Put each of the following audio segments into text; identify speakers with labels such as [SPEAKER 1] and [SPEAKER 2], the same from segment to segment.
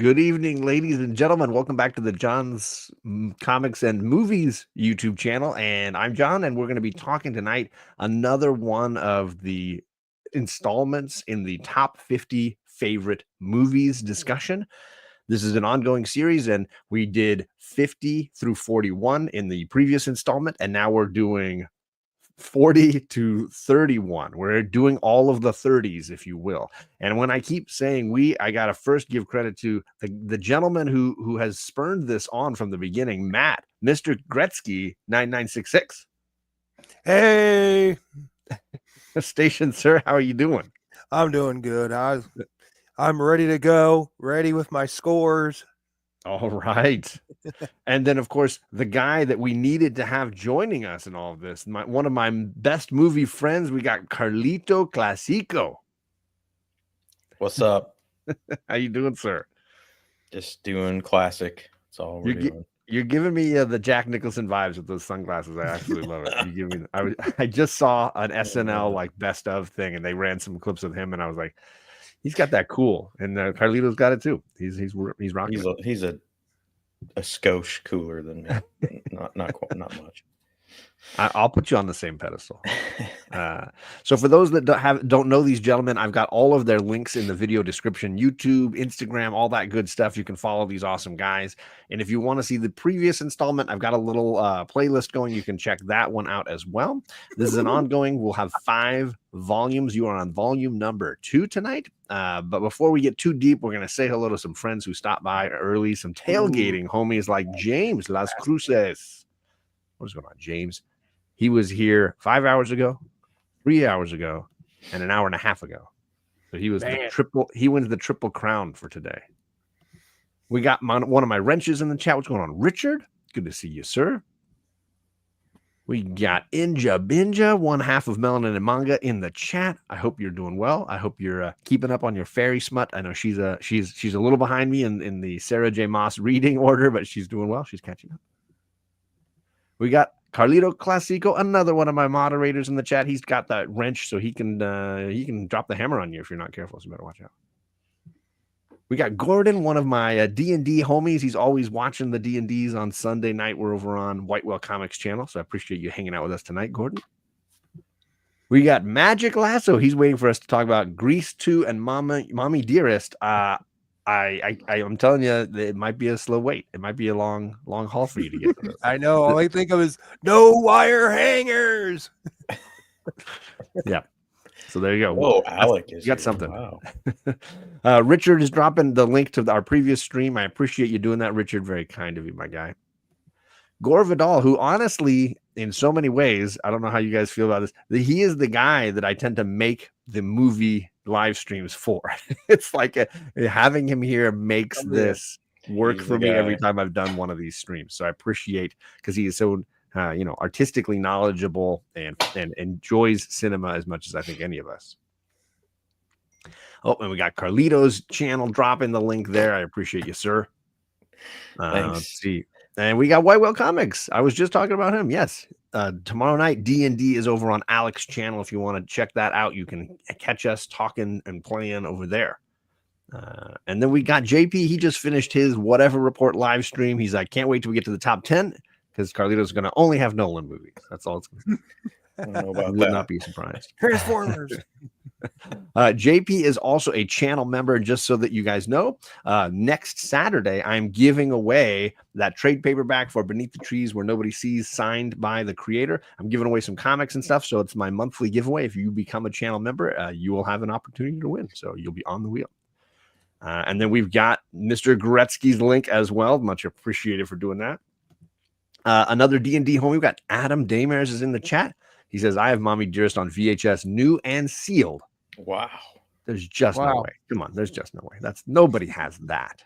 [SPEAKER 1] Good evening, ladies and gentlemen. Welcome back to the John's Comics and Movies YouTube channel. And I'm John, and we're going to be talking tonight another one of the installments in the top 50 favorite movies discussion. This is an ongoing series, and we did 50 through 41 in the previous installment, and now we're doing 40 to 31. We're doing all of the 30s, if you will. And when I keep saying we, I gotta first give credit to the gentleman who has spurned this on from the beginning, Matt, Mr. Gretzky 9966.
[SPEAKER 2] Hey,
[SPEAKER 1] Station, sir, how are you doing?
[SPEAKER 2] I'm doing good. I'm ready to go, ready with my scores.
[SPEAKER 1] All right. And then, of course, the guy that we needed to have joining us in all of this, one of my best movie friends, we got Carlito Classico.
[SPEAKER 3] What's up?
[SPEAKER 1] How you doing, sir?
[SPEAKER 3] Just doing classic. That's all we're doing.
[SPEAKER 1] You're giving me the Jack Nicholson vibes with those sunglasses. I absolutely love it. You give me. I just saw an SNL like best of thing, and they ran some clips of him, and I was like, he's got that cool, and Carlito's got it too. He's rocking.
[SPEAKER 3] He's a skosh cooler than me. not much.
[SPEAKER 1] I'll put you on the same pedestal. So for those that don't know these gentlemen, I've got all of their links in the video description, YouTube, Instagram, all that good stuff. You can follow these awesome guys. And if you want to see the previous installment, I've got a little playlist going. You can check that one out as well. This is an ongoing. We'll have 5 volumes. You are on volume number 2 tonight. But before we get too deep, we're going to say hello to some friends who stopped by early, some tailgating homies like James Las Cruces. What's going on, James? He was here 5 hours ago, 3 hours ago, and an hour and a half ago. So he was the triple. He wins the triple crown for today. We got one of my wrenches in the chat. What's going on, Richard? Good to see you, sir. We got Inja Binja, one half of Melanin and Manga in the chat. I hope you're doing well. I hope you're keeping up on your fairy smut. I know she's a little behind me in the Sarah J. Maas reading order, but she's doing well. She's catching up. We got Carlito Classico, another one of my moderators in the chat. He's got that wrench, so he can drop the hammer on you if you're not careful. So you better watch out. We got Gordon, one of my D&D homies. He's always watching the D&Ds on Sunday night. We're over on Whitewell Comics channel, so I appreciate you hanging out with us tonight, Gordon. We got Magic Lasso. He's waiting for us to talk about Grease 2 and Mommy Dearest. I'm telling you, it might be a slow wait. It might be a long haul for you to get to this.
[SPEAKER 2] I know. All I think of is no wire hangers.
[SPEAKER 1] Yeah. So there you go.
[SPEAKER 3] Oh, Alec is.
[SPEAKER 1] You got something.
[SPEAKER 3] Wow.
[SPEAKER 1] Richard is dropping the link to our previous stream. I appreciate you doing that, Richard. Very kind of you, my guy. Gore Vidal, who honestly, in so many ways, I don't know how you guys feel about this. He is the guy that I tend to make the movie live streams for. It's like having him here makes this work for me every time I've done one of these streams. So I appreciate, because he is so artistically knowledgeable and enjoys cinema as much as I think any of us. Oh, and we got Carlito's channel dropping the link there. I appreciate you, sir.
[SPEAKER 3] Thanks.
[SPEAKER 1] Let's see. And we got Whitewell Comics. I was just talking about him. Yes. Tomorrow night, D&D is over on Alex's channel. If you want to check that out, you can catch us talking and playing over there. And then we got JP. He just finished his Whatever Report live stream. He's like, can't wait till we get to the top 10 because Carlito's going to only have Nolan movies. That's all it's going to be.
[SPEAKER 3] I don't know about
[SPEAKER 1] Would not be surprised.
[SPEAKER 2] Transformers.
[SPEAKER 1] JP is also a channel member, just so that you guys know. Next Saturday, I'm giving away that trade paperback for Beneath the Trees Where Nobody Sees, signed by the creator. I'm giving away some comics and stuff, so it's my monthly giveaway. If you become a channel member, you will have an opportunity to win, so you'll be on the wheel. And then we've got Mr. Gretzky's link as well. Much appreciated for doing that. Another D&D home. We've got Adam Daymers is in the chat. He says, I have Mommy Dearest on VHS, new and sealed.
[SPEAKER 3] Wow.
[SPEAKER 1] There's just no way. Come on, there's just no way. Nobody has that.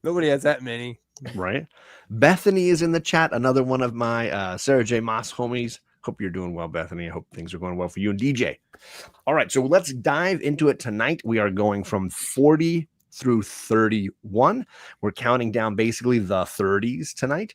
[SPEAKER 2] Nobody has that many.
[SPEAKER 1] Right? Bethany is in the chat, another one of my Sarah J. Maas homies. Hope you're doing well, Bethany. I hope things are going well for you and DJ. All right, so let's dive into it tonight. We are going from 40 through 31. We're counting down basically the 30s tonight.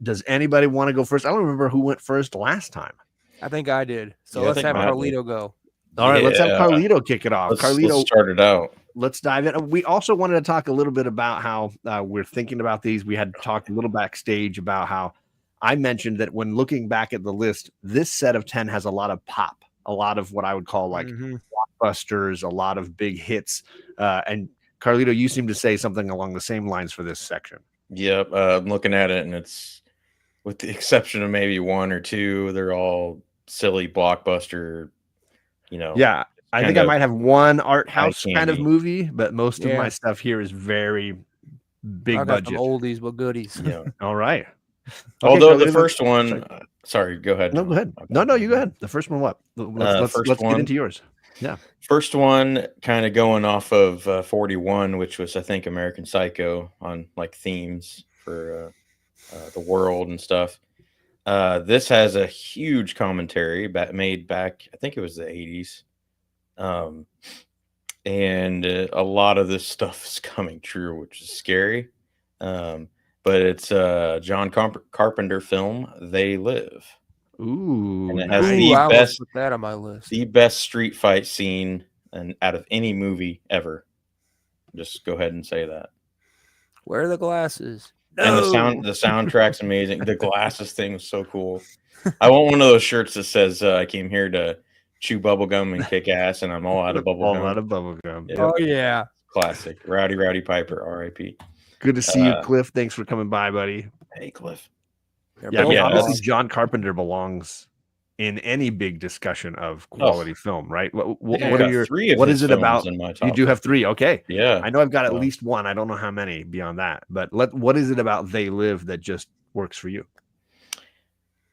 [SPEAKER 1] Does anybody want to go first? I don't remember who went first last time.
[SPEAKER 2] I think I did. So
[SPEAKER 3] Yeah,
[SPEAKER 2] let's have Carlito go.
[SPEAKER 1] All right, let's have
[SPEAKER 3] Yeah.
[SPEAKER 1] Carlito kick it off.
[SPEAKER 3] Let's
[SPEAKER 1] Carlito,
[SPEAKER 3] start it out.
[SPEAKER 1] let's dive in. We also wanted to talk a little bit about how we're thinking about these. We had talked a little backstage about how I mentioned that when looking back at the list, this set of 10 has a lot of pop, a lot of what I would call like blockbusters, a lot of big hits. And Carlito, you seem to say something along the same lines for this section.
[SPEAKER 3] Yep. I'm looking at it, and it's, with the exception of maybe one or two, they're all silly blockbuster.
[SPEAKER 1] Yeah, I think I might have one art house kind of
[SPEAKER 3] candy.
[SPEAKER 1] movie, but most of my
[SPEAKER 2] Yeah.
[SPEAKER 1] stuff here is very big
[SPEAKER 2] I got some
[SPEAKER 1] budget.
[SPEAKER 2] oldies but goodies.
[SPEAKER 3] Yeah.
[SPEAKER 1] All right.
[SPEAKER 3] Although the
[SPEAKER 1] Carlito,
[SPEAKER 3] first one, sorry, go ahead.
[SPEAKER 1] No, go ahead. No, you go ahead. The first one, what? Let's
[SPEAKER 3] first
[SPEAKER 1] get
[SPEAKER 3] one?
[SPEAKER 1] into yours. Yeah.
[SPEAKER 3] First one, kind of going off of 41, which was, I think, American Psycho, on like themes for the world and stuff. This has a huge commentary made back, I think it was the 80s. And a lot of this stuff is coming true, which is scary. But it's a John Carpenter film, They Live.
[SPEAKER 1] Ooh,
[SPEAKER 3] And it has
[SPEAKER 2] I almost put that on my list.
[SPEAKER 3] the best street fight scene out of any movie ever. Just go ahead and say that.
[SPEAKER 2] Where are the glasses?
[SPEAKER 3] And the soundtrack's amazing. The glasses thing was so cool. I want one of those shirts that says I came here to chew bubblegum and kick ass, and I'm all out of bubblegum.
[SPEAKER 1] All out of bubblegum.
[SPEAKER 3] Yep.
[SPEAKER 2] Oh yeah.
[SPEAKER 3] Classic. Rowdy Piper, R.I.P.
[SPEAKER 1] Good to see you, Cliff. Thanks for coming by, buddy.
[SPEAKER 3] Hey, Cliff.
[SPEAKER 1] Yeah, obviously John Carpenter belongs in any big discussion of quality film, right? What are your
[SPEAKER 3] three of
[SPEAKER 1] what
[SPEAKER 3] his
[SPEAKER 1] is it about?
[SPEAKER 3] films in my
[SPEAKER 1] You
[SPEAKER 3] top
[SPEAKER 1] do have three, okay.
[SPEAKER 3] Yeah.
[SPEAKER 1] I know I've got at least one. I don't know how many beyond that, but what is it about They Live that just works for you?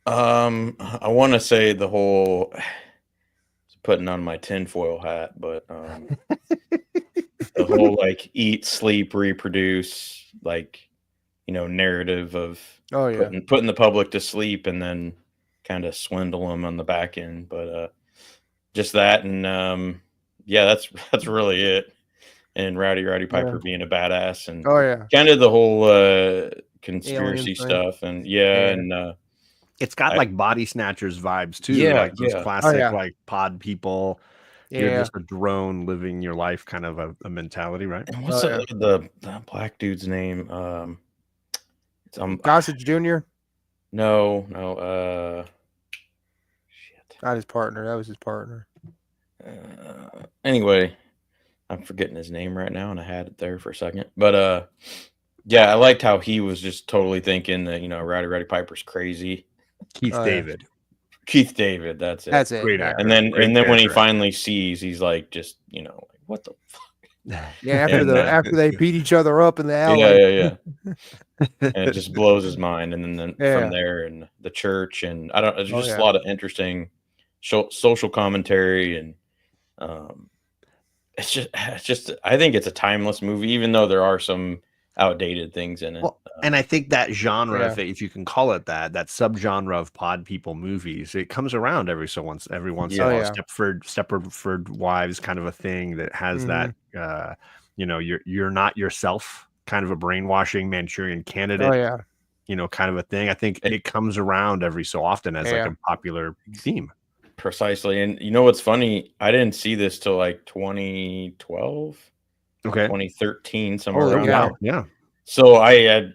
[SPEAKER 3] I want to say the whole putting on my tinfoil hat, but the whole like eat, sleep, reproduce, like, narrative of putting the public to sleep and then kind of swindle them on the back end. But just that, and that's really it. And Rowdy Piper being a badass, and kind of the whole conspiracy stuff, and and
[SPEAKER 1] it's got like Body Snatchers vibes too.
[SPEAKER 3] Yeah,
[SPEAKER 1] like those classic like pod people. You're just a drone living your life, kind of a mentality, right?
[SPEAKER 3] And what's the black dude's name?
[SPEAKER 2] Gossage Jr.
[SPEAKER 3] No. Shit.
[SPEAKER 2] Not his partner. That was his partner.
[SPEAKER 3] Anyway, I'm forgetting his name right now, and I had it there for a second. But I liked how he was just totally thinking that Rowdy Piper's crazy.
[SPEAKER 1] Keith David,
[SPEAKER 2] that's it.
[SPEAKER 1] Great
[SPEAKER 3] actor. And then when he finally sees, he's like, just like, what the fuck?
[SPEAKER 2] Yeah, after they beat each other up in the alley.
[SPEAKER 3] Yeah. And it just blows his mind. And then from there, and the church, and there's just a lot of interesting social commentary, and it's just I think it's a timeless movie, even though there are some outdated things in it.
[SPEAKER 1] Well, and I think that genre, if you can call it that subgenre of pod people movies, it comes around every once in a while. Stepford Wives, kind of a thing that has that you're not yourself, kind of a brainwashing Manchurian Candidate, kind of a thing. I think it comes around every so often as like a popular theme.
[SPEAKER 3] Precisely. And what's funny? I didn't see this till like 2012. 2013, somewhere around there.
[SPEAKER 1] Yeah.
[SPEAKER 3] So I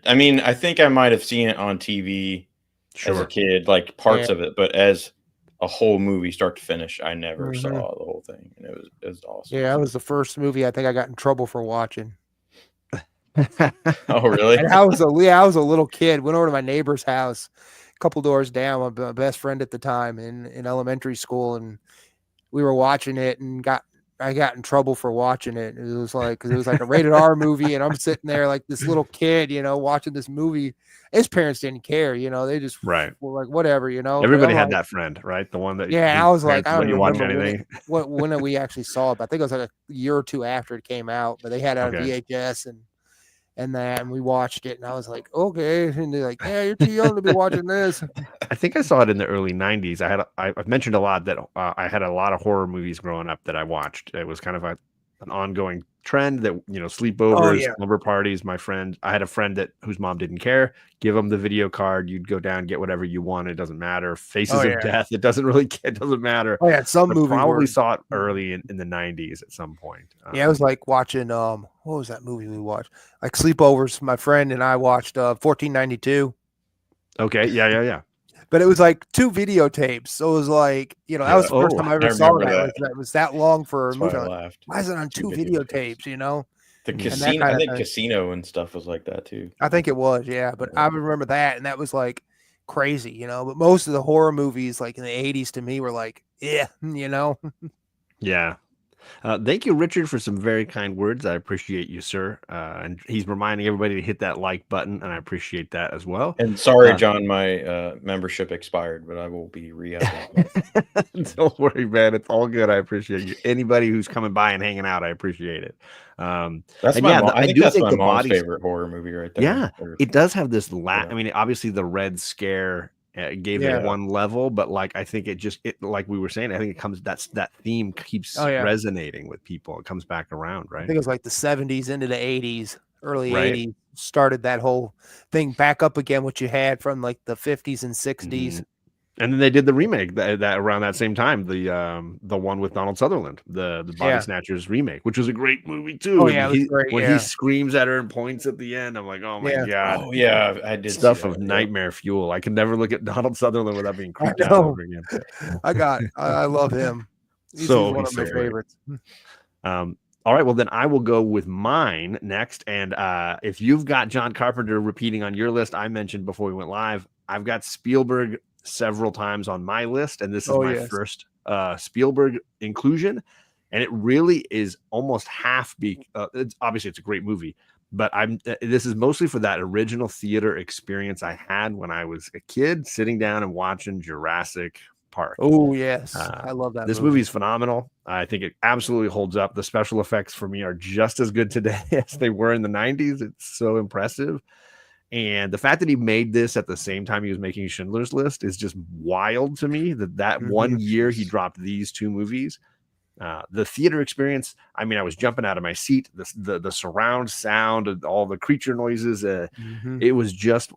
[SPEAKER 3] think I might have seen it on TV as a kid, like parts of it, but as a whole movie, start to finish, I never saw the whole thing, and it was awesome.
[SPEAKER 2] Yeah, that was the first movie I think I got in trouble for watching.
[SPEAKER 3] Oh, really?
[SPEAKER 2] And I was a little kid. Went over to my neighbor's house, a couple doors down. My best friend at the time in elementary school, and we were watching it, and I got in trouble for watching it. It was like, because it was like a rated R movie, and I'm sitting there like this little kid, watching this movie. His parents didn't care, they just were like, whatever,
[SPEAKER 1] Everybody had that friend, right? The one that
[SPEAKER 2] I was like, I don't
[SPEAKER 1] watch
[SPEAKER 2] remember
[SPEAKER 1] anything.
[SPEAKER 2] when we actually saw it. But I think it was like a year or two after it came out, but they had it on VHS and we watched it, and I was like, okay. And they're like, yeah, you're too young to be watching this.
[SPEAKER 1] I think I saw it in the early 90s. I've mentioned a lot that I had a lot of horror movies growing up that I watched. It was kind of an ongoing trend that, you know,
[SPEAKER 2] Oh
[SPEAKER 1] sleepovers,
[SPEAKER 2] yeah.
[SPEAKER 1] slumber parties. I had a friend whose mom didn't care. Give them the video card. You'd go down, get whatever you want. It doesn't matter. Faces
[SPEAKER 2] Oh
[SPEAKER 1] of
[SPEAKER 2] yeah.
[SPEAKER 1] Death. It doesn't matter.
[SPEAKER 2] Oh yeah. Some
[SPEAKER 1] I
[SPEAKER 2] movies
[SPEAKER 1] probably
[SPEAKER 2] were.
[SPEAKER 1] saw it early in the 90s at some point.
[SPEAKER 2] Yeah, it was like watching what was that movie we watched? Like sleepovers. My friend and I watched 1492.
[SPEAKER 1] Okay. Yeah.
[SPEAKER 2] But it was like 2 videotapes. So it was like, you know, that
[SPEAKER 3] Yeah.
[SPEAKER 2] was the first
[SPEAKER 1] Oh,
[SPEAKER 2] time I ever
[SPEAKER 3] I
[SPEAKER 2] saw
[SPEAKER 3] remember
[SPEAKER 2] that.
[SPEAKER 3] that.
[SPEAKER 2] It was that long for a
[SPEAKER 3] That's why
[SPEAKER 2] movie.
[SPEAKER 3] I
[SPEAKER 2] I'm like,
[SPEAKER 3] laughed.
[SPEAKER 2] why is it on 2 videotapes, you know?
[SPEAKER 3] The
[SPEAKER 1] And that
[SPEAKER 3] casino,
[SPEAKER 2] kind
[SPEAKER 3] I
[SPEAKER 2] of
[SPEAKER 3] think
[SPEAKER 2] thing.
[SPEAKER 3] Casino and stuff was like that too.
[SPEAKER 2] I think it was, yeah. But I remember that, and that was like crazy, you know. But most of the horror movies, like in the 80s, to me, were like, yeah, you know.
[SPEAKER 1] yeah. Thank you, Richard, for some very kind words. I appreciate you, sir. And he's reminding everybody to hit that like button, and I appreciate that as well.
[SPEAKER 3] And sorry, John, my membership expired, but I will be re-upping.
[SPEAKER 1] Don't worry, man. It's all good. I appreciate you. Anybody who's coming by and hanging out, I appreciate it.
[SPEAKER 3] That's
[SPEAKER 1] and
[SPEAKER 3] my
[SPEAKER 1] yeah,
[SPEAKER 3] mom. I think that's
[SPEAKER 1] think
[SPEAKER 3] my
[SPEAKER 1] the
[SPEAKER 3] mom's
[SPEAKER 1] bodies.
[SPEAKER 3] favorite horror movie right there.
[SPEAKER 1] Yeah, it does have this
[SPEAKER 3] Yeah.
[SPEAKER 1] I mean, obviously the Red Scare gave
[SPEAKER 2] Yeah.
[SPEAKER 1] it one level, but like I think it like we were saying, I think it comes that theme keeps
[SPEAKER 2] Oh, yeah.
[SPEAKER 1] resonating with people. It comes back around,
[SPEAKER 2] I
[SPEAKER 1] right?
[SPEAKER 2] think it was like the 70s into the 80s, early
[SPEAKER 1] Right.
[SPEAKER 2] 80s, started that whole thing back up again, what you had from like the 50s and 60s.
[SPEAKER 1] And then they did the remake that around that same time, the one with Donald Sutherland, the Body
[SPEAKER 2] Yeah.
[SPEAKER 1] Snatchers remake, which was a great movie too.
[SPEAKER 2] Oh,
[SPEAKER 1] And
[SPEAKER 2] yeah, it was great,
[SPEAKER 1] when
[SPEAKER 2] yeah.
[SPEAKER 1] he screams at her and points at the end, I'm like, oh my
[SPEAKER 2] Yeah.
[SPEAKER 1] god,
[SPEAKER 3] Oh yeah, I did see
[SPEAKER 1] stuff
[SPEAKER 3] that,
[SPEAKER 1] of
[SPEAKER 3] yeah.
[SPEAKER 1] nightmare fuel. I could never look at Donald Sutherland without being
[SPEAKER 2] I
[SPEAKER 1] creeped out
[SPEAKER 2] know.
[SPEAKER 1] over again.
[SPEAKER 2] I love him. He's
[SPEAKER 1] So
[SPEAKER 2] one
[SPEAKER 1] he's
[SPEAKER 2] of my
[SPEAKER 1] so great.
[SPEAKER 2] favorites.
[SPEAKER 1] All right, well then I will go with mine next. And if you've got John Carpenter repeating on your list, I mentioned before we went live, I've got Spielberg several times on my list, and this is my first Spielberg inclusion. And it really is almost half. Obviously, it's a great movie, but this is mostly for that original theater experience I had when I was a kid, sitting down and watching Jurassic Park.
[SPEAKER 2] Oh yes, I love that.
[SPEAKER 1] This movie is phenomenal. I think it absolutely holds up. The special effects for me are just as good today as they were in the 90s. It's so impressive. And the fact that he made this at the same time he was making Schindler's List is just wild to me. That 1 year he dropped these 2 movies. The theater experience, I mean, I was jumping out of my seat. The surround sound of all the creature noises. It was just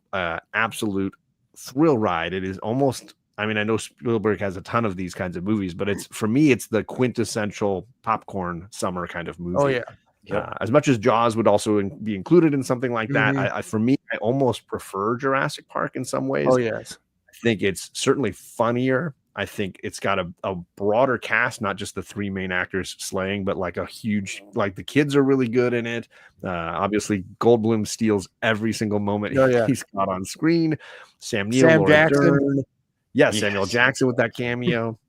[SPEAKER 1] absolute thrill ride. It is almost, I mean, I know Spielberg has a ton of these kinds of movies, but for me, it's the quintessential popcorn summer kind of movie.
[SPEAKER 2] Oh yeah.
[SPEAKER 1] Yep. As much as Jaws would also be included in something like that, for me, I almost prefer Jurassic Park in some ways.
[SPEAKER 2] Oh yes.
[SPEAKER 1] I think it's certainly funnier. I think it's got a broader cast, not just the 3 main actors slaying, but like the kids are really good in it. Obviously, Goldblum steals every single moment he's got on screen. Sam
[SPEAKER 2] Jackson.
[SPEAKER 1] Dern. Yeah, Samuel Jackson with that cameo.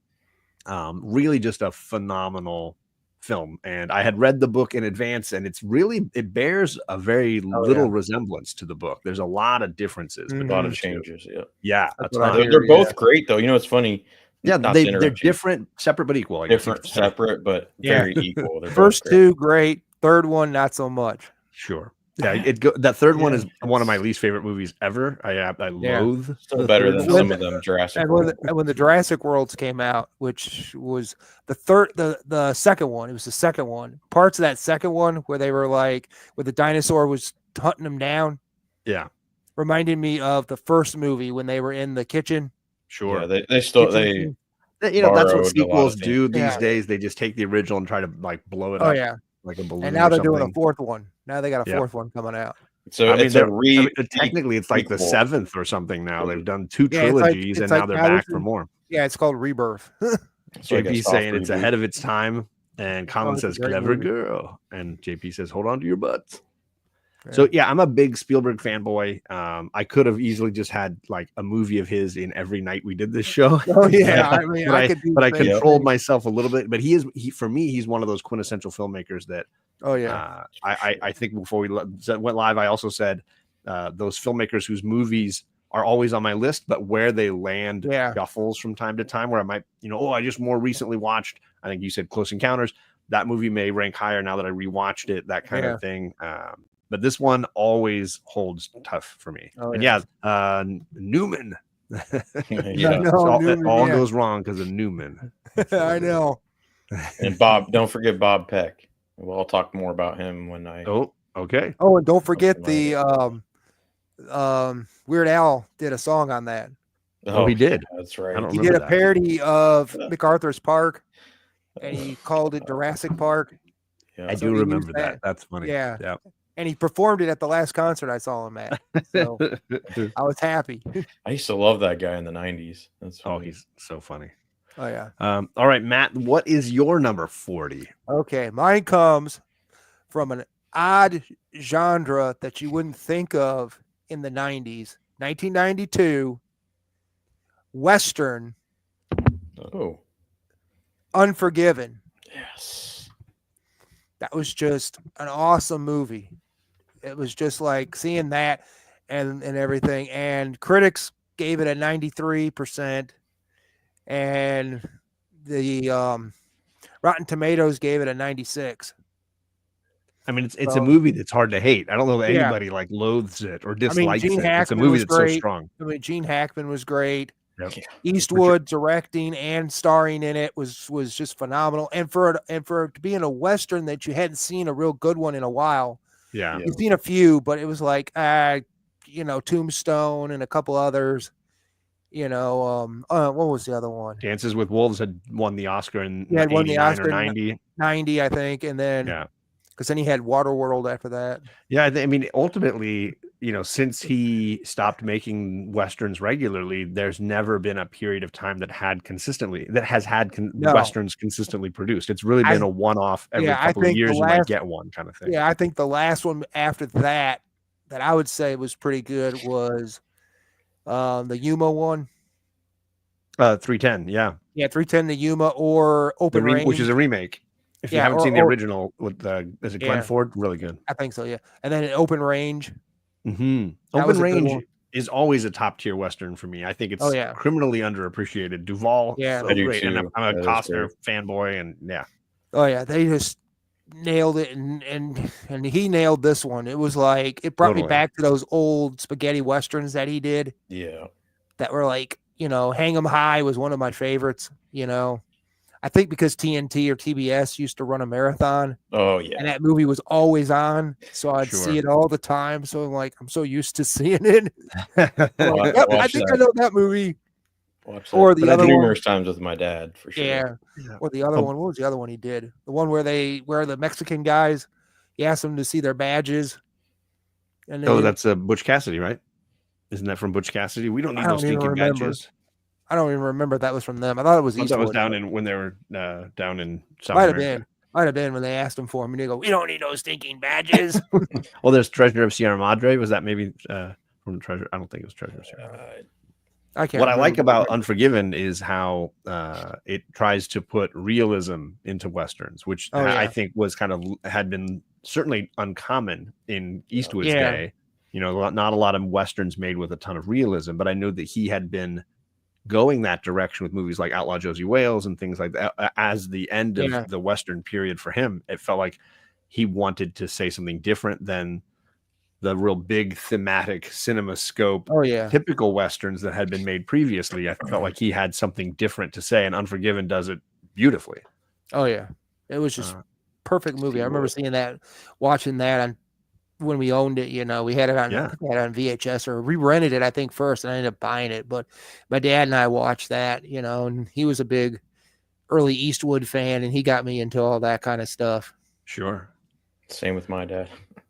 [SPEAKER 1] Really just a phenomenal film. And I had read the book in advance, and it bears a very little resemblance to the book. There's a lot of differences.
[SPEAKER 3] A lot of changes. Yeah. They're both great though. You know, it's funny.
[SPEAKER 1] Yeah, they're different, separate but equal.
[SPEAKER 3] Different, separate, but very equal. They're
[SPEAKER 2] First 2 great. Third one not so much.
[SPEAKER 1] Sure. Yeah, that third one is one of my least favorite movies ever. I loathe.
[SPEAKER 3] Still better than some of them. Jurassic.
[SPEAKER 2] And when the Jurassic Worlds came out, which was the second one, it was the second one. Parts of that second one where they were like, where the dinosaur was hunting them down.
[SPEAKER 1] Yeah,
[SPEAKER 2] reminded me of the first movie when they were in the kitchen.
[SPEAKER 3] Sure, they that's what
[SPEAKER 1] sequels do these days. They just take the original and try to like blow it up.
[SPEAKER 2] Yeah.
[SPEAKER 1] Like a balloon.
[SPEAKER 2] And now they're doing a 4th one. Now they got a 4th one coming out.
[SPEAKER 3] So
[SPEAKER 1] technically it's like the 7th or something now. They've done 2 trilogies and now they're back for more.
[SPEAKER 2] Yeah, it's called Rebirth.
[SPEAKER 1] JP saying it's ahead of its time, and Colin says clever girl, and JP says hold on to your butts. So yeah, I'm a big Spielberg fanboy. I could have easily just had like a movie of his in every night we did this show.
[SPEAKER 2] Oh yeah, I mean,
[SPEAKER 1] but I controlled myself a little bit. But for me, he's one of those quintessential filmmakers that.
[SPEAKER 2] Oh yeah.
[SPEAKER 1] I think before we went live, I also said those filmmakers whose movies are always on my list, but where they land shuffles from time to time, where I might, I just more recently watched. I think you said Close Encounters. That movie may rank higher now that I rewatched it. That kind of thing. But this one always holds tough for me.
[SPEAKER 2] Oh,
[SPEAKER 1] and Newman.
[SPEAKER 3] Newman,
[SPEAKER 1] it all goes wrong because of Newman.
[SPEAKER 2] I know.
[SPEAKER 3] And Bob, don't forget Bob Peck. Well, I'll talk more about him when I.
[SPEAKER 1] Oh, okay.
[SPEAKER 2] Oh, and don't forget
[SPEAKER 3] Something
[SPEAKER 2] the Weird Al did a song on that.
[SPEAKER 1] Oh, he did.
[SPEAKER 3] That's
[SPEAKER 1] I
[SPEAKER 3] right.
[SPEAKER 1] don't
[SPEAKER 2] He
[SPEAKER 1] remember
[SPEAKER 2] did a
[SPEAKER 1] that.
[SPEAKER 2] parody of MacArthur's Park, and he called it Jurassic Park.
[SPEAKER 3] Yeah.
[SPEAKER 1] I
[SPEAKER 2] So
[SPEAKER 1] do
[SPEAKER 2] he used
[SPEAKER 1] remember that. That's funny.
[SPEAKER 2] Yeah.
[SPEAKER 1] Yeah.
[SPEAKER 2] And he performed it at the last concert I saw him at. So I was happy.
[SPEAKER 3] I used to love that guy in the 90s. That's
[SPEAKER 1] Oh,
[SPEAKER 3] funny.
[SPEAKER 1] he's so funny.
[SPEAKER 2] Oh, yeah.
[SPEAKER 1] All right, Matt, what is your number 40?
[SPEAKER 2] Okay. Mine comes from an odd genre that you wouldn't think of in the 90s. 1992, Western,
[SPEAKER 3] Oh,
[SPEAKER 2] Unforgiven.
[SPEAKER 3] yes.
[SPEAKER 2] That was just an awesome movie. It was just like seeing that and everything. And critics gave it a 93%. And the Rotten Tomatoes gave it a 96.
[SPEAKER 1] I mean, it's a
[SPEAKER 2] So,
[SPEAKER 1] movie that's hard to hate. I don't know that
[SPEAKER 2] Yeah.
[SPEAKER 1] anybody like loathes it or
[SPEAKER 2] I mean,
[SPEAKER 1] dislikes
[SPEAKER 2] Gene
[SPEAKER 1] it. It's a
[SPEAKER 2] Hackman
[SPEAKER 1] movie
[SPEAKER 2] was
[SPEAKER 1] that's so
[SPEAKER 2] great.
[SPEAKER 1] strong.
[SPEAKER 2] I mean, Gene Hackman was great.
[SPEAKER 1] Yep.
[SPEAKER 2] Eastwood directing and starring in it was just phenomenal. And for it to be in a Western that you hadn't seen a real good one in a while.
[SPEAKER 1] Yeah.
[SPEAKER 3] Yeah.
[SPEAKER 2] You've seen a few, but it was like Tombstone and a couple others. What was the other one?
[SPEAKER 1] Dances with Wolves had won the Oscar in
[SPEAKER 2] He had won the
[SPEAKER 1] 89
[SPEAKER 2] Oscar
[SPEAKER 1] or
[SPEAKER 2] in
[SPEAKER 1] 90.
[SPEAKER 2] 90, I think, and then
[SPEAKER 1] Yeah.
[SPEAKER 2] because then he had Waterworld after that.
[SPEAKER 1] Yeah, I mean, ultimately, since he stopped making westerns regularly, there's never been a period of time that has had
[SPEAKER 2] No.
[SPEAKER 1] westerns consistently produced. It's really been a one-off every
[SPEAKER 2] Yeah, I
[SPEAKER 1] couple of
[SPEAKER 2] think the
[SPEAKER 1] years. You might
[SPEAKER 2] last-
[SPEAKER 1] get one kind of thing.
[SPEAKER 2] Yeah, I think the last one after that I would say was pretty good was the Yuma one.
[SPEAKER 1] 310, yeah,
[SPEAKER 2] Yeah, 310 the Yuma or Open Range,
[SPEAKER 1] which is a remake. If you
[SPEAKER 2] Yeah,
[SPEAKER 1] haven't
[SPEAKER 2] or-
[SPEAKER 1] seen the
[SPEAKER 2] or-
[SPEAKER 1] original with is it Glenn
[SPEAKER 2] Yeah.
[SPEAKER 1] Ford? Really good.
[SPEAKER 2] I think so. Yeah, and then Open Range.
[SPEAKER 1] Mm-hmm.
[SPEAKER 2] That
[SPEAKER 1] Open
[SPEAKER 2] was a good
[SPEAKER 1] Range
[SPEAKER 2] one.
[SPEAKER 1] is always a top tier western for me. I think it's
[SPEAKER 2] Oh, yeah.
[SPEAKER 1] criminally underappreciated. Duvall,
[SPEAKER 2] Yeah.
[SPEAKER 1] so
[SPEAKER 3] I do
[SPEAKER 1] great, and
[SPEAKER 3] too.
[SPEAKER 1] I'm a
[SPEAKER 3] That is
[SPEAKER 1] Costner
[SPEAKER 3] great.
[SPEAKER 1] fanboy, and yeah.
[SPEAKER 2] Oh yeah, they just nailed it, and he nailed this one. It was like it brought me
[SPEAKER 1] Totally.
[SPEAKER 2] back to those old spaghetti westerns that he did.
[SPEAKER 3] Yeah.
[SPEAKER 2] That were like, Hang 'em High was one of my favorites. I think because TNT or TBS used to run a marathon,
[SPEAKER 3] Oh, yeah.
[SPEAKER 2] and that movie was always on, so I'd
[SPEAKER 1] Sure.
[SPEAKER 2] see it all the time. So I'm so used to seeing it. Yep,
[SPEAKER 3] Watch
[SPEAKER 2] I think I
[SPEAKER 3] that.
[SPEAKER 2] know that movie.
[SPEAKER 3] Watch that.
[SPEAKER 2] Or the
[SPEAKER 3] But
[SPEAKER 2] other one.
[SPEAKER 3] numerous times with my dad for sure.
[SPEAKER 2] Yeah.
[SPEAKER 1] Yeah.
[SPEAKER 2] Or the other one. What was the other one he did? The one where the Mexican guys, he asked them to see their badges. And
[SPEAKER 1] Oh, that's Butch Cassidy, right? Isn't that from Butch Cassidy? We don't need
[SPEAKER 2] I
[SPEAKER 1] no
[SPEAKER 2] don't even
[SPEAKER 1] stinking
[SPEAKER 2] remember.
[SPEAKER 1] badges.
[SPEAKER 2] I don't even remember that was from them. I thought it was
[SPEAKER 1] That
[SPEAKER 2] Eastwood.
[SPEAKER 1] was down in when they were down in South
[SPEAKER 2] Might have
[SPEAKER 1] America.
[SPEAKER 2] been. Might have been when they asked him for him, and they go, "We don't need no stinking badges."
[SPEAKER 1] Well, there's Treasure of Sierra Madre. Was that maybe from Treasure? I don't think it was Treasure of Sierra Madre.
[SPEAKER 2] I can't.
[SPEAKER 1] What I
[SPEAKER 2] remember.
[SPEAKER 1] like about Unforgiven is how it tries to put realism into westerns, which I think was had been certainly uncommon in Eastwood's day. Not a lot of westerns made with a ton of realism, but I know that he had been going that direction with movies like Outlaw Josie Wales and things like that. As the end of the Western period for him, it felt like he wanted to say something different than the real big thematic cinema scope, typical Westerns that had been made previously. I felt like he had something different to say, and Unforgiven does it beautifully.
[SPEAKER 2] Oh yeah, it was just perfect movie. I remember seeing that, watching that on when we owned it. We had it on, I think we had it on VHS, or we rented it, I think, first, and I ended up buying it. But my dad and I watched that, and he was a big early Eastwood fan, and he got me into all that kind of stuff.
[SPEAKER 1] Sure.
[SPEAKER 3] Same with my dad.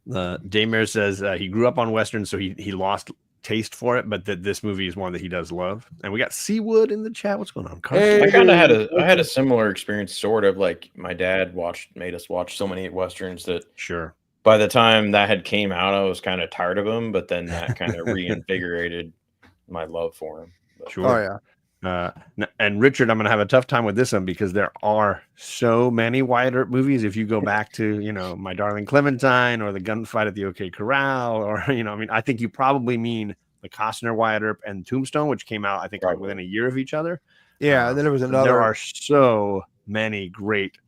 [SPEAKER 1] Daymare says he grew up on Westerns, so he lost taste for it, but that this movie is one that he does love. And we got Seawood in the chat. What's going on, Carl?
[SPEAKER 3] I kind of had a similar experience, sort of like my dad made us watch so many Westerns that by the time that had came out, I was kind of tired of him, but then that kind of reinvigorated my love for him.
[SPEAKER 1] Sure. Oh yeah. And Richard, I'm going to have a tough time with this one because there are so many Wyatt Earp movies. If you go back to, My Darling Clementine or the gunfight at the OK Corral, or, I think you probably mean the Costner Wyatt Earp and Tombstone, which came out, I think, like within a year of each other.
[SPEAKER 2] Yeah. And then there was another.
[SPEAKER 1] There are so many great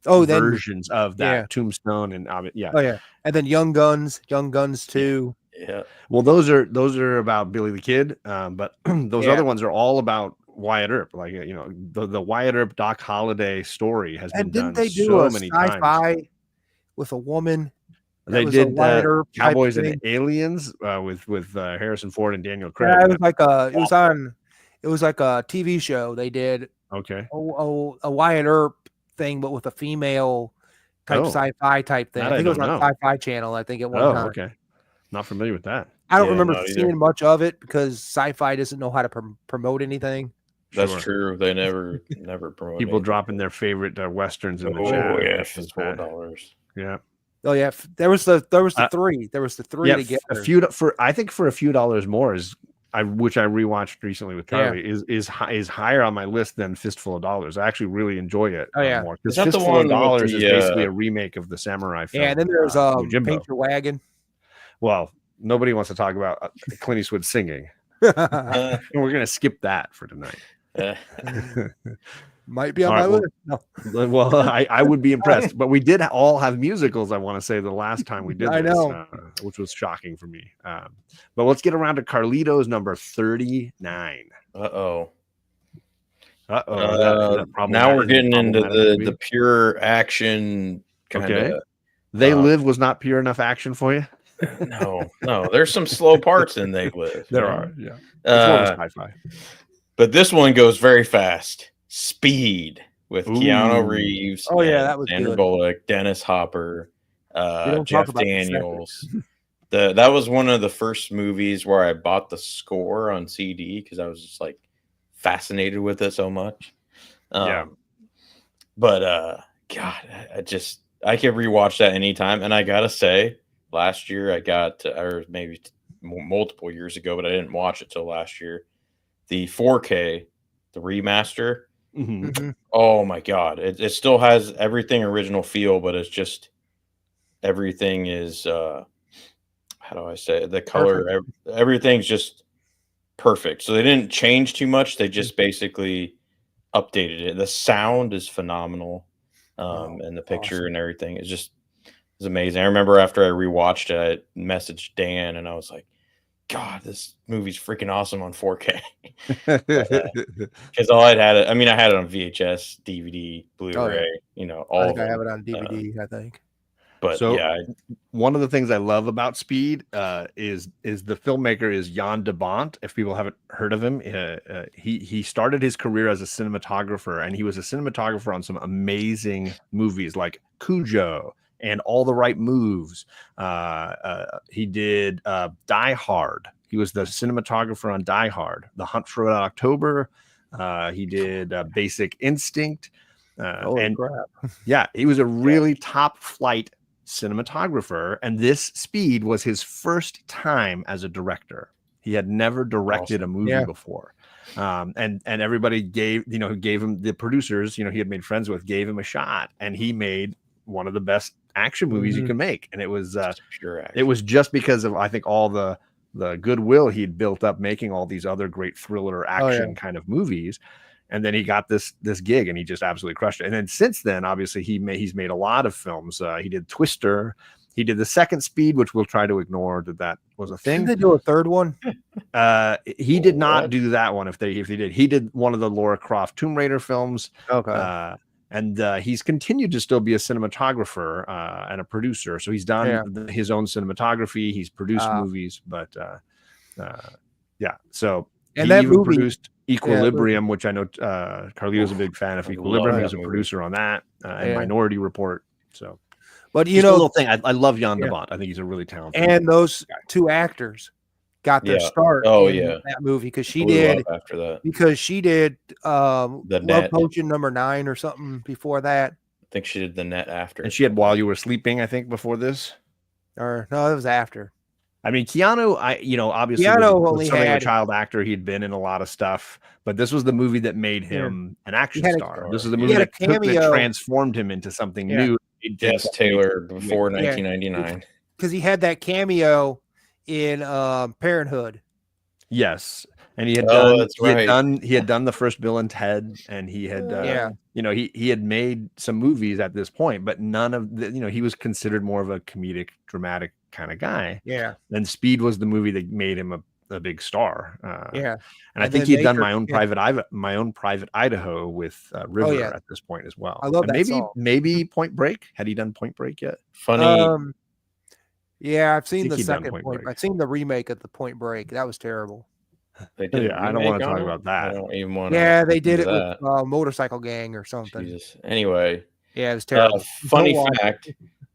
[SPEAKER 1] versions of that Tombstone and Oh yeah.
[SPEAKER 2] And then Young Guns 2.
[SPEAKER 3] Yeah.
[SPEAKER 1] Well, those are about Billy the Kid, but those other ones are all about Wyatt Earp. Like the Wyatt Earp Doc Holliday story has been done so many times.
[SPEAKER 2] with a woman. That
[SPEAKER 1] They
[SPEAKER 2] was a
[SPEAKER 1] did
[SPEAKER 2] Wyatt Earp type
[SPEAKER 1] Cowboys and
[SPEAKER 2] thing.
[SPEAKER 1] Aliens with Harrison Ford and Daniel Craig.
[SPEAKER 2] Yeah, it was like it was like a TV show. They did
[SPEAKER 1] Okay.
[SPEAKER 2] a Wyatt Earp thing, but with a female type
[SPEAKER 1] Oh,
[SPEAKER 2] sci-fi type thing.
[SPEAKER 1] that
[SPEAKER 2] I
[SPEAKER 1] I
[SPEAKER 2] think it was
[SPEAKER 1] don't
[SPEAKER 2] on
[SPEAKER 1] know.
[SPEAKER 2] Sci-Fi Channel. I think at one
[SPEAKER 1] Oh,
[SPEAKER 2] time.
[SPEAKER 1] okay. Not familiar with that.
[SPEAKER 2] I don't
[SPEAKER 3] Yeah,
[SPEAKER 2] remember
[SPEAKER 3] not either.
[SPEAKER 2] seeing much of it because Sci-Fi doesn't know how to promote anything.
[SPEAKER 3] That's
[SPEAKER 1] Sure.
[SPEAKER 3] true. They never promote
[SPEAKER 1] People
[SPEAKER 3] anything.
[SPEAKER 1] dropping their favorite westerns in the
[SPEAKER 3] Oh
[SPEAKER 1] chat.
[SPEAKER 3] yeah,
[SPEAKER 1] That's
[SPEAKER 3] fistful of
[SPEAKER 1] bad.
[SPEAKER 3] dollars.
[SPEAKER 1] Yeah.
[SPEAKER 2] Oh yeah, there was the three. There was the three
[SPEAKER 1] Yeah,
[SPEAKER 2] together.
[SPEAKER 1] I think for a few dollars more which I rewatched recently with Charlie is higher on my list than Fistful of Dollars. I actually really enjoy it
[SPEAKER 2] Oh, yeah.
[SPEAKER 1] more
[SPEAKER 3] Is
[SPEAKER 1] because
[SPEAKER 3] that the
[SPEAKER 1] Fistful
[SPEAKER 3] one
[SPEAKER 1] of
[SPEAKER 3] with
[SPEAKER 1] Dollars is
[SPEAKER 3] the,
[SPEAKER 1] basically a remake of the samurai film.
[SPEAKER 2] Yeah, and then there's
[SPEAKER 1] Yojimbo.
[SPEAKER 2] Paint Your Wagon.
[SPEAKER 1] Well, nobody wants to talk about Clint Eastwood singing.
[SPEAKER 2] Might
[SPEAKER 1] We're gonna skip that for tonight.
[SPEAKER 2] be on my list. No.
[SPEAKER 1] Well, I would be impressed, but we did all have musicals. I want to say the last time we did
[SPEAKER 2] I
[SPEAKER 1] this,
[SPEAKER 2] know.
[SPEAKER 1] which was shocking for me. But let's get around to Carlito's number 39.
[SPEAKER 3] Uh-oh.
[SPEAKER 1] Now
[SPEAKER 3] we're getting into the pure action kind of.
[SPEAKER 1] Okay. They Live was not pure enough action for you.
[SPEAKER 3] No. There's some slow parts in They Live.
[SPEAKER 1] There are, yeah. It's more of a sci-fi.
[SPEAKER 3] But this one goes very fast. Speed with Keanu
[SPEAKER 1] Ooh.
[SPEAKER 3] Reeves.
[SPEAKER 2] Oh yeah, that was
[SPEAKER 3] Sandra
[SPEAKER 2] good.
[SPEAKER 3] Bullock, Dennis Hopper,
[SPEAKER 2] don't
[SPEAKER 3] Jeff
[SPEAKER 2] talk about this
[SPEAKER 3] Daniels. That was one of the first movies where I bought the score on CD because I was just like fascinated with it so much.
[SPEAKER 1] Yeah.
[SPEAKER 3] But God, I could rewatch that anytime. And I gotta say, last year I got, or maybe multiple years ago, but I didn't watch it till last year. The 4K, the remaster.
[SPEAKER 1] Mm-hmm.
[SPEAKER 2] Mm-hmm.
[SPEAKER 3] Oh my God. It still has everything original feel, but it's just everything is how do I say it? The color, everything's just perfect. So they didn't change too much. They just basically updated it. The sound is phenomenal. And the picture and everything is just amazing. I remember after I rewatched it, I messaged Dan and I was like, God, this movie's freaking awesome on 4K. Because I had it on VHS, DVD, Blu-ray, all
[SPEAKER 2] I
[SPEAKER 3] of
[SPEAKER 2] think I
[SPEAKER 3] them.
[SPEAKER 2] have it on DVD, I think.
[SPEAKER 3] But
[SPEAKER 1] so,
[SPEAKER 3] yeah,
[SPEAKER 1] one of the things I love about Speed is the filmmaker is Jan de Bont. If people haven't heard of him, he started his career as a cinematographer, and he was a cinematographer on some amazing movies like Cujo and All the Right Moves. He did Die Hard. He was the cinematographer on Die Hard, The Hunt for Red October. He did Basic Instinct.
[SPEAKER 2] Holy crap.
[SPEAKER 1] Yeah, he was a really top flight cinematographer, and this Speed was his first time as a director. He had never directed a movie before. And everybody gave him, the producers, he had made friends with, gave him a shot, and he made one of the best action movies you can make. And it was just because of, I think, all the goodwill he'd built up making all these other great thriller action kind of movies. And then he got this gig, and he just absolutely crushed it. And then since then, obviously, he's made a lot of films. He did Twister. He did the second Speed, which we'll try to ignore that was a thing.
[SPEAKER 2] Did they do a third one?
[SPEAKER 1] He did not do that one. If they did, he did one of the Lara Croft Tomb Raider films.
[SPEAKER 2] Okay.
[SPEAKER 1] And he's continued to still be a cinematographer and a producer. So he's done his own cinematography. He's produced movies, but So
[SPEAKER 2] and
[SPEAKER 1] he
[SPEAKER 2] that
[SPEAKER 1] even
[SPEAKER 2] movie
[SPEAKER 1] produced Equilibrium, which I know Carlito's a big fan of. Equilibrium. He was a producer on that and Minority Report. So,
[SPEAKER 2] but
[SPEAKER 1] a little thing. I love Jan de Bont. I think he's a really talented.
[SPEAKER 2] And those two actors got their start in that movie because she did
[SPEAKER 3] after that.
[SPEAKER 2] Because she did
[SPEAKER 3] the
[SPEAKER 2] Love
[SPEAKER 3] Net.
[SPEAKER 2] Potion #9 or something before that.
[SPEAKER 3] I think she did The Net after.
[SPEAKER 1] And she had While You Were Sleeping, I think, before this.
[SPEAKER 2] Or no, it was after.
[SPEAKER 1] I mean, Keanu, obviously was something of a child actor. He'd been in a lot of stuff, but this was the movie that made him an action star. This is the movie that transformed him into something new.
[SPEAKER 3] Yes, Taylor, before 1999.
[SPEAKER 2] Because he had that cameo in Parenthood.
[SPEAKER 1] Yes. And he had he had done the first Bill and Ted, and he had he had made some movies at this point, but none of the, he was considered more of a comedic, dramatic kind of guy.
[SPEAKER 2] Yeah.
[SPEAKER 1] Then Speed was the movie that made him a big star.
[SPEAKER 2] Yeah.
[SPEAKER 1] And I
[SPEAKER 2] And
[SPEAKER 1] think
[SPEAKER 2] then
[SPEAKER 1] he had done
[SPEAKER 2] Maker,
[SPEAKER 1] my own private Idaho with River
[SPEAKER 2] yeah.
[SPEAKER 1] at this point as well.
[SPEAKER 2] I love
[SPEAKER 1] And
[SPEAKER 2] that song.
[SPEAKER 1] maybe Point Break. Had he done Point Break yet?
[SPEAKER 3] Funny.
[SPEAKER 2] Yeah, I've seen
[SPEAKER 1] think
[SPEAKER 2] the
[SPEAKER 1] he'd done
[SPEAKER 2] second
[SPEAKER 1] Point
[SPEAKER 2] Point.
[SPEAKER 1] Break.
[SPEAKER 2] I've seen the remake of the Point Break. That was terrible.
[SPEAKER 3] They did
[SPEAKER 1] Yeah, I don't want to talk about
[SPEAKER 3] I
[SPEAKER 1] that.
[SPEAKER 3] don't even want to.
[SPEAKER 2] Yeah, they did it
[SPEAKER 3] that.
[SPEAKER 2] with Motorcycle Gang or something.
[SPEAKER 3] Jesus. Anyway,
[SPEAKER 2] Yeah, it was terrible.
[SPEAKER 3] funny
[SPEAKER 2] Don't watch
[SPEAKER 3] fact.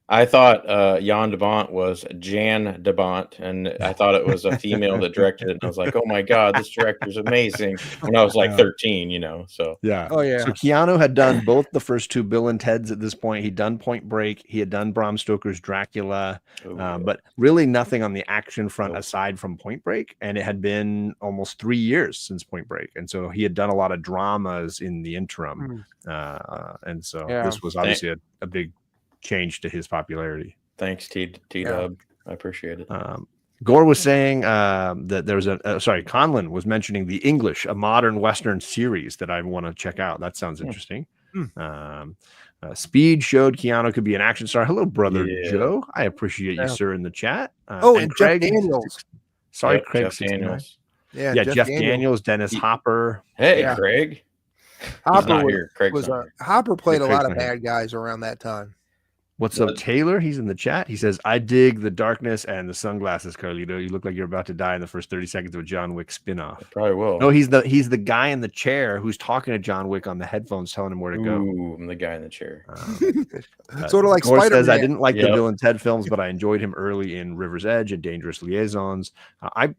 [SPEAKER 3] I thought Jan de Bont was Jan de Bont, and I thought it was a female that directed it. And I was like, oh my God, this director's amazing. When I was like 13, so.
[SPEAKER 1] Yeah.
[SPEAKER 2] Oh, yeah.
[SPEAKER 1] So Keanu had done both the first two Bill and Ted's at this point. He'd done Point Break. He had done Bram Stoker's Dracula, but really nothing on the action front aside from Point Break. And it had been almost 3 years since Point Break. And so he had done a lot of dramas in the interim. And so this was obviously a big change to his popularity.
[SPEAKER 3] Thanks, T-Dub. I appreciate it.
[SPEAKER 1] Gore was saying that there was Conlon was mentioning The English, a modern Western series that I want to check out. That sounds interesting. Speed showed Keanu could be an action star. Hello, brother Joe. I appreciate you, sir, in the chat.
[SPEAKER 2] And Craig, Jeff Daniels.
[SPEAKER 1] Sorry, Craig.
[SPEAKER 3] Jeff Daniels.
[SPEAKER 1] Yeah, Jeff Daniels, Dennis Hopper.
[SPEAKER 3] Hey, Craig.
[SPEAKER 2] Hopper Hopper played a lot of bad guys around that time.
[SPEAKER 1] What's up, Taylor? He's in the chat. He says, I dig the darkness and the sunglasses, Carlito. You look like you're about to die in the first 30 seconds of a John Wick spinoff.
[SPEAKER 3] Probably will.
[SPEAKER 1] No, he's the guy in the chair who's talking to John Wick on the headphones, telling him where to go.
[SPEAKER 3] Ooh, I'm the guy in the chair.
[SPEAKER 2] Sort of like
[SPEAKER 1] Gore
[SPEAKER 2] Spider-Man.
[SPEAKER 1] says, I didn't like the Bill and Ted films, but I enjoyed him early in River's Edge and Dangerous Liaisons. I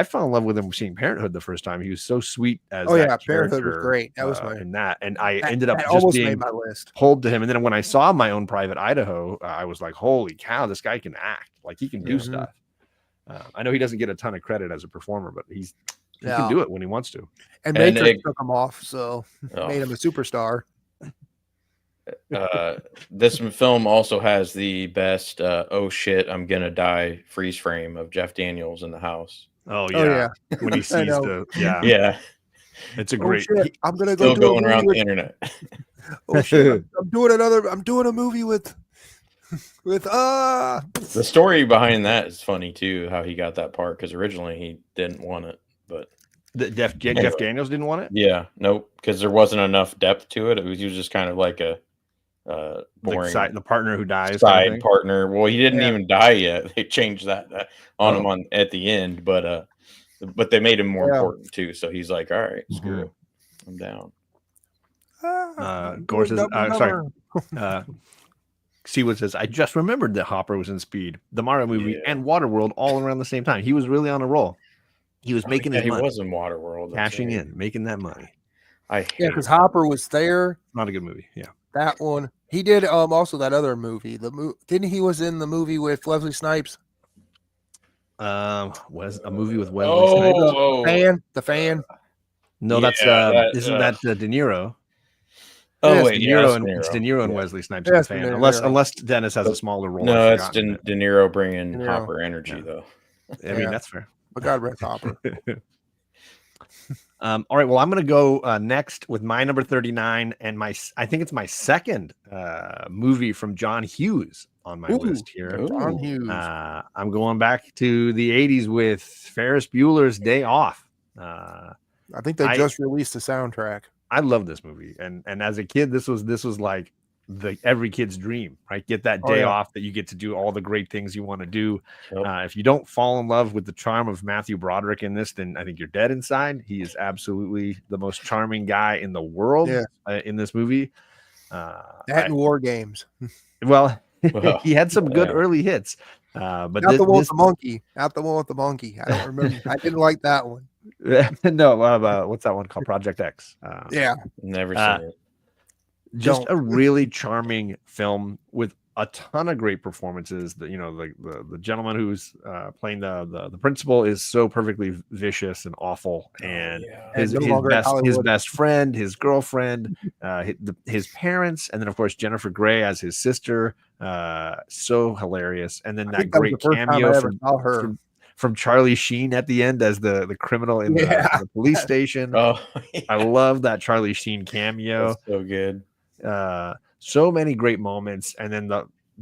[SPEAKER 1] fell in love with him seeing Parenthood the first time. He was so sweet as
[SPEAKER 2] Parenthood was great. That was
[SPEAKER 1] in that, and I ended up just
[SPEAKER 2] almost
[SPEAKER 1] being
[SPEAKER 2] made my list.
[SPEAKER 1] pulled to him. And then when I saw My Own Private Idaho, I was like, holy cow, this guy can act. Like, he can do stuff. I know he doesn't get a ton of credit as a performer, but he can do it when he wants to.
[SPEAKER 2] And Matrix took him off, so made him a superstar.
[SPEAKER 3] This film also has the best oh shit, I'm gonna die freeze frame of Jeff Daniels in the house.
[SPEAKER 1] Oh yeah. When he sees it's a great
[SPEAKER 2] I'm gonna go
[SPEAKER 3] still going around the internet.
[SPEAKER 2] Oh shit, I'm doing a movie with
[SPEAKER 3] the story behind that is funny too, how he got that part, because originally he didn't want it, but
[SPEAKER 1] Jeff Daniels didn't want it.
[SPEAKER 3] Yeah, nope, because there wasn't enough depth to it. He was just kind of like a boring
[SPEAKER 1] the partner who dies
[SPEAKER 3] side partner. Well, he didn't even die yet. They changed that on him at the end, but they made him more important too. So he's like, all right, screw it, I'm down.
[SPEAKER 1] Gore says, Seawood says, I just remembered that Hopper was in Speed, the Mario movie, and Waterworld all around the same time. He was really on a roll. He was making his money.
[SPEAKER 3] He was in Waterworld,
[SPEAKER 1] cashing in, making that money.
[SPEAKER 2] Because Hopper was there.
[SPEAKER 1] Not a good movie. Yeah,
[SPEAKER 2] that one. He did also that other movie. Didn't he was in the movie with Wesley Snipes?
[SPEAKER 1] Was a movie with Wesley
[SPEAKER 2] Snipes. The fan.
[SPEAKER 1] No, that's isn't that De Niro?
[SPEAKER 3] Oh
[SPEAKER 1] yes,
[SPEAKER 3] wait,
[SPEAKER 1] it's De Niro and Wesley Snipes in the fan. Unless Dennis has a smaller role.
[SPEAKER 3] No, it's De Niro bringing Hopper energy though.
[SPEAKER 1] I mean, that's fair.
[SPEAKER 2] But God rest Hopper.
[SPEAKER 1] All right, well, I'm going to go next with my number 39, and I think it's my second movie from John Hughes on my list here.
[SPEAKER 2] John Hughes.
[SPEAKER 1] I'm going back to the 80s with Ferris Bueller's Day Off.
[SPEAKER 2] I think they just released the soundtrack.
[SPEAKER 1] I love this movie, and as a kid, this was like every kid's dream, right? Get that day off that you get to do all the great things you want to do. If you don't fall in love with the charm of Matthew Broderick in this, then I think you're dead inside. He is absolutely the most charming guy in the world in this movie.
[SPEAKER 2] And War Games.
[SPEAKER 1] Well, he had some good early hits. But
[SPEAKER 2] not the one with the monkey. Not the one with the monkey. I don't remember. I didn't like that one.
[SPEAKER 1] No, what's that one called? Project X.
[SPEAKER 3] Never seen it.
[SPEAKER 1] Just a really charming film with a ton of great performances. The gentleman who's playing the principal is so perfectly vicious and awful, and his best friend, his girlfriend, his parents, and then of course Jennifer Grey as his sister. So hilarious, and then that great cameo from Charlie Sheen at the end as the criminal in the police station. I love that Charlie Sheen cameo.
[SPEAKER 3] That's so good.
[SPEAKER 1] So many great moments, and then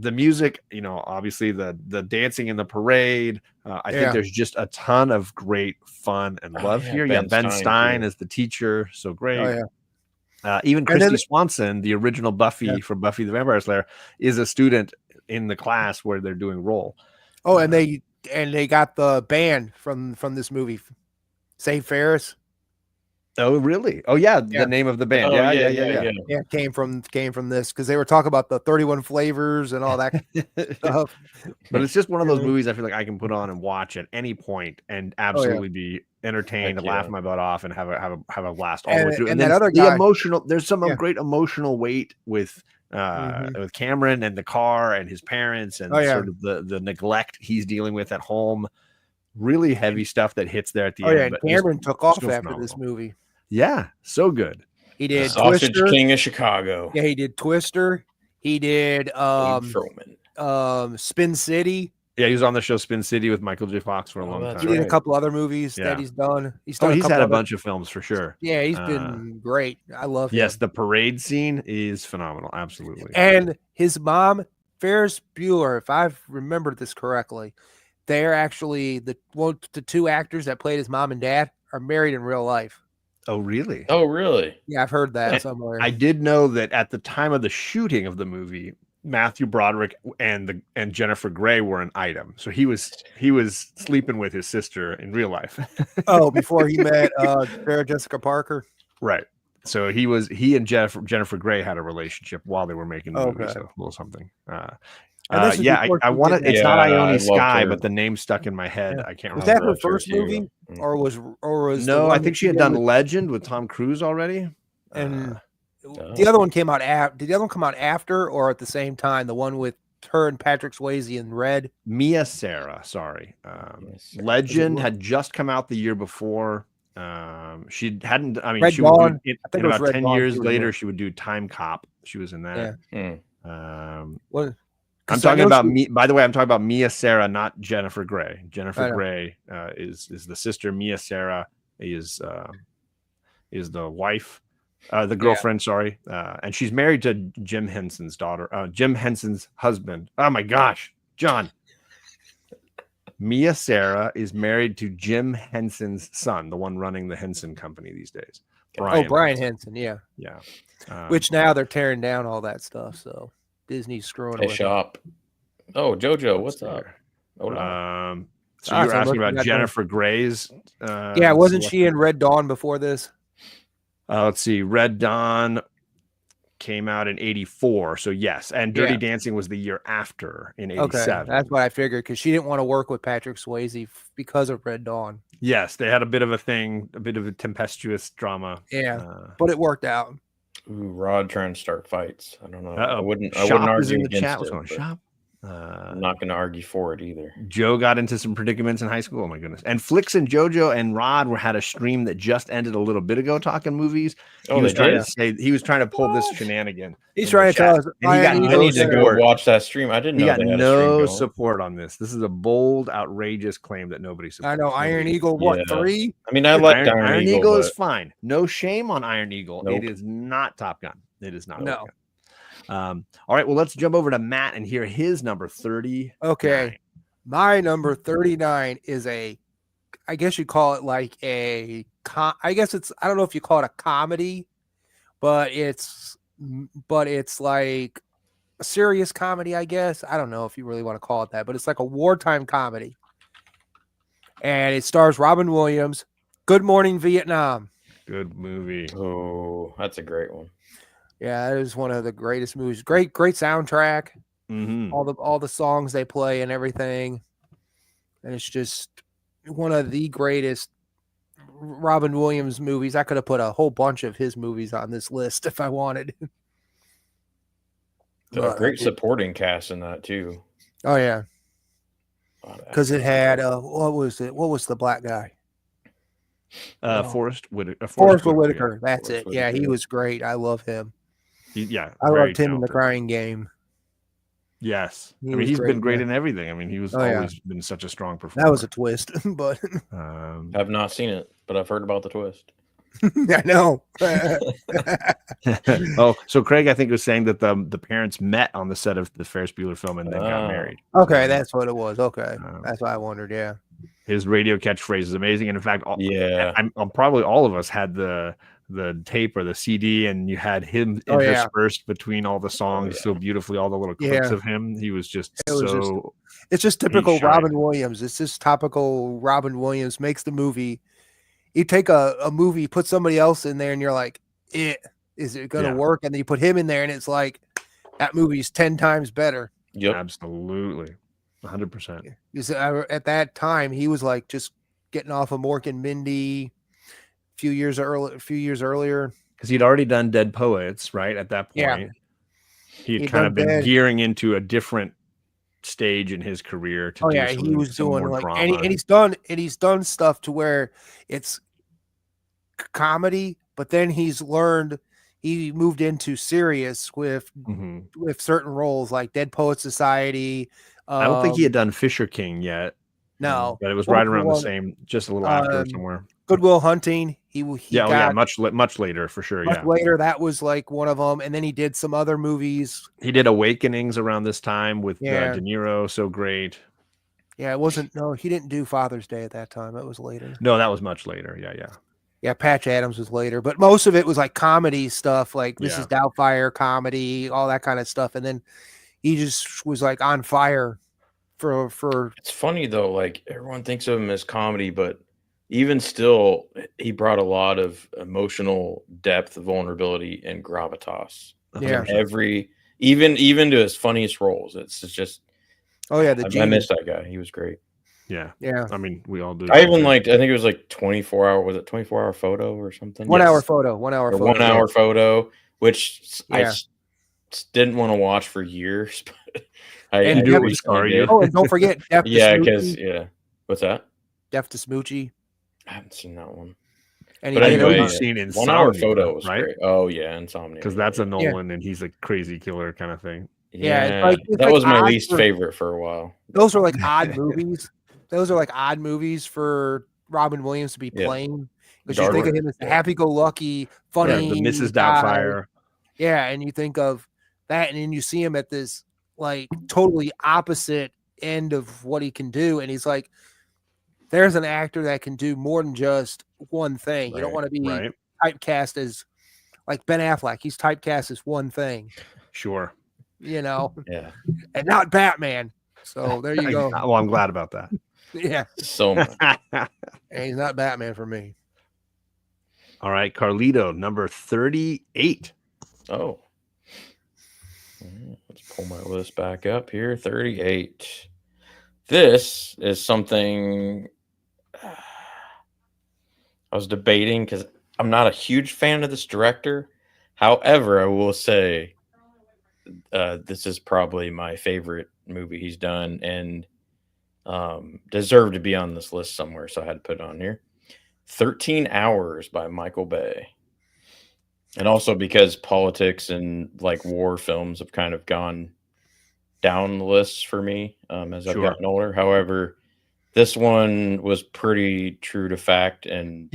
[SPEAKER 1] The music, obviously the dancing in the parade. I think there's just a ton of great fun and love here. Ben Stein is the teacher, so great.
[SPEAKER 2] Oh yeah.
[SPEAKER 1] Even Christy Swanson, the original Buffy from Buffy the Vampire Slayer, is a student in the class where they're doing role.
[SPEAKER 2] Oh, and they got the band from this movie, Save Ferris.
[SPEAKER 1] Oh, really? Oh, yeah. The name of the band.
[SPEAKER 3] Oh,
[SPEAKER 2] Yeah, came from this because they were talking about the 31 flavors and all that stuff.
[SPEAKER 1] But it's just one of those movies I feel like I can put on and watch at any point and absolutely be entertained and laugh my butt off and have a blast all the way through. And then that other guy, there's some great emotional weight with Cameron and the car and his parents and sort of the neglect he's dealing with at home. Really heavy stuff that hits there at the end.
[SPEAKER 2] But Cameron took off after this movie.
[SPEAKER 1] Yeah, so good.
[SPEAKER 2] He did
[SPEAKER 3] Sausage
[SPEAKER 2] Twister.
[SPEAKER 3] King of Chicago.
[SPEAKER 2] Yeah, he did Twister. He did Spin City.
[SPEAKER 1] Yeah, he was on the show Spin City with Michael J. Fox for a long time.
[SPEAKER 2] He did a couple other movies that he's done.
[SPEAKER 1] He's had a bunch of films for sure.
[SPEAKER 2] Yeah, he's been great. I love him.
[SPEAKER 1] Yes, the parade scene is phenomenal. Absolutely.
[SPEAKER 2] And his mom, Ferris Bueller, if I've remembered this correctly, they're actually the two actors that played his mom and dad are married in real life.
[SPEAKER 1] Oh, really?
[SPEAKER 3] Oh, really?
[SPEAKER 2] Yeah, I've heard that somewhere.
[SPEAKER 1] I did know that at the time of the shooting of the movie, Matthew Broderick and Jennifer Grey were an item. So he was sleeping with his sister in real life.
[SPEAKER 2] Oh, before he met Sarah Jessica Parker.
[SPEAKER 1] Right. So he and Jennifer Grey had a relationship while they were making the movie. So a little something. I want to. It's not Ione Skye, but the name stuck in my head. I can't remember.
[SPEAKER 2] Was that her first movie, or was
[SPEAKER 1] no? I think she had done Legend with Tom Cruise already,
[SPEAKER 2] and the other one came out. Did the other one come out after or at the same time? The one with her and Patrick Swayze in Red.
[SPEAKER 1] Mia Sara. Sorry, Legend had just come out the year before. She hadn't. I mean,
[SPEAKER 2] Red
[SPEAKER 1] she
[SPEAKER 2] Dawn.
[SPEAKER 1] would. In about 10 years later, she would do Time Cop. She was in that.
[SPEAKER 2] Yeah. What?
[SPEAKER 1] I'm talking about me. By the way, I'm talking about Mia Sara, not Jennifer Grey. Jennifer Grey is the sister. Mia Sara is the wife, the girlfriend. Sorry, and she's married to Jim Henson's daughter. Jim Henson's husband. Oh my gosh, John. Mia Sara is married to Jim Henson's son, the one running the Henson Company these days.
[SPEAKER 2] Brian Henson. Yeah. Which now they're tearing down all that stuff. So. Disney's screwing
[SPEAKER 3] away. Shop. Oh, JoJo, what's up?
[SPEAKER 1] So you're asking about Jennifer Grey's?
[SPEAKER 2] Wasn't she in Red Dawn before this?
[SPEAKER 1] Let's see. Red Dawn came out in 84. So yes, and Dirty Dancing was the year after in 87.
[SPEAKER 2] Okay, that's what I figured because she didn't want to work with Patrick Swayze because of Red Dawn.
[SPEAKER 1] Yes, they had a bit of a thing, a bit of a tempestuous drama.
[SPEAKER 2] Yeah, but it worked out.
[SPEAKER 3] Ooh, Rod trying to start fights. I don't know.
[SPEAKER 1] I
[SPEAKER 3] wouldn't
[SPEAKER 1] argue
[SPEAKER 3] against
[SPEAKER 1] chat.
[SPEAKER 3] it.
[SPEAKER 1] Going, Shop.
[SPEAKER 3] I'm not going to argue for it either.
[SPEAKER 1] Joe got into some predicaments in high school. Oh my goodness! And Flix and JoJo and Rod had a stream that just ended a little bit ago talking movies. He was trying to pull this shenanigan.
[SPEAKER 2] He's trying to tell us.
[SPEAKER 3] I need to go watch that stream. I didn't know
[SPEAKER 1] he got no support on this. This is a bold, outrageous claim that nobody supports.
[SPEAKER 2] I know Iron Eagle. What 3?
[SPEAKER 3] I mean, I like
[SPEAKER 1] Iron Eagle is fine. No shame on Iron Eagle. Nope. It is not Top Gun. It is not.
[SPEAKER 2] No.
[SPEAKER 1] All right, well, let's jump over to Matt and hear his number 30.
[SPEAKER 2] Okay. My number 39 is I guess you call it like I don't know if you call it a comedy, but it's like a serious comedy, I guess. I don't know if you really want to call it that, but it's like a wartime comedy. And it stars Robin Williams. Good Morning Vietnam.
[SPEAKER 1] Good movie.
[SPEAKER 3] Oh, that's a great one.
[SPEAKER 2] Yeah, that is one of the greatest movies. Great soundtrack.
[SPEAKER 1] Mm-hmm.
[SPEAKER 2] All the songs they play and everything. And it's just one of the greatest Robin Williams movies. I could have put a whole bunch of his movies on this list if I wanted.
[SPEAKER 3] Great supporting cast in that too.
[SPEAKER 2] Oh yeah. Because it had what was the black guy?
[SPEAKER 1] Forrest Whitaker.
[SPEAKER 2] Forrest Whitaker. That's it. Yeah, he was great. I love him. I loved him in The Crying Game.
[SPEAKER 1] Yes. He's been great in everything. I mean, he was always been such a strong performer.
[SPEAKER 2] That was a twist, but
[SPEAKER 3] I've not seen it, but I've heard about the twist.
[SPEAKER 2] I know.
[SPEAKER 1] Oh, so Craig, I think was saying that the parents met on the set of the Ferris Bueller film and then got married.
[SPEAKER 2] Okay, that's what it was. Okay,
[SPEAKER 1] Um,
[SPEAKER 2] that's why I wondered. Yeah.
[SPEAKER 1] His radio catchphrase is amazing, and in fact,
[SPEAKER 3] Yeah.
[SPEAKER 1] I'm probably all of us had the tape or the CD, and you had him
[SPEAKER 2] Oh, yeah.
[SPEAKER 1] interspersed between all the songs so beautifully, all the little clips
[SPEAKER 2] Yeah.
[SPEAKER 1] of him. He was just
[SPEAKER 2] It was
[SPEAKER 1] so.
[SPEAKER 2] it's just typical
[SPEAKER 1] shined.
[SPEAKER 2] Robin Williams. It's just topical Robin Williams makes the movie. You take a movie, put somebody else in there, and you're like, is it going to work? And then you put him in there, and it's like, that movie's 10 times better.
[SPEAKER 3] Yep.
[SPEAKER 1] Absolutely. 100%.
[SPEAKER 2] Because at that time, he was like just getting off of Mork and Mindy a few years earlier.
[SPEAKER 1] Because he'd already done Dead Poets, right? At that point.
[SPEAKER 2] Yeah.
[SPEAKER 1] He'd kind of been gearing into a different stage in his career to do
[SPEAKER 2] he was doing
[SPEAKER 1] more
[SPEAKER 2] like
[SPEAKER 1] drama.
[SPEAKER 2] and he's done stuff to where it's comedy, but then he moved into serious with certain roles like Dead Poet Society.
[SPEAKER 1] I don't think he had done Fisher King yet.
[SPEAKER 2] No,
[SPEAKER 1] but it was right around the same, just a little after somewhere.
[SPEAKER 2] Good Will Hunting.
[SPEAKER 1] Much later for sure.
[SPEAKER 2] Much later, that was like one of them, and then he did some other movies.
[SPEAKER 1] He did Awakenings around this time with De Niro. So great.
[SPEAKER 2] Yeah, it wasn't. No, he didn't do Father's Day at that time. It was later.
[SPEAKER 1] No, that was much later.
[SPEAKER 2] Yeah, Patch Adams was later, but most of it was like comedy stuff, like Mrs. Doubtfire comedy, all that kind of stuff. And then he just was like on fire for.
[SPEAKER 3] It's funny though, like everyone thinks of him as comedy, but even still, he brought a lot of emotional depth, vulnerability, and gravitas.
[SPEAKER 2] Yeah,
[SPEAKER 3] even to his funniest roles, it's just.
[SPEAKER 2] Oh yeah,
[SPEAKER 3] I miss that guy. He was great.
[SPEAKER 1] Yeah.
[SPEAKER 2] Yeah.
[SPEAKER 1] I mean, we all do.
[SPEAKER 3] I even liked, I think it was like 24 hour, was it 24 hour photo or something?
[SPEAKER 2] 1 hour photo, 1 hour photo.
[SPEAKER 3] 1 hour photo, which I didn't want to watch for years. But
[SPEAKER 2] and
[SPEAKER 1] do it scar you.
[SPEAKER 2] Oh, and don't forget Deaf to
[SPEAKER 3] Smoochie. What's that?
[SPEAKER 2] Deaf to Smoochie.
[SPEAKER 3] I haven't seen that one.
[SPEAKER 2] And
[SPEAKER 3] but anyway,
[SPEAKER 1] you've seen Insomnia,
[SPEAKER 3] 1 hour photo was
[SPEAKER 1] right?
[SPEAKER 3] Great. Oh yeah, Insomnia.
[SPEAKER 1] Because that's a Nolan and he's a crazy killer kind of thing.
[SPEAKER 3] Yeah, that was my least favorite for a while.
[SPEAKER 2] Those are like odd movies. Those are like odd movies for Robin Williams to be playing. Because you think of him as happy-go-lucky, funny.
[SPEAKER 1] The Mrs. Doubtfire.
[SPEAKER 2] Yeah, and you think of that, and then you see him at this like totally opposite end of what he can do, and he's like, there's an actor that can do more than just one thing. You don't want to be typecast as like Ben Affleck. He's typecast as one thing.
[SPEAKER 1] Sure.
[SPEAKER 2] You know?
[SPEAKER 3] Yeah.
[SPEAKER 2] And not Batman. So there you go.
[SPEAKER 1] Well, I'm glad about that.
[SPEAKER 2] Yeah.
[SPEAKER 3] So much.
[SPEAKER 2] And he's not Batman for me.
[SPEAKER 1] All right. Carlito, number 38.
[SPEAKER 3] Oh. Let's pull my list back up here. 38. This is something I was debating because I'm not a huge fan of this director. However, I will say this is probably my favorite movie he's done and deserved to be on this list somewhere, so I had to put it on here. 13 Hours by Michael Bay. And also because politics and like war films have kind of gone down the list for me as I've gotten older. However, this one was pretty true to fact and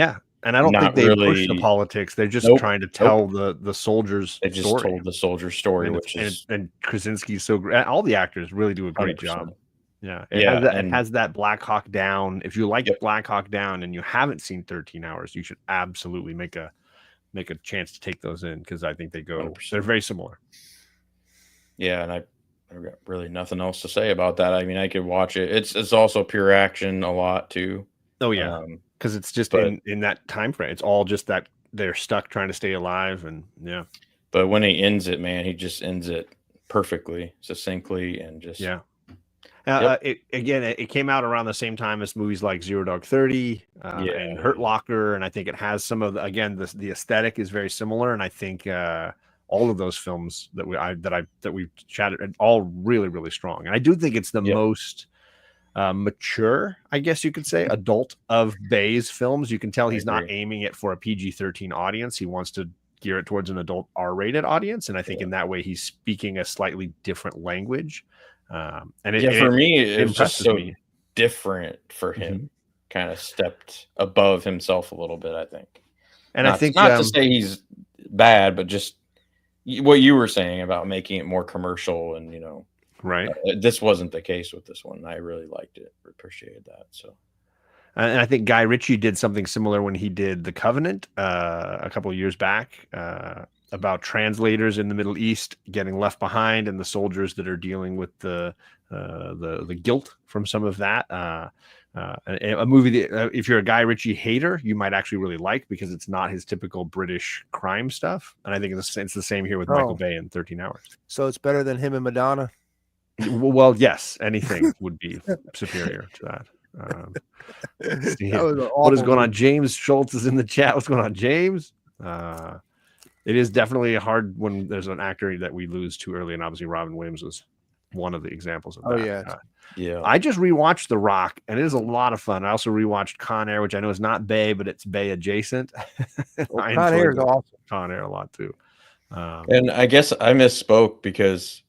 [SPEAKER 1] and I don't think they push the politics. They're just trying to tell the soldiers'
[SPEAKER 3] They just
[SPEAKER 1] story.
[SPEAKER 3] told the soldier's story,
[SPEAKER 1] and Krasinski's so great. All the actors really do a great
[SPEAKER 3] 100%.
[SPEAKER 1] job. Yeah, it has that Black Hawk Down. If you like Black Hawk Down and you haven't seen 13 Hours, you should absolutely make a chance to take those in because I think they go.
[SPEAKER 3] 100%.
[SPEAKER 1] They're very similar.
[SPEAKER 3] Yeah, and I've got really nothing else to say about that. I mean, I could watch it. It's also pure action a lot too.
[SPEAKER 1] Oh yeah, because it's just in that time frame. It's all just that they're stuck trying to stay alive, and yeah.
[SPEAKER 3] But when he ends it, man, he just ends it perfectly, succinctly, and just
[SPEAKER 1] It came out around the same time as movies like Zero Dark 30 and Hurt Locker, and I think it has some of the aesthetic is very similar, and I think all of those films that we've chatted all really, really strong. And I do think it's the most mature, I guess you could say, adult of Bay's films. You can tell he's not aiming it for a PG-13 audience. He wants to gear it towards an adult R-rated audience, and I think in that way he's speaking a slightly different language.
[SPEAKER 3] For me, it was just so different for him. Kind of stepped above himself a little bit, I think.
[SPEAKER 1] And I think
[SPEAKER 3] not to say he's bad, but just what you were saying about making it more commercial, and
[SPEAKER 1] right.
[SPEAKER 3] This wasn't the case with this one. I really liked it, appreciated that. So,
[SPEAKER 1] and I think Guy Ritchie did something similar when he did The Covenant a couple of years back, about translators in the Middle East getting left behind, and the soldiers that are dealing with the guilt from some of that. A movie that, if you're a Guy Ritchie hater, you might actually really like, because it's not his typical British crime stuff. And I think it's the same here with Michael Bay in 13 Hours.
[SPEAKER 2] So it's better than him and Madonna?
[SPEAKER 1] Well, yes, anything would be superior to that. What is going on? James Schultz is in the chat. What's going on, James? It is definitely hard when there's an actor that we lose too early, and obviously Robin Williams was one of the examples of that.
[SPEAKER 3] Yeah.
[SPEAKER 1] I just rewatched The Rock, and it is a lot of fun. I also rewatched Con Air, which I know is not Bay, but it's Bay adjacent.
[SPEAKER 2] Con Air is awesome.
[SPEAKER 1] Con Air a lot too.
[SPEAKER 3] And I guess I misspoke, because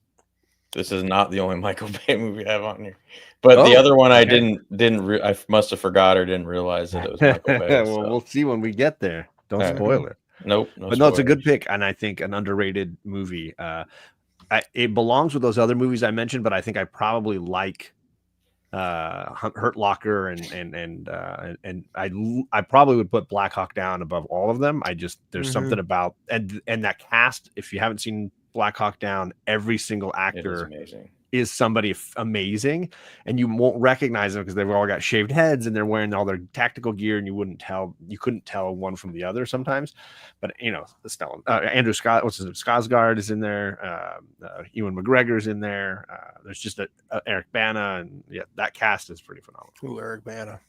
[SPEAKER 3] this is not the only Michael Bay movie I have on here. But the other one, I I must have forgot or didn't realize that it was Michael Bay.
[SPEAKER 1] Well, we'll see when we get there. Don't spoil it.
[SPEAKER 3] Nope.
[SPEAKER 1] But no, it's a good pick, and I think an underrated movie. It belongs with those other movies I mentioned, but I think I probably like Hurt Locker, and I probably would put Black Hawk Down above all of them. There's something about and that cast. If you haven't seen Black Hawk Down, every single actor is somebody amazing, and you won't recognize them because they've all got shaved heads and they're wearing all their tactical gear, and you couldn't tell one from the other sometimes. But Andrew Scott, Skarsgård is in there, Ewan McGregor's in there. There's just Eric Bana, and that cast is pretty phenomenal.
[SPEAKER 2] Ooh, Eric Bana.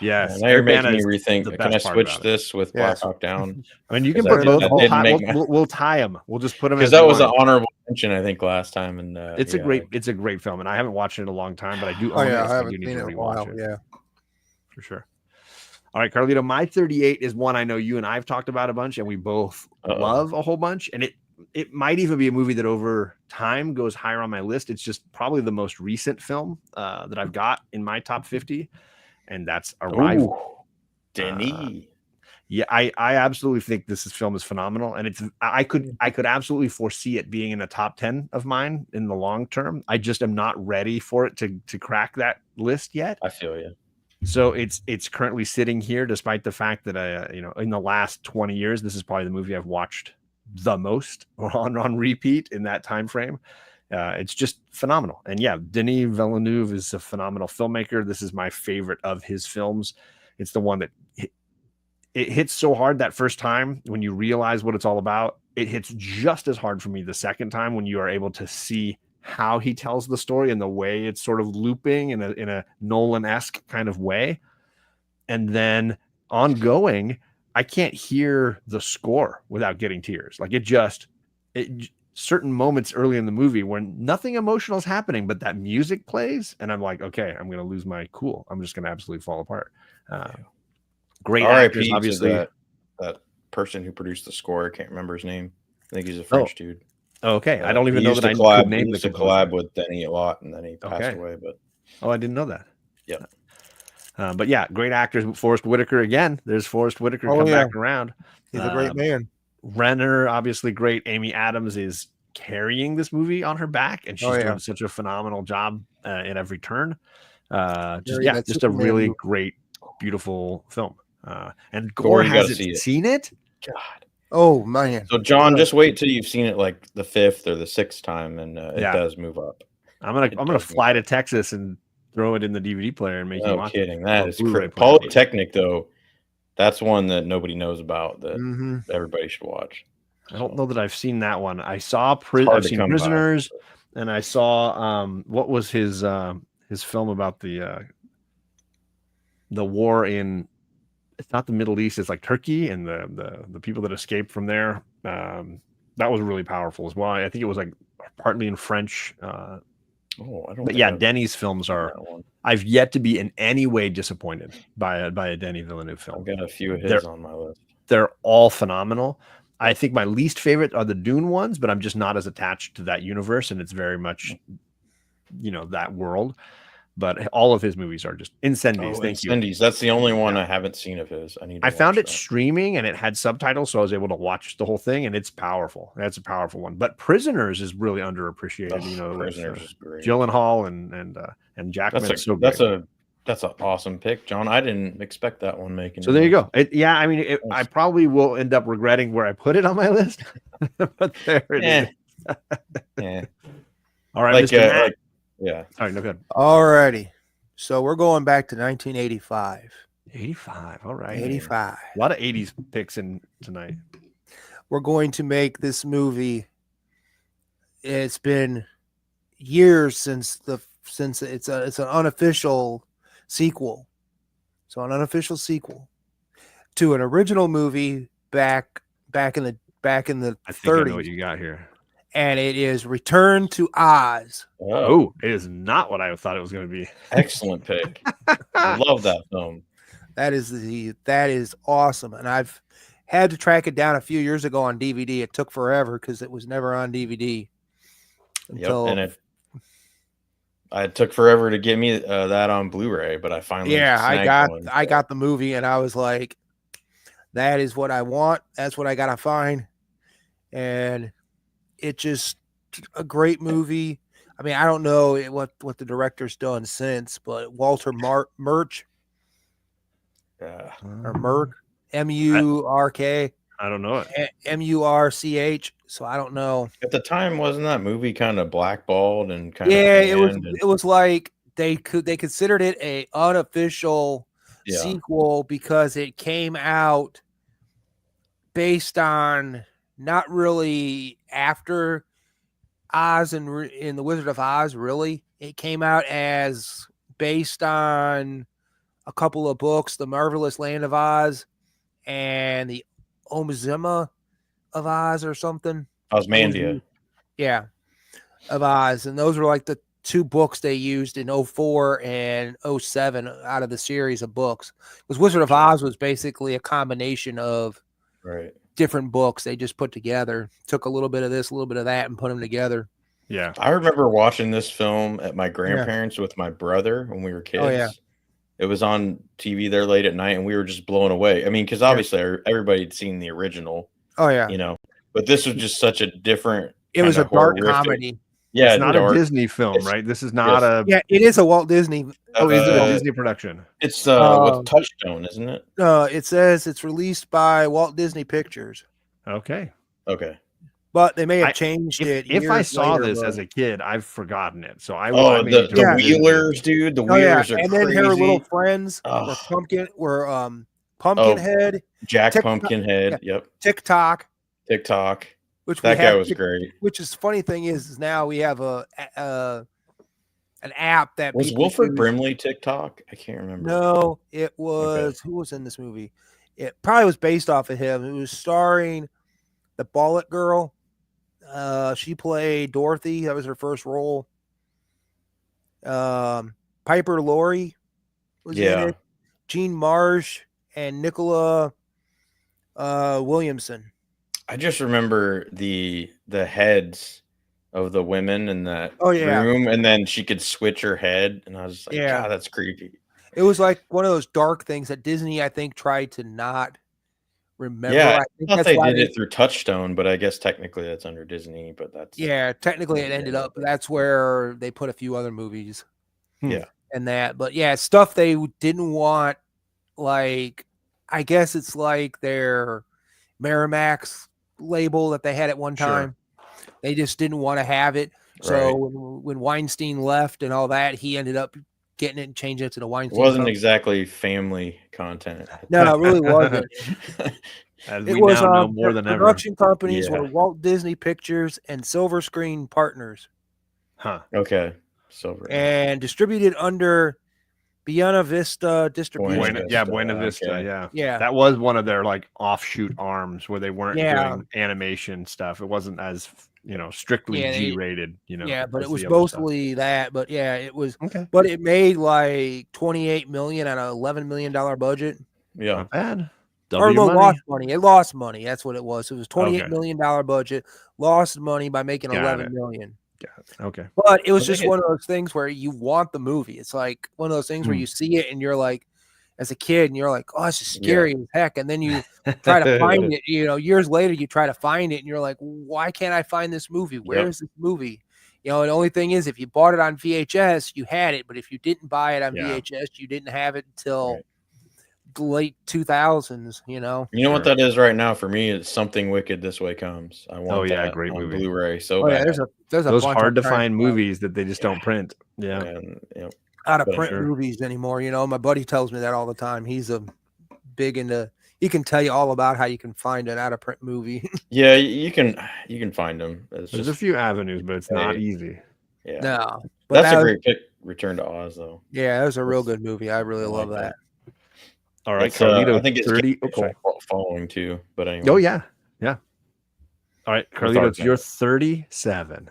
[SPEAKER 1] Yes,
[SPEAKER 3] now you're making me rethink. Can I switch this with Black Hawk Down?
[SPEAKER 1] I mean, you can put both. We'll tie them. We'll just put them,
[SPEAKER 3] because that was an honorable mention, I think, last time. And
[SPEAKER 1] it's a great film, and I haven't watched it in a long time, but I do.
[SPEAKER 2] I haven't seen it in a while. Yeah,
[SPEAKER 1] for sure. All right, Carlito, my 38 is one I know you and I've talked about a bunch, and we both love a whole bunch, and it might even be a movie that over time goes higher on my list. It's just probably the most recent film that I've got in my top 50. And that's Arrival.
[SPEAKER 3] Denis.
[SPEAKER 1] I absolutely think this film is phenomenal, and I could absolutely foresee it being in the top 10 of mine in the long term. I just am not ready for it to crack that list yet.
[SPEAKER 3] I feel you.
[SPEAKER 1] So it's currently sitting here, despite the fact that in the last 20 years, this is probably the movie I've watched the most on repeat in that time frame. It's just phenomenal. And Denis Villeneuve is a phenomenal filmmaker. This is my favorite of his films. It's the one that it hits so hard that first time when you realize what it's all about. It hits just as hard for me the second time when you are able to see how he tells the story and the way it's sort of looping in a Nolan-esque kind of way. And then ongoing, I can't hear the score without getting tears. Like certain moments early in the movie when nothing emotional is happening, but that music plays, and I'm like, okay, I'm going to lose my cool. I'm just going to absolutely fall apart. Great actors, obviously.
[SPEAKER 3] That person who produced the score, I can't remember his name. I think he's a French dude.
[SPEAKER 1] Okay, I don't even know that I could name the
[SPEAKER 3] collab with Denis a lot, and then he passed away. But
[SPEAKER 1] I didn't know that.
[SPEAKER 3] Yeah.
[SPEAKER 1] But great actors. Forrest Whitaker again. There's Forrest Whitaker come back around.
[SPEAKER 2] He's a great man.
[SPEAKER 1] Renner, obviously great. Amy Adams is carrying this movie on her back, and she's doing such a phenomenal job in every turn. Just a really great, beautiful film. And Gore hasn't seen it.
[SPEAKER 3] God.
[SPEAKER 2] Oh man.
[SPEAKER 3] So John, just wait till you've seen it like the 5th or the 6th time, and it does move up.
[SPEAKER 1] I'm gonna fly to Texas and throw it in the DVD player and make you watch.
[SPEAKER 3] No kidding. That is crazy. Polytechnic, though. That's one that nobody knows about that everybody should watch.
[SPEAKER 1] I don't know that I've seen that one. I saw I've seen Prisoners, and I saw what was his film about the war in, it's not the Middle East, it's like Turkey, and the people that escaped from there. That was really powerful as well. I think it was like partly in French.
[SPEAKER 3] I don't.
[SPEAKER 1] But Denis films are. I've yet to be in any way disappointed by a Denis Villeneuve film.
[SPEAKER 3] I've got a few of his on my list.
[SPEAKER 1] They're all phenomenal. I think my least favorite are the Dune ones, but I'm just not as attached to that universe, and it's very much, that world. But all of his movies are just Incendies.
[SPEAKER 3] Oh,
[SPEAKER 1] Thank you.
[SPEAKER 3] Incendies. That's the only one I haven't seen of his.
[SPEAKER 1] I found it streaming and it had subtitles, so I was able to watch the whole thing, and it's powerful. That's a powerful one. But Prisoners is really underappreciated. You know,
[SPEAKER 3] Prisoners is great.
[SPEAKER 1] Gyllenhaal and Jackman.
[SPEAKER 3] That's an awesome pick, John. I didn't expect that one making.
[SPEAKER 1] So there you go. I mean, I probably will end up regretting where I put it on my list, but there it is.
[SPEAKER 3] Yeah.
[SPEAKER 1] All right, Mr. Matt.
[SPEAKER 3] Yeah.
[SPEAKER 1] All right, no good.
[SPEAKER 2] All righty. So we're going back to 1985.
[SPEAKER 1] 85. All right.
[SPEAKER 2] 85.
[SPEAKER 1] A lot of 80s picks in tonight.
[SPEAKER 2] We're going to make this movie. It's been years since it's an unofficial sequel. So an unofficial sequel to an original movie back in the
[SPEAKER 1] I think
[SPEAKER 2] 30s.
[SPEAKER 1] I know what you got here.
[SPEAKER 2] And it is Return to Oz.
[SPEAKER 1] Oh, it is not what I thought it was going to be.
[SPEAKER 3] Excellent pick. I love that film.
[SPEAKER 2] That is awesome. And I've had to track it down a few years ago on DVD. It took forever because it was never on DVD.
[SPEAKER 3] It took forever to get me that on Blu-ray, but I finally
[SPEAKER 2] I got the movie and I was like, that is what I want. That's what I gotta find. And it's just a great movie. I mean, I don't know what the director's done since, but Walter Murch, or Merck, M-U-R-K.
[SPEAKER 1] I don't know it.
[SPEAKER 2] M-U-R-C-H. So I don't know.
[SPEAKER 3] At the time, wasn't that movie kind of blackballed and kind
[SPEAKER 2] of it was like they considered it a unofficial sequel because it came out based on not really after Oz and in the Wizard of Oz. Really, it came out as based on a couple of books, The Marvelous Land of Oz and the Omzima of Oz or something.
[SPEAKER 3] Osmandia.
[SPEAKER 2] Yeah, of Oz. And those were like the two books they used in 04 and 07 out of the series of books. Because Wizard of Oz was basically a combination of different books they just put together. Took a little bit of this, a little bit of that, and put them together.
[SPEAKER 1] Yeah.
[SPEAKER 3] I remember watching this film at my grandparents' with my brother when we were kids.
[SPEAKER 2] Oh, yeah.
[SPEAKER 3] It was on TV there late at night, and we were just blown away. I mean, because obviously everybody had seen the original.
[SPEAKER 2] Oh, yeah.
[SPEAKER 3] You know, but this was just such a different.
[SPEAKER 2] It was a dark comedy.
[SPEAKER 3] Yeah,
[SPEAKER 1] it's not a Disney film, right? This is not a.
[SPEAKER 2] Yeah, it is a Walt Disney.
[SPEAKER 1] Oh, is it a Disney production?
[SPEAKER 3] It's with Touchstone, isn't it?
[SPEAKER 2] It says it's released by Walt Disney Pictures.
[SPEAKER 1] Okay.
[SPEAKER 2] But they may have changed it.
[SPEAKER 1] If I saw this as a kid, I've forgotten it. So I
[SPEAKER 3] will. The Wheelers, dude. The Wheelers are
[SPEAKER 2] and
[SPEAKER 3] crazy.
[SPEAKER 2] And then her little friends were Pumpkinhead.
[SPEAKER 3] Jack Pumpkinhead. Yep.
[SPEAKER 2] TikTok.
[SPEAKER 3] Which that guy was great.
[SPEAKER 2] Which is funny thing is now we have an app that
[SPEAKER 3] was Wilford Brimley TikTok. I can't remember.
[SPEAKER 2] No, it was who was in this movie. It probably was based off of him. It was starring the Bullet Girl. She played Dorothy. That was her first role. Piper Laurie was in it. Gene Marsh and Nicola Williamson.
[SPEAKER 3] I just remember the heads of the women in that
[SPEAKER 2] yeah.
[SPEAKER 3] room, and then she could switch her head, and I was just like,
[SPEAKER 2] yeah,
[SPEAKER 3] God, that's creepy.
[SPEAKER 2] It was like one of those dark things that Disney, I think, tried to not remember.
[SPEAKER 3] Yeah,
[SPEAKER 2] I think
[SPEAKER 3] thought they did it through Touchstone, but I guess technically that's under Disney. But that's
[SPEAKER 2] technically it ended up. That's where they put a few other movies.
[SPEAKER 3] Yeah,
[SPEAKER 2] and that, but yeah, stuff they didn't want. Like, I guess it's like their Miramax label that they had at one time. Sure. They just didn't want to have it. So when Weinstein left and all that, he ended up getting it and changing it to the Weinstein.
[SPEAKER 3] It wasn't exactly family content.
[SPEAKER 2] No, it really wasn't.
[SPEAKER 1] It was now more than ever.
[SPEAKER 2] Production companies were Walt Disney Pictures and Silver Screen Partners.
[SPEAKER 1] Huh.
[SPEAKER 3] Okay. Silver.
[SPEAKER 2] And distributed under Buena Vista Distribution.
[SPEAKER 1] Buena Vista.
[SPEAKER 3] Okay.
[SPEAKER 2] Yeah.
[SPEAKER 1] That was one of their like offshoot arms where they weren't doing animation stuff. It wasn't as strictly G-rated.
[SPEAKER 2] Yeah, but it was mostly that. But yeah, it was. Okay. But it made like $28 million on an $11 million budget.
[SPEAKER 3] Yeah,
[SPEAKER 1] not bad.
[SPEAKER 2] Lost money. It lost money. That's what it was. It was $28 million budget. Lost money by making $11 million.
[SPEAKER 1] Okay.
[SPEAKER 2] But it was
[SPEAKER 3] I
[SPEAKER 2] just
[SPEAKER 3] think
[SPEAKER 2] one of those things where you want the movie. It's like one of those things where
[SPEAKER 1] Hmm.
[SPEAKER 2] you see it and you're like, as a kid, and you're like, oh, this is
[SPEAKER 3] Yeah.
[SPEAKER 2] scary as heck. And then you try to find it, years later, you try to find it and you're like, why can't I find this movie? Where
[SPEAKER 3] Yep.
[SPEAKER 2] is this movie? And the only thing is, if you bought it on VHS, you had it. But if you didn't buy it on
[SPEAKER 1] Yeah.
[SPEAKER 2] VHS, you didn't have it until
[SPEAKER 3] Right.
[SPEAKER 2] the late 2000s,
[SPEAKER 3] You know what that is right now for me? It's Something Wicked This Way Comes. I want that
[SPEAKER 1] great
[SPEAKER 3] on
[SPEAKER 1] movie.
[SPEAKER 3] Blu-ray so
[SPEAKER 2] Oh, yeah,
[SPEAKER 3] bad.
[SPEAKER 2] there's a
[SPEAKER 1] Those
[SPEAKER 2] bunch
[SPEAKER 1] hard to
[SPEAKER 2] I'm trying
[SPEAKER 1] find movies that they just don't print. Yeah.
[SPEAKER 3] And,
[SPEAKER 2] out of
[SPEAKER 3] but
[SPEAKER 2] print
[SPEAKER 1] sure.
[SPEAKER 2] movies anymore. My buddy tells me that all the time. He's a big into. He can tell you all about how you can find an out of print movie.
[SPEAKER 3] yeah, you can find them. It's
[SPEAKER 1] There's
[SPEAKER 3] just
[SPEAKER 1] a few avenues, but it's not easy.
[SPEAKER 3] yeah.
[SPEAKER 2] No, but
[SPEAKER 3] That's a great pick. Return to Oz, though.
[SPEAKER 2] Yeah, it was a real good movie. I really love that.
[SPEAKER 1] All right,
[SPEAKER 3] It's,
[SPEAKER 1] Carlito.
[SPEAKER 3] I think it's
[SPEAKER 1] 30.
[SPEAKER 3] following too. But anyway.
[SPEAKER 1] Oh yeah, yeah. All right, Carlito, it's
[SPEAKER 3] ours
[SPEAKER 1] your 37.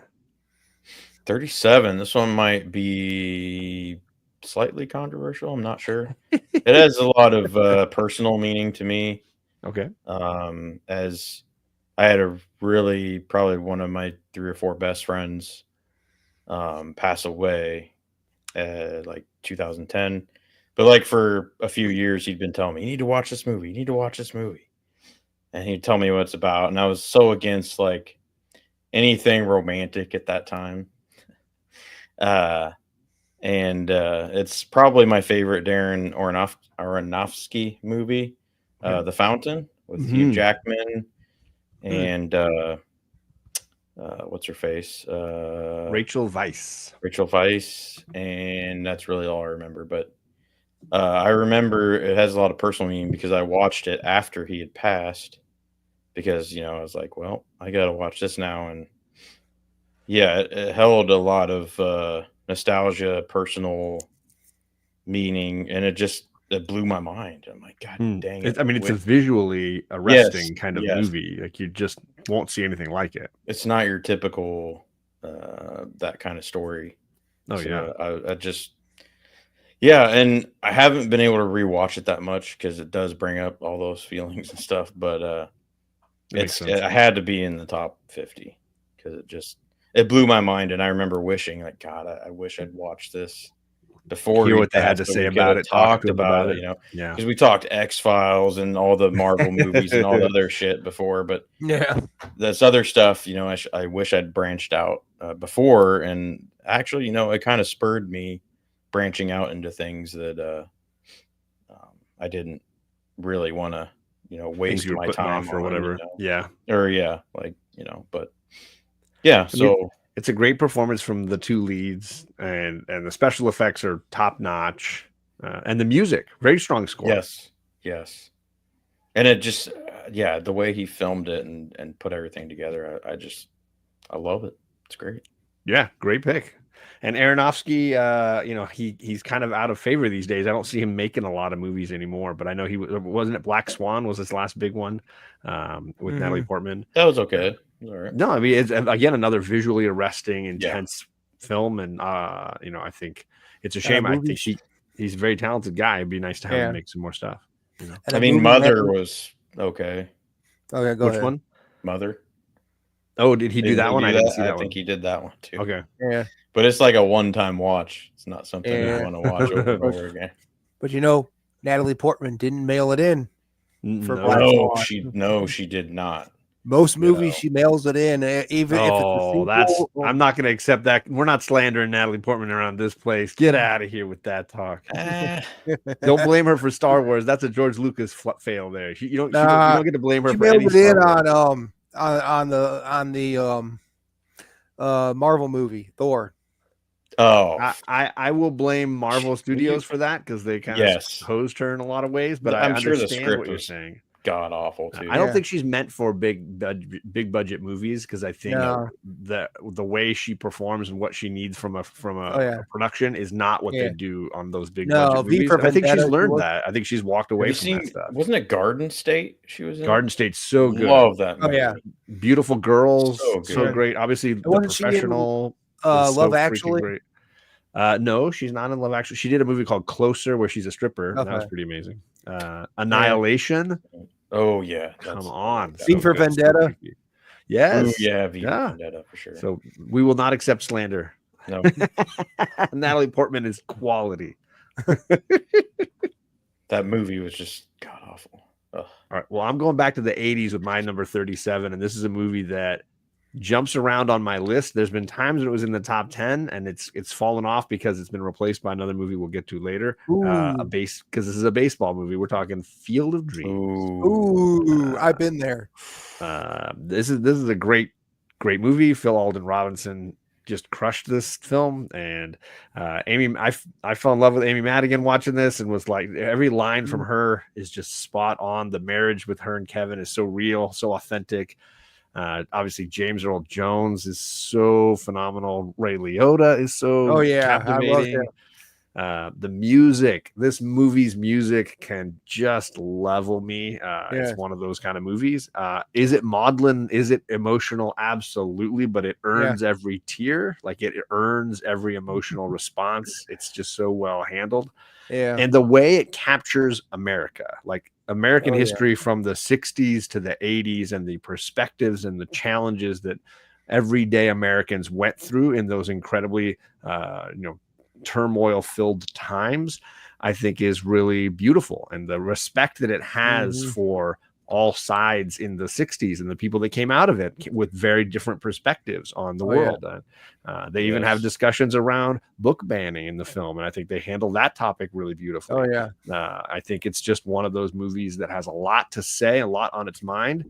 [SPEAKER 3] 37. This one might be slightly controversial. I'm not sure. It has a lot of personal meaning to me.
[SPEAKER 1] Okay.
[SPEAKER 3] As I had probably one of my 3 or 4 best friends pass away like 2010. But like for a few years, he'd been telling me, you need to watch this movie. You need to watch this movie. And he'd tell me what it's about. And I was so against like anything romantic at that time. It's probably my favorite Darren Aronofsky movie, The Fountain, with Hugh Jackman and what's her face?
[SPEAKER 1] Rachel
[SPEAKER 3] Weisz, and that's really all I remember. But I remember it has a lot of personal meaning because I watched it after he had passed. Because I was like, well, I got to watch this now, and yeah, it held a lot of nostalgia, personal meaning, and it blew my mind. I'm like, God dang it!
[SPEAKER 1] It's a visually arresting kind of movie. Like you just won't see anything like it.
[SPEAKER 3] It's not your typical that kind of story.
[SPEAKER 1] Oh yeah.
[SPEAKER 3] I just and I haven't been able to rewatch it that much because it does bring up all those feelings and stuff. But it had to be in the top 50 because it blew my mind, and I remember wishing like, God, I wish I'd watched this before.
[SPEAKER 1] Hear what they had to say about it.
[SPEAKER 3] Talked about it,
[SPEAKER 1] yeah,
[SPEAKER 3] because we talked X-Files and all the Marvel movies and all the other shit before, but
[SPEAKER 2] yeah,
[SPEAKER 3] this other stuff, I wish I'd branched out before, and actually, it kind of spurred me branching out into things that I didn't really want to waste my time
[SPEAKER 1] or whatever.
[SPEAKER 3] But yeah, so
[SPEAKER 1] it's a great performance from the 2 leads, and the special effects are top notch, and the music, very strong score.
[SPEAKER 3] Yes, and it just the way he filmed it and put everything together, I love it. It's great.
[SPEAKER 1] Yeah, great pick. And Aronofsky, he's kind of out of favor these days. I don't see him making a lot of movies anymore, but I know wasn't it Black Swan was his last big one with Natalie Portman.
[SPEAKER 3] That was okay. All right.
[SPEAKER 1] No, I mean, it's again another visually arresting, intense film, and I think it's a shame. I think he's a very talented guy. It'd be nice to have him make some more stuff.
[SPEAKER 3] I mean, Mother was okay.
[SPEAKER 2] Okay, go ahead.
[SPEAKER 1] Which one?
[SPEAKER 3] Mother.
[SPEAKER 1] Oh, did he do that one? I didn't see that one.
[SPEAKER 3] I think he did that one too.
[SPEAKER 1] Okay.
[SPEAKER 2] Yeah.
[SPEAKER 3] But it's like a one-time watch. It's not something you want to watch over and over again.
[SPEAKER 2] But Natalie Portman didn't mail it in for Black
[SPEAKER 3] Swan. She did not.
[SPEAKER 2] Most movies she mails it in, even if it's a sequel.
[SPEAKER 1] I'm not going to accept that. We're not slandering Natalie Portman around this place. Get out of here with that talk. Don't blame her for Star Wars. That's a George Lucas fail there. You don't get to blame her. She
[SPEAKER 2] mailed it in on the Marvel movie Thor.
[SPEAKER 3] Oh,
[SPEAKER 1] I will blame Marvel Studios for that because they kind of hosed her in a lot lot but I'm sure the script what you're saying.
[SPEAKER 3] God awful too.
[SPEAKER 1] I don't think she's meant for big budget movies because I think the way she performs and what she needs from a production is not what they do on those big budget movies. I think she's learned that. I think she's walked away from that stuff.
[SPEAKER 3] Wasn't it Garden State? She was in
[SPEAKER 1] Garden State's so good.
[SPEAKER 3] Love that movie.
[SPEAKER 2] Oh yeah,
[SPEAKER 1] beautiful girls, so great. Obviously, The Professional.
[SPEAKER 2] Love Actually.
[SPEAKER 1] Great. No, she's not in Love Actually. She did a movie called Closer where she's a stripper. That was pretty amazing. Annihilation.
[SPEAKER 3] Oh yeah,
[SPEAKER 1] come on.
[SPEAKER 2] V for Vendetta.
[SPEAKER 1] Yes.
[SPEAKER 3] yeah, V for
[SPEAKER 1] Yeah.
[SPEAKER 3] Vendetta for sure.
[SPEAKER 1] So we will not accept slander.
[SPEAKER 3] No,
[SPEAKER 1] Natalie Portman is quality.
[SPEAKER 3] that movie was just god awful. Ugh.
[SPEAKER 1] All right. Well, I'm going back to the 80s with my number 37, and this is a movie that jumps around on my list. There's been times when it was in the top 10, and it's fallen off because it's been replaced by another movie we'll get to later. Because this is a baseball movie. We're talking Field of Dreams.
[SPEAKER 2] Ooh, I've been there.
[SPEAKER 1] This is a great movie. Phil Alden Robinson just crushed this film, and I fell in love with Amy Madigan watching this, and was like, every line from her is just spot on. The marriage with her and Kevin is so real, so authentic. Obviously James Earl Jones is so phenomenal. Ray Liotta is so captivating. The music, this movie's music can just level me. It's one of those kind of movies. Is it maudlin? Is it emotional? Absolutely, but it earns every tear. Like it earns every emotional response. It's just so well handled.
[SPEAKER 2] Yeah.
[SPEAKER 1] And the way it captures America, like American history from the 60s to the 80s, and the perspectives and the challenges that everyday Americans went through in those incredibly, turmoil filled times, I think is really beautiful. And the respect that it has for all sides in the 60s and the people that came out of it with very different perspectives on the world. They even have discussions around book banning in the film, and I think they handle that topic really beautifully. I think it's just one of those movies that has a lot to say, a lot on its mind,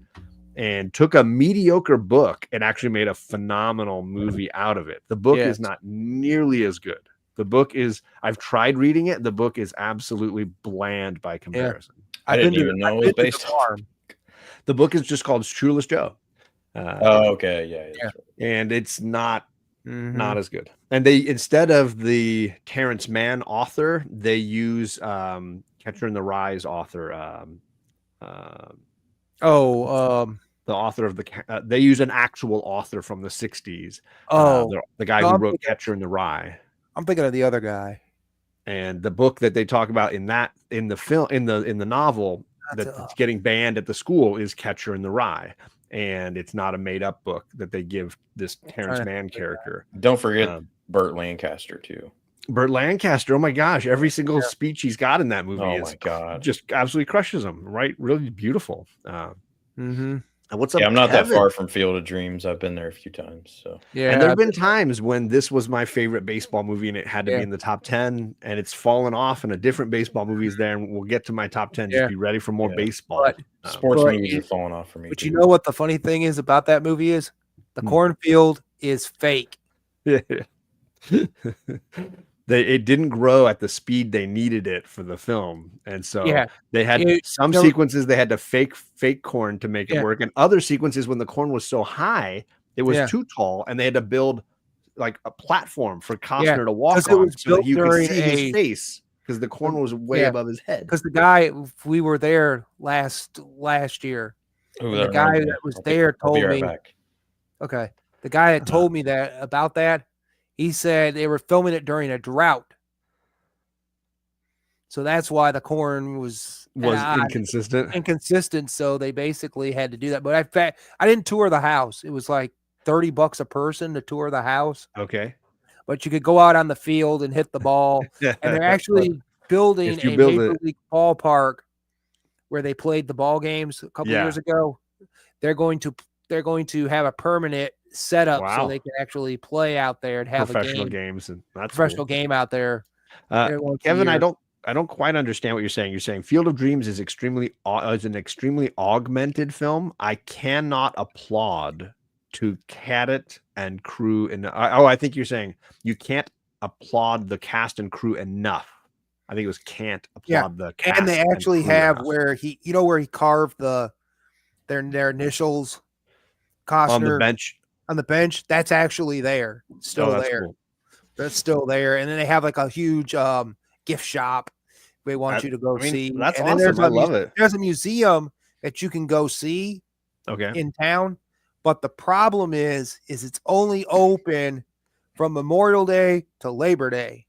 [SPEAKER 1] and took a mediocre book and actually made a phenomenal movie out of it. The book is not nearly as good. The book is, I've tried reading it. The book is absolutely bland by comparison.
[SPEAKER 3] I didn't even know it was based on.
[SPEAKER 1] The book is just called Shoeless Joe.
[SPEAKER 3] Okay. Yeah.
[SPEAKER 1] And it's not as good. And they, instead of the Terrence Mann author, they use Catcher in the Rye's author. The author of they use an actual author from the 60s. The guy who wrote Catcher in the Rye.
[SPEAKER 2] I'm thinking of the other guy.
[SPEAKER 1] And the book that they talk about in the novel that's getting banned at the school is Catcher in the Rye. And it's not a made up book that they give this Terrence Mann character.
[SPEAKER 3] Don't forget Burt Lancaster too.
[SPEAKER 1] Burt Lancaster. Oh my gosh. Every single speech he's got in that movie just absolutely crushes him. Right. Really beautiful. And what's up?
[SPEAKER 3] I'm not that far from Field of Dreams. I've been there a few times. So
[SPEAKER 1] and there have been times when this was my favorite baseball movie and it had to be in the top 10, and it's fallen off, and a different baseball movie is there, and we'll get to my top 10. Just be ready for more baseball.
[SPEAKER 2] But,
[SPEAKER 3] sports movies are falling off for me.
[SPEAKER 2] But you know what the funny thing is about that movie is? The cornfield is fake.
[SPEAKER 1] It didn't grow at the speed they needed it for the film, and so they had some sequences they had to fake corn to make it work, and other sequences when the corn was so high it was too tall, and they had to build like a platform for Costner to walk on so that you could see his face because the corn was way above his head.
[SPEAKER 2] Because the guy, we were there last year, the guy that was there told me. Okay, the guy that told me that about that. He said they were filming it during a drought. So that's why the corn was inconsistent. So they basically had to do that. But in fact, I didn't tour the house. It was like $30 a person to tour the house.
[SPEAKER 1] Okay.
[SPEAKER 2] But you could go out on the field and hit the ball. And they're actually building a Major League ballpark where they played the ball games a couple years ago. They're going to have a permanent set up so they can actually play out there and have
[SPEAKER 1] professional games, and that's
[SPEAKER 2] professional game out there.
[SPEAKER 1] Kevin, I don't quite understand what you're saying. You're saying Field of Dreams is an extremely augmented film. I cannot applaud to Cadett and crew. And I think you're saying you can't applaud the cast and crew enough. I think it was can't applaud the cast.
[SPEAKER 2] And they actually have where he carved their initials. Costner on the bench. That's actually there, still there. Cool. That's still there. And then they have like a huge gift shop they want you to go see.
[SPEAKER 1] That's awesome. I love it.
[SPEAKER 2] There's a museum that you can go see in town. But the problem is it's only open from Memorial Day to Labor Day.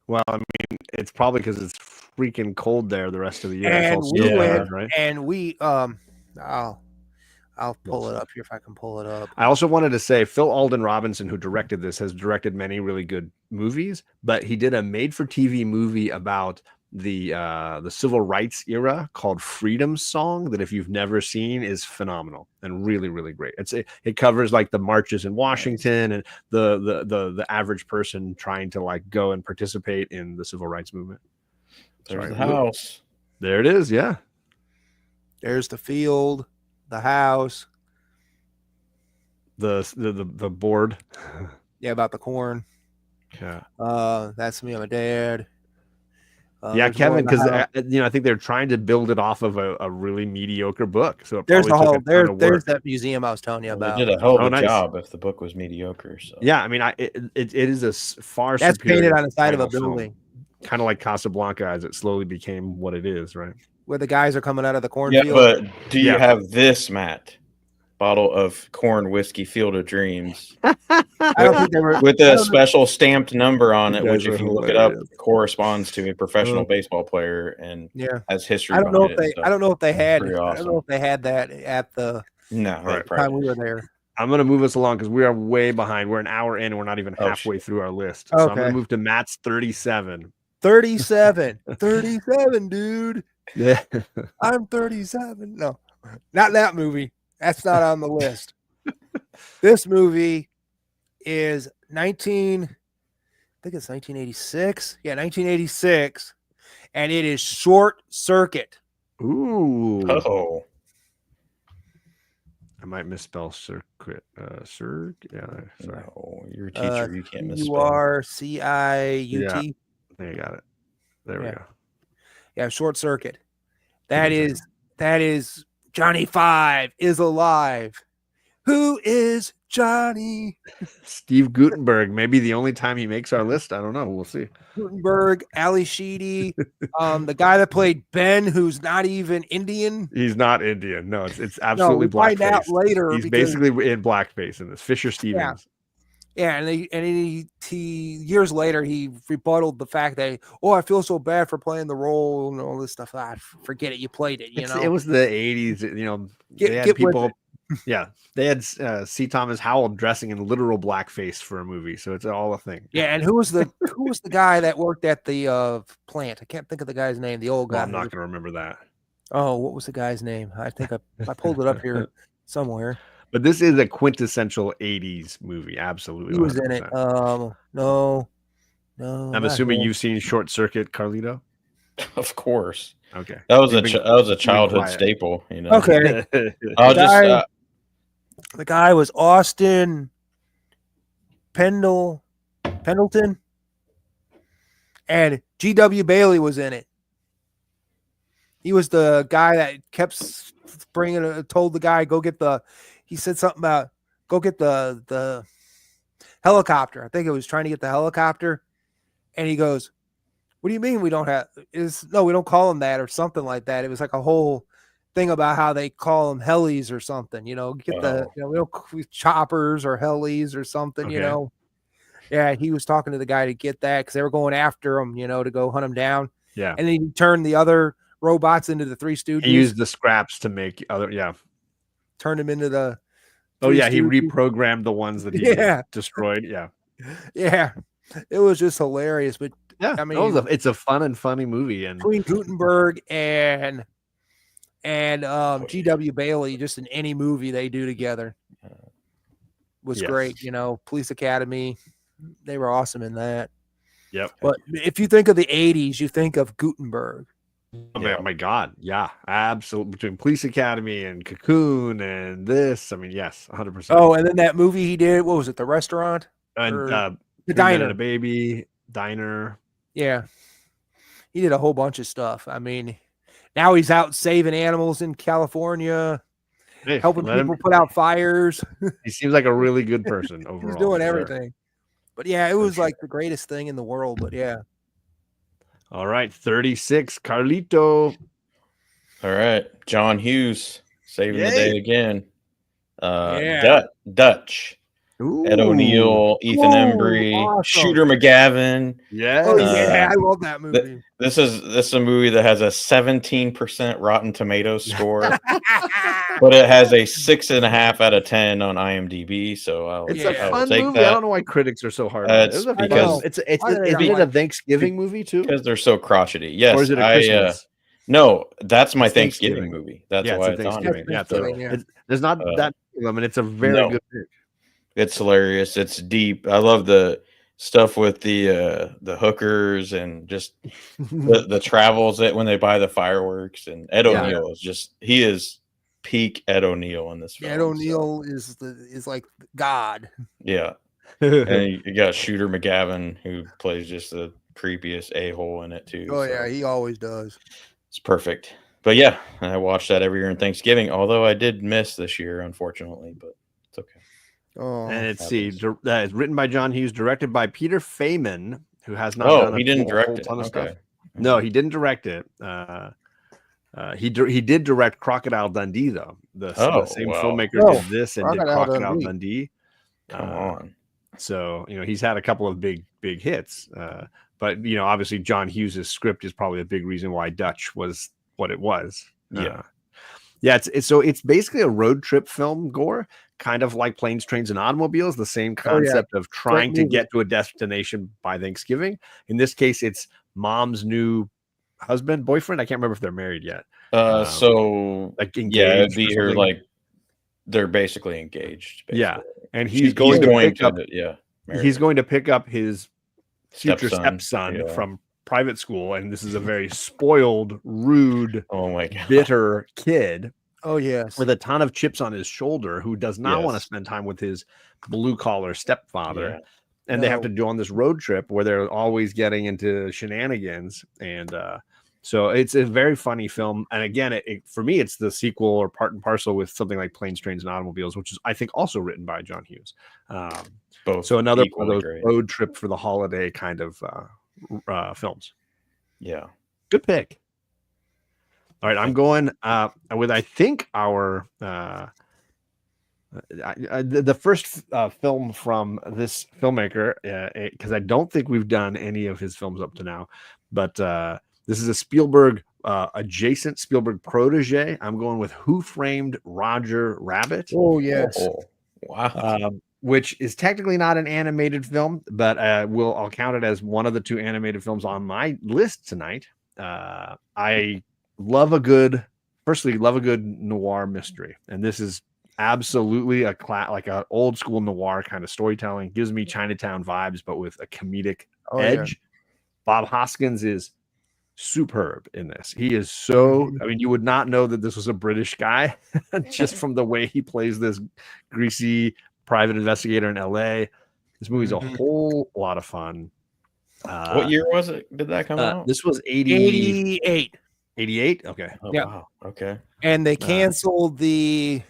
[SPEAKER 1] Well, I mean, it's probably because it's freaking cold there the rest of the year.
[SPEAKER 2] And we went, and we I'll pull it up here if I can pull it up.
[SPEAKER 1] I also wanted to say Phil Alden Robinson, who directed this, has directed many really good movies, but he did a made-for-TV movie about the civil rights era called Freedom Song that if you've never seen is phenomenal and really, really great. It covers like the marches in Washington and the average person trying to like go and participate in the civil rights movement.
[SPEAKER 3] There's the house.
[SPEAKER 1] There it is. Yeah.
[SPEAKER 2] There's the field, the house,
[SPEAKER 1] the board.
[SPEAKER 2] Yeah, about the corn.
[SPEAKER 1] Yeah.
[SPEAKER 2] That's me and my dad.
[SPEAKER 1] Yeah, Kevin, because I think they're trying to build it off of a really mediocre book. So
[SPEAKER 2] there's the whole there's that museum I was telling you about.
[SPEAKER 3] They did a hell of a job if the book was mediocre. So
[SPEAKER 1] yeah, I mean, it is a far
[SPEAKER 2] that's
[SPEAKER 1] superior
[SPEAKER 2] painted on the side of a building,
[SPEAKER 1] kind of like Casablanca as it slowly became what it is, right?
[SPEAKER 2] Where the guys are coming out of the cornfield.
[SPEAKER 3] Yeah, but do you have this, Matt? Bottle of corn whiskey, Field of Dreams.
[SPEAKER 2] I don't think they were
[SPEAKER 3] with a special stamped number on it, which if you look it up, corresponds to a professional baseball player and has history.
[SPEAKER 2] I don't know if they. I don't know if they had.
[SPEAKER 3] Awesome.
[SPEAKER 2] I don't know if they had that at the time we were there.
[SPEAKER 1] I'm going to move us along because we are way behind. We're an hour in and we're not even halfway through our list. So I'm going to move to Matt's 37.
[SPEAKER 2] 37, dude.
[SPEAKER 1] Yeah,
[SPEAKER 2] I'm 37. No, not that movie. That's not on the list. This movie is 1986. Yeah, 1986. And it is Short Circuit.
[SPEAKER 1] Ooh.
[SPEAKER 3] Oh.
[SPEAKER 1] I might misspell circuit. Yeah, sorry.
[SPEAKER 3] No, you're a teacher. You can't misspell.
[SPEAKER 2] URCIUT.
[SPEAKER 1] Yeah, you got it. There we go.
[SPEAKER 2] Yeah, Short Circuit. That is Johnny Five is alive. Who is Johnny?
[SPEAKER 1] Steve Guttenberg. Maybe the only time he makes our list. I don't know. We'll see.
[SPEAKER 2] Guttenberg, Ali Sheedy, the guy that played Ben, who's not even Indian.
[SPEAKER 1] He's not Indian. No, it's absolutely blackface.
[SPEAKER 2] Find out later.
[SPEAKER 1] He's basically in blackface in this. Fisher Stevens.
[SPEAKER 2] Yeah, and he years later he rebutted the fact that I feel so bad for playing the role and all this stuff. Forget it, you played it. You know,
[SPEAKER 1] it was the 80s. You know, they had people. Yeah, they had C. Thomas Howell dressing in literal blackface for a movie, so it's all a thing.
[SPEAKER 2] Yeah, and who was the guy that worked at the plant? I can't think of the guy's name. The old guy.
[SPEAKER 1] I'm not going to remember that.
[SPEAKER 2] Oh, what was the guy's name? I think I pulled it up here somewhere.
[SPEAKER 1] But this is a quintessential 80s movie. Absolutely.
[SPEAKER 2] He was 100%. In it. No.
[SPEAKER 1] I'm assuming you've seen Short Circuit, Carlito?
[SPEAKER 3] Of course.
[SPEAKER 1] Okay.
[SPEAKER 3] That was a childhood staple, you know.
[SPEAKER 2] Okay. The guy was Austin Pendleton, and G.W. Bailey was in it. He was the guy that kept told the guy, he said something about go get the helicopter. I think it was trying to get the helicopter. And he goes, what do you mean we don't we don't call them that or something like that. It was like a whole thing about how they call them helis or something, we don't choppers or helis or something,
[SPEAKER 1] okay.
[SPEAKER 2] Yeah, he was talking to the guy to get that because they were going after him, to go hunt him down.
[SPEAKER 1] Yeah.
[SPEAKER 2] And then he turned the other robots into the Three Stooges.
[SPEAKER 1] He used the scraps to make
[SPEAKER 2] turned them into the
[SPEAKER 1] he reprogrammed the ones that he destroyed.
[SPEAKER 2] Yeah, it was just hilarious. But
[SPEAKER 1] I mean, it's a fun and funny movie, and
[SPEAKER 2] between Guttenberg and G.W. Bailey, just in any movie they do together was great. Police Academy, they were awesome in that.
[SPEAKER 1] Yep.
[SPEAKER 2] But if you think of the 80s, you think of Guttenberg.
[SPEAKER 1] Oh my God. Yeah, absolutely. Between Police Academy and Cocoon and this, I mean, yes, 100%.
[SPEAKER 2] Oh, and then that movie he did, what was it? The restaurant?
[SPEAKER 1] And
[SPEAKER 2] the Diner.
[SPEAKER 1] And a Baby, Diner.
[SPEAKER 2] Yeah. He did a whole bunch of stuff. I mean, now he's out saving animals in California, helping people put out fires.
[SPEAKER 1] He seems like a really good person overall.
[SPEAKER 2] He's doing everything. But yeah, it was like the greatest thing in the world. But yeah.
[SPEAKER 1] All right, 36, Carlito.
[SPEAKER 3] All right, John Hughes saving the day again.
[SPEAKER 2] Yeah.
[SPEAKER 3] Dutch. Ed
[SPEAKER 1] Ooh.
[SPEAKER 3] O'Neill, Ethan Embry,
[SPEAKER 2] awesome.
[SPEAKER 3] Shooter McGavin.
[SPEAKER 1] Yes.
[SPEAKER 2] Oh yeah, I love that movie.
[SPEAKER 3] This is a movie that has a 17% Rotten Tomatoes score, but it has a 6.5 out of 10 on IMDb. So I'll
[SPEAKER 1] It's a
[SPEAKER 2] Yeah.
[SPEAKER 1] fun
[SPEAKER 3] take
[SPEAKER 1] movie.
[SPEAKER 3] that.
[SPEAKER 1] I don't know why critics are so hard on it. It was a
[SPEAKER 2] I
[SPEAKER 1] fun.
[SPEAKER 2] know.
[SPEAKER 1] It's
[SPEAKER 2] Why do they not
[SPEAKER 1] isn't it a
[SPEAKER 2] like it?
[SPEAKER 1] Thanksgiving movie too?
[SPEAKER 3] Because they're so crotchety. Yes,
[SPEAKER 1] Or is it a Christmas?
[SPEAKER 3] No, that's my
[SPEAKER 1] It's
[SPEAKER 3] Thanksgiving movie. That's
[SPEAKER 1] Yeah,
[SPEAKER 3] why
[SPEAKER 1] it's a
[SPEAKER 3] it's on.
[SPEAKER 1] Thanksgiving.
[SPEAKER 2] here.
[SPEAKER 1] Yeah, so
[SPEAKER 2] Thanksgiving, yeah.
[SPEAKER 1] there's not that many of them, and it's a very
[SPEAKER 3] No.
[SPEAKER 1] good pick.
[SPEAKER 3] It's hilarious. It's deep. I love the stuff with the hookers and just the travels that when they buy the fireworks. And Ed
[SPEAKER 1] Yeah.
[SPEAKER 3] O'Neill he is peak Ed O'Neill in this film.
[SPEAKER 2] Ed O'Neill is like God.
[SPEAKER 3] Yeah. And you got Shooter McGavin, who plays just the creepiest a-hole in it too.
[SPEAKER 2] Oh
[SPEAKER 3] so
[SPEAKER 2] yeah, he always does.
[SPEAKER 3] it's perfect. But yeah, I watch that every year in Thanksgiving, although I did miss this year, unfortunately, but it's okay.
[SPEAKER 2] Oh,
[SPEAKER 1] And it's it's written by John Hughes, directed by Peter Feynman, who has not done
[SPEAKER 3] he didn't direct it.
[SPEAKER 1] ton of
[SPEAKER 3] Okay.
[SPEAKER 1] stuff. No, he didn't direct it. He did direct Crocodile Dundee though. The same filmmaker did this and did Crocodile Dundee.
[SPEAKER 3] Come on.
[SPEAKER 1] So he's had a couple of big hits. But obviously John Hughes's script is probably a big reason why Dutch was what it was.
[SPEAKER 3] Yeah.
[SPEAKER 1] It's basically a road trip film, Gore, kind of like Planes, Trains, and Automobiles, the same concept of trying to get to a destination by Thanksgiving. In this case, it's mom's new boyfriend. I can't remember if they're married yet.
[SPEAKER 3] So
[SPEAKER 1] like engaged,
[SPEAKER 3] yeah, it'd be here like they're basically engaged. Basically.
[SPEAKER 1] Yeah, and he's going to pick up his future stepson from private school, and this is a very spoiled, rude, bitter kid.
[SPEAKER 2] Oh yes,
[SPEAKER 1] with a ton of chips on his shoulder, who does not want to spend time with his blue collar stepfather. And they have to go on this road trip where they're always getting into shenanigans. And so it's a very funny film. And again, for me, it's the sequel or part and parcel with something like Planes, Trains, and Automobiles, which is, I think, also written by John Hughes. So another one of those road trip for the holiday kind of films.
[SPEAKER 3] Yeah.
[SPEAKER 1] Good pick. All right, I'm going with, I think, our the first film from this filmmaker, because I don't think we've done any of his films up to now, but this is a Spielberg adjacent Spielberg protege. I'm going with Who Framed Roger Rabbit.
[SPEAKER 2] Oh yes,
[SPEAKER 3] wow.
[SPEAKER 1] Which is technically not an animated film, but I'll count it as one of the two animated films on my list tonight. I love a good noir mystery, and this is absolutely like an old school noir kind of storytelling. Gives me Chinatown vibes, but with a comedic edge. Yeah. Bob Hoskins is superb in this. He is so, I mean, you would not know that this was a British guy just from the way he plays this greasy private investigator in LA. This movie's a whole lot of fun.
[SPEAKER 3] What year was it? Did that come out?
[SPEAKER 1] This was
[SPEAKER 2] 88.
[SPEAKER 1] 88? Okay.
[SPEAKER 3] Oh, yeah. Wow. Okay.
[SPEAKER 2] And they canceled the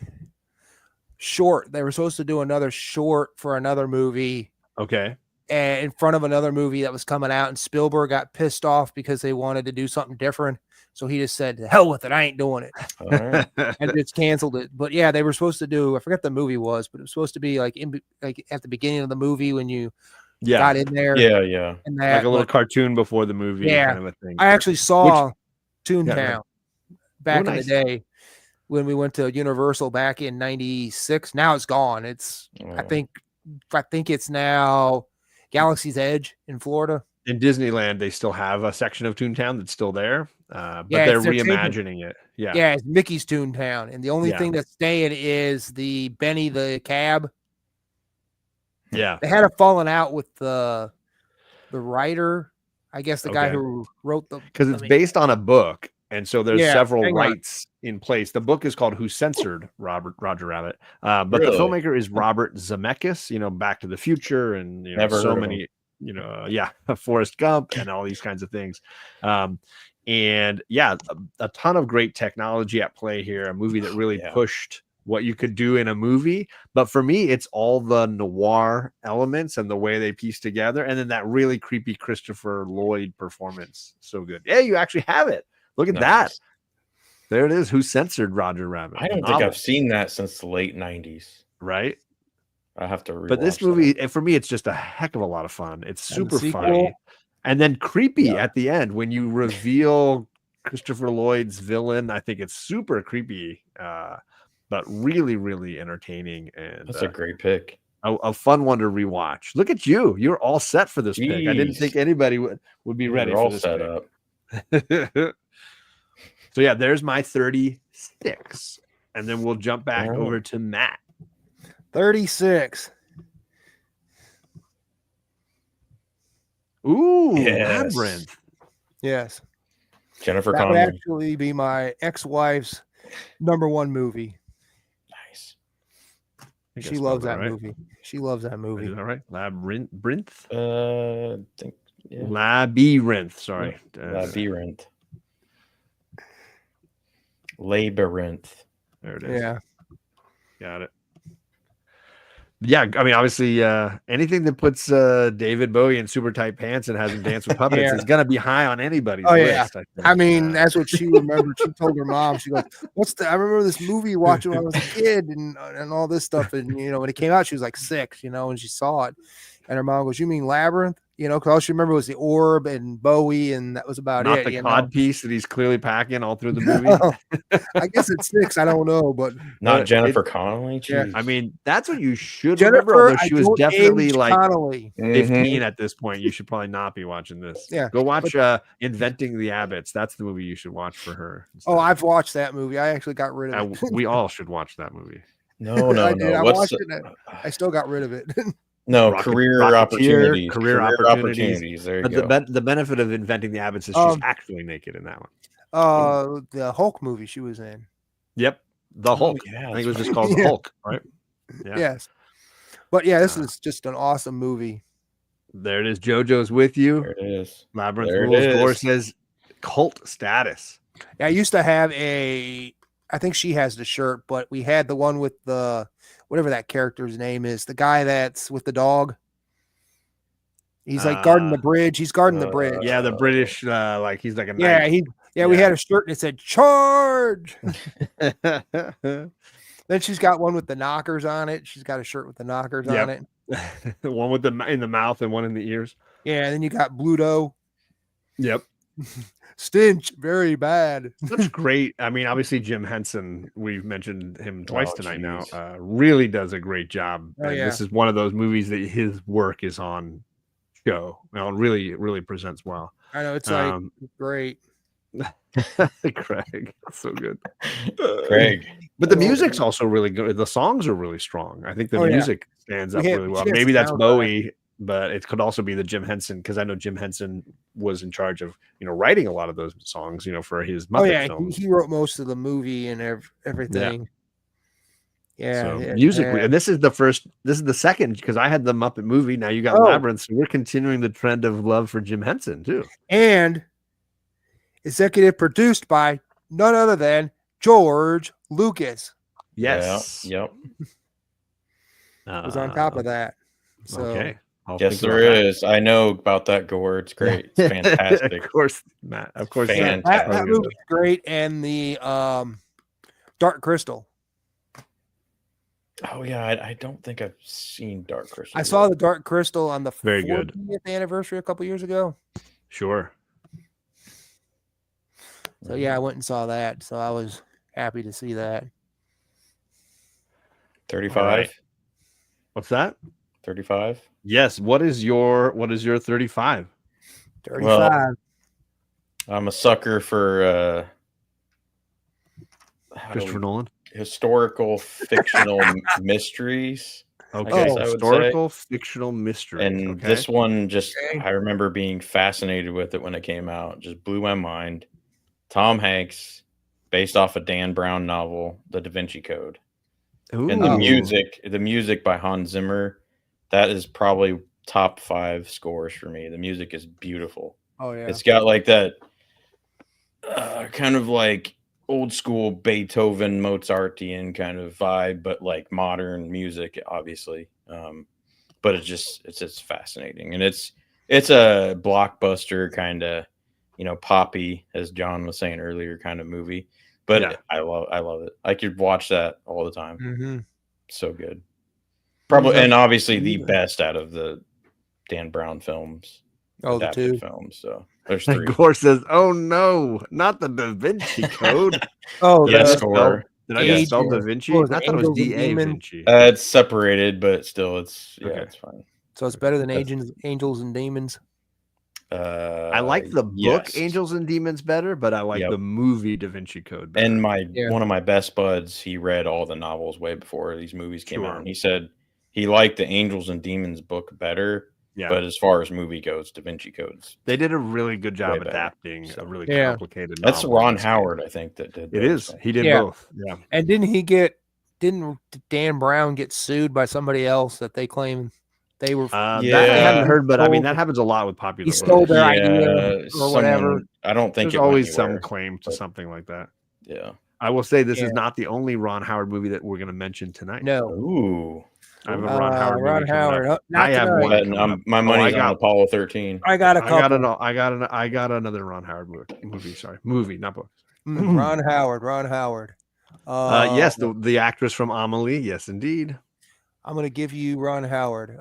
[SPEAKER 2] short. They were supposed to do another short for another movie.
[SPEAKER 1] Okay.
[SPEAKER 2] And in front of another movie that was coming out, and Spielberg got pissed off because they wanted to do something different. So he just said, hell with it, I ain't doing it.
[SPEAKER 3] All right.
[SPEAKER 2] And just canceled it. But yeah, they were supposed to do, I forget the movie was, but it was supposed to be like at the beginning of the movie when you got in there.
[SPEAKER 3] Yeah.
[SPEAKER 2] And that,
[SPEAKER 1] like a little cartoon before the movie kind of a thing.
[SPEAKER 2] I actually saw Toontown back in the day when we went to Universal back in 96. Now it's gone. It's I think it's now Galaxy's Edge in Florida.
[SPEAKER 1] In Disneyland, they still have a section of Toontown that's still there, but they're reimagining it. Yeah,
[SPEAKER 2] it's Mickey's Toontown, and the only thing that's staying is the Benny the Cab.
[SPEAKER 1] Yeah,
[SPEAKER 2] they had a falling out with the writer, I guess the guy who wrote
[SPEAKER 1] because it's based on a book, and so there's several rights in place. The book is called Who Censored Roger Rabbit, but the filmmaker is Robert Zemeckis. Back to the Future, and
[SPEAKER 3] Never
[SPEAKER 1] so many. Forrest Gump and all these kinds of things. And a ton of great technology at play here. A movie that really pushed what you could do in a movie. But for me, it's all the noir elements and the way they piece together. And then that really creepy Christopher Lloyd performance. So good. Yeah, you actually have it. Look at that. There it is. Who Censored Roger Rabbit?
[SPEAKER 3] I don't think I've seen that since the late 90s.
[SPEAKER 1] Right?
[SPEAKER 3] I have to rewatch
[SPEAKER 1] But this movie, for me, it's just a heck of a lot of fun. It's
[SPEAKER 2] And the
[SPEAKER 1] super
[SPEAKER 2] sequel?
[SPEAKER 1] funny, and then creepy
[SPEAKER 2] Yeah.
[SPEAKER 1] at the end when you reveal Christopher Lloyd's villain. I think it's super creepy, but really, really entertaining, and
[SPEAKER 3] That's a great pick.
[SPEAKER 1] a fun one to rewatch. Look at you; you're all set for this pick. I didn't
[SPEAKER 3] Jeez.
[SPEAKER 1] think anybody would be ready
[SPEAKER 3] We're
[SPEAKER 1] for
[SPEAKER 3] all
[SPEAKER 1] this
[SPEAKER 3] set
[SPEAKER 1] pick.
[SPEAKER 3] up.
[SPEAKER 1] So yeah, there's my 36, and then we'll jump back
[SPEAKER 3] All right.
[SPEAKER 1] over to Matt.
[SPEAKER 2] 36.
[SPEAKER 1] Ooh,
[SPEAKER 3] Yes.
[SPEAKER 1] Labyrinth.
[SPEAKER 2] Yes.
[SPEAKER 3] Jennifer
[SPEAKER 2] That would
[SPEAKER 3] Connelly.
[SPEAKER 2] actually be my ex-wife's #1 movie.
[SPEAKER 3] Nice.
[SPEAKER 1] I think I
[SPEAKER 2] She
[SPEAKER 1] spelled
[SPEAKER 2] loves
[SPEAKER 1] it
[SPEAKER 2] that
[SPEAKER 1] right.
[SPEAKER 2] movie. She loves that
[SPEAKER 1] Is
[SPEAKER 2] movie.
[SPEAKER 1] that right? Labyrinth.
[SPEAKER 3] I think yeah.
[SPEAKER 1] Labyrinth. Sorry.
[SPEAKER 3] Labyrinth. Labyrinth.
[SPEAKER 1] There it is.
[SPEAKER 2] Yeah.
[SPEAKER 1] Got it. Yeah, I mean, obviously, anything that puts David Bowie in super tight pants and has him dance with puppets
[SPEAKER 2] Yeah.
[SPEAKER 1] is gonna be high on anybody's
[SPEAKER 2] Oh, yeah.
[SPEAKER 1] list. I think.
[SPEAKER 2] I mean, that's what she remembered. She told her mom, she goes, I remember this movie watching when I was a kid and all this stuff. And, when it came out, she was like 6, and she saw it. And her mom goes, "You mean Labyrinth?" Because all she remembered was the orb and Bowie, and that was about
[SPEAKER 1] not
[SPEAKER 2] it.
[SPEAKER 1] the cod piece that he's clearly packing all through the movie.
[SPEAKER 2] I guess it's 6. I don't know, but
[SPEAKER 3] Not Jennifer Connelly.
[SPEAKER 2] Yeah.
[SPEAKER 3] Jeez.
[SPEAKER 1] I mean, that's what you should remember.
[SPEAKER 2] Jennifer,
[SPEAKER 1] Although she was
[SPEAKER 2] don't
[SPEAKER 1] definitely
[SPEAKER 2] age
[SPEAKER 1] like
[SPEAKER 2] Connolly.
[SPEAKER 1] 15 at this point, you should probably not be watching this.
[SPEAKER 2] Yeah,
[SPEAKER 1] go watch Inventing the Abbots. That's the movie you should watch for her.
[SPEAKER 2] Oh, I've watched that movie. I actually got rid of it.
[SPEAKER 1] We all should watch that movie.
[SPEAKER 3] No.
[SPEAKER 2] I did. I
[SPEAKER 3] What's
[SPEAKER 2] watched it. I still got rid of it.
[SPEAKER 3] no career opportunities?
[SPEAKER 1] Career opportunities.
[SPEAKER 3] There you
[SPEAKER 1] But
[SPEAKER 3] go.
[SPEAKER 1] the benefit of Inventing the Abbots is she's actually naked in that one.
[SPEAKER 2] The Hulk movie she was in.
[SPEAKER 1] Yep, the Hulk.
[SPEAKER 3] yeah,
[SPEAKER 1] I think it was just called the Hulk, right? Yeah.
[SPEAKER 2] Yes. But yeah, this is just an awesome movie.
[SPEAKER 1] There it is. JoJo's with you.
[SPEAKER 3] There it is.
[SPEAKER 1] Labyrinth
[SPEAKER 3] There it
[SPEAKER 1] Rules. Gore
[SPEAKER 3] is.
[SPEAKER 1] says cult status.
[SPEAKER 2] Yeah, I used to have I think she has the shirt, but we had the one with the whatever that character's name is, the guy that's with the dog. He's like guarding the bridge. He's guarding the bridge.
[SPEAKER 1] Yeah, the British, like he's like a
[SPEAKER 2] Yeah,
[SPEAKER 1] knight.
[SPEAKER 2] we had a shirt and it said charge. Then she's got one with the knockers on it. She's got a shirt with the knockers on it.
[SPEAKER 1] One with in the mouth and one in the ears.
[SPEAKER 2] Yeah, and then you got Bluto.
[SPEAKER 1] Yep.
[SPEAKER 2] Stench, very bad.
[SPEAKER 1] That's great. I mean, obviously Jim Henson, we've mentioned him twice tonight
[SPEAKER 3] geez.
[SPEAKER 1] now, really does a great job.
[SPEAKER 2] Oh,
[SPEAKER 1] and
[SPEAKER 2] yeah.
[SPEAKER 1] This is one of those movies that his work is on show. Really, really presents well.
[SPEAKER 2] I know, it's like great.
[SPEAKER 1] Craig, so good.
[SPEAKER 3] Craig.
[SPEAKER 1] But the music's also really good. The songs are really strong. I think the music stands up really well. Maybe that's Bowie, but it could also be the Jim Henson, because I know Jim Henson was in charge of writing a lot of those songs for his Muppet films.
[SPEAKER 2] He wrote most of the movie and everything. Yeah,
[SPEAKER 1] musically, and this is the second, because I had the Muppet movie. Now you got Labyrinth, so we're continuing the trend of love for Jim Henson too. And
[SPEAKER 2] executive produced by none other than George Lucas.
[SPEAKER 1] Yes.
[SPEAKER 3] Yep.
[SPEAKER 2] Was on top of that. So,
[SPEAKER 1] okay.
[SPEAKER 3] Yes, there is. I know about that gore. It's great. It's fantastic.
[SPEAKER 1] Of course, Matt. Of course,
[SPEAKER 2] that movie's great. And the Dark Crystal.
[SPEAKER 3] Oh yeah, I don't think I've seen Dark Crystal.
[SPEAKER 2] I saw the Dark Crystal on the
[SPEAKER 1] 40th
[SPEAKER 2] anniversary a couple years ago.
[SPEAKER 1] Sure.
[SPEAKER 2] So yeah, I went and saw that. So I was happy to see that.
[SPEAKER 3] 35.
[SPEAKER 1] Right. What's that?
[SPEAKER 3] 35.
[SPEAKER 1] Yes. What is your 35?
[SPEAKER 2] 35.
[SPEAKER 3] Well, I'm a sucker for
[SPEAKER 1] Christopher Nolan.
[SPEAKER 3] Historical fictional mysteries.
[SPEAKER 1] Okay, historical fictional mystery.
[SPEAKER 3] And this one I remember being fascinated with it when it came out. Just blew my mind. Tom Hanks, based off a Dan Brown novel, The Da Vinci Code.
[SPEAKER 1] Ooh.
[SPEAKER 3] And the music by Hans Zimmer, that is probably top 5 scores for me. The music is beautiful.
[SPEAKER 2] Oh yeah.
[SPEAKER 3] It's got like that kind of like old school Beethoven, Mozartian kind of vibe, but like modern music, obviously. But it's just fascinating, and it's a blockbuster kind of, poppy, as John was saying earlier, kind of movie. But I love it. I could watch that all the time.
[SPEAKER 2] Mm-hmm.
[SPEAKER 3] So good. Probably, and obviously the
[SPEAKER 2] Yeah.
[SPEAKER 3] best out of the Dan Brown films,
[SPEAKER 2] Oh, the
[SPEAKER 3] adapted
[SPEAKER 2] two.
[SPEAKER 3] films. So there's 3.
[SPEAKER 1] Gore says, "Oh no, not the Da Vinci Code."
[SPEAKER 2] Oh,
[SPEAKER 1] Did I
[SPEAKER 3] Yes,
[SPEAKER 1] just spell?
[SPEAKER 3] Gore.
[SPEAKER 1] Did I
[SPEAKER 3] Yes,
[SPEAKER 1] just spell
[SPEAKER 2] Age-
[SPEAKER 1] Da
[SPEAKER 3] Gore.
[SPEAKER 1] Vinci?
[SPEAKER 2] what was it,
[SPEAKER 1] I thought it was
[SPEAKER 2] Angels and
[SPEAKER 1] D.A.
[SPEAKER 2] Demons?
[SPEAKER 1] Vinci.
[SPEAKER 3] It's separated, but still, it's
[SPEAKER 1] Okay.
[SPEAKER 3] it's fine.
[SPEAKER 2] So it's better than
[SPEAKER 3] That's-
[SPEAKER 2] Angels and Demons.
[SPEAKER 1] I like the book
[SPEAKER 3] yes.
[SPEAKER 1] Angels and Demons better, but I like
[SPEAKER 3] Yep.
[SPEAKER 1] the movie Da Vinci Code better.
[SPEAKER 3] And
[SPEAKER 2] Yeah.
[SPEAKER 3] one of my best buds, he read all the novels way before these movies came
[SPEAKER 1] Sure.
[SPEAKER 3] out. And he said he liked the Angels and Demons book better.
[SPEAKER 1] Yeah.
[SPEAKER 3] But as far as movie goes, Da Vinci Code's
[SPEAKER 1] They did a really good job
[SPEAKER 3] way better,
[SPEAKER 1] adapting
[SPEAKER 3] so.
[SPEAKER 1] a really
[SPEAKER 2] Yeah.
[SPEAKER 1] complicated
[SPEAKER 3] That's
[SPEAKER 1] novel.
[SPEAKER 3] Ron Howard, I think, that did
[SPEAKER 1] It
[SPEAKER 3] those,
[SPEAKER 1] is.
[SPEAKER 3] so.
[SPEAKER 1] He did
[SPEAKER 2] Yeah.
[SPEAKER 1] both. Yeah.
[SPEAKER 2] And didn't Dan Brown get sued by somebody else that they claim they were
[SPEAKER 1] That I
[SPEAKER 3] Yeah.
[SPEAKER 1] haven't heard, but I mean
[SPEAKER 2] Stole-
[SPEAKER 1] that happens a lot with popular
[SPEAKER 2] he stole
[SPEAKER 1] books.
[SPEAKER 2] their idea or
[SPEAKER 3] someone-
[SPEAKER 2] whatever.
[SPEAKER 3] I don't think
[SPEAKER 1] There's
[SPEAKER 3] it went
[SPEAKER 1] always some
[SPEAKER 3] anywhere,
[SPEAKER 1] claim to
[SPEAKER 3] but-
[SPEAKER 1] something like that.
[SPEAKER 3] Yeah.
[SPEAKER 1] I will say this
[SPEAKER 2] Yeah.
[SPEAKER 1] is not the only Ron Howard movie that we're going to mention tonight.
[SPEAKER 2] No.
[SPEAKER 3] Ooh.
[SPEAKER 1] I have a Ron Howard movie
[SPEAKER 2] Ron
[SPEAKER 1] coming
[SPEAKER 2] Howard.
[SPEAKER 1] up.
[SPEAKER 2] Not
[SPEAKER 1] I have
[SPEAKER 2] tonight.
[SPEAKER 1] one.
[SPEAKER 3] Betting
[SPEAKER 1] coming up.
[SPEAKER 3] my
[SPEAKER 1] Oh,
[SPEAKER 3] money's
[SPEAKER 1] I got-
[SPEAKER 3] on Apollo 13.
[SPEAKER 2] I got a couple.
[SPEAKER 1] I got another Ron Howard movie. Sorry, movie, not book.
[SPEAKER 2] Ron Howard.
[SPEAKER 1] Yes, the actress from Amelie. Yes, indeed.
[SPEAKER 2] I'm going to give you Ron Howard.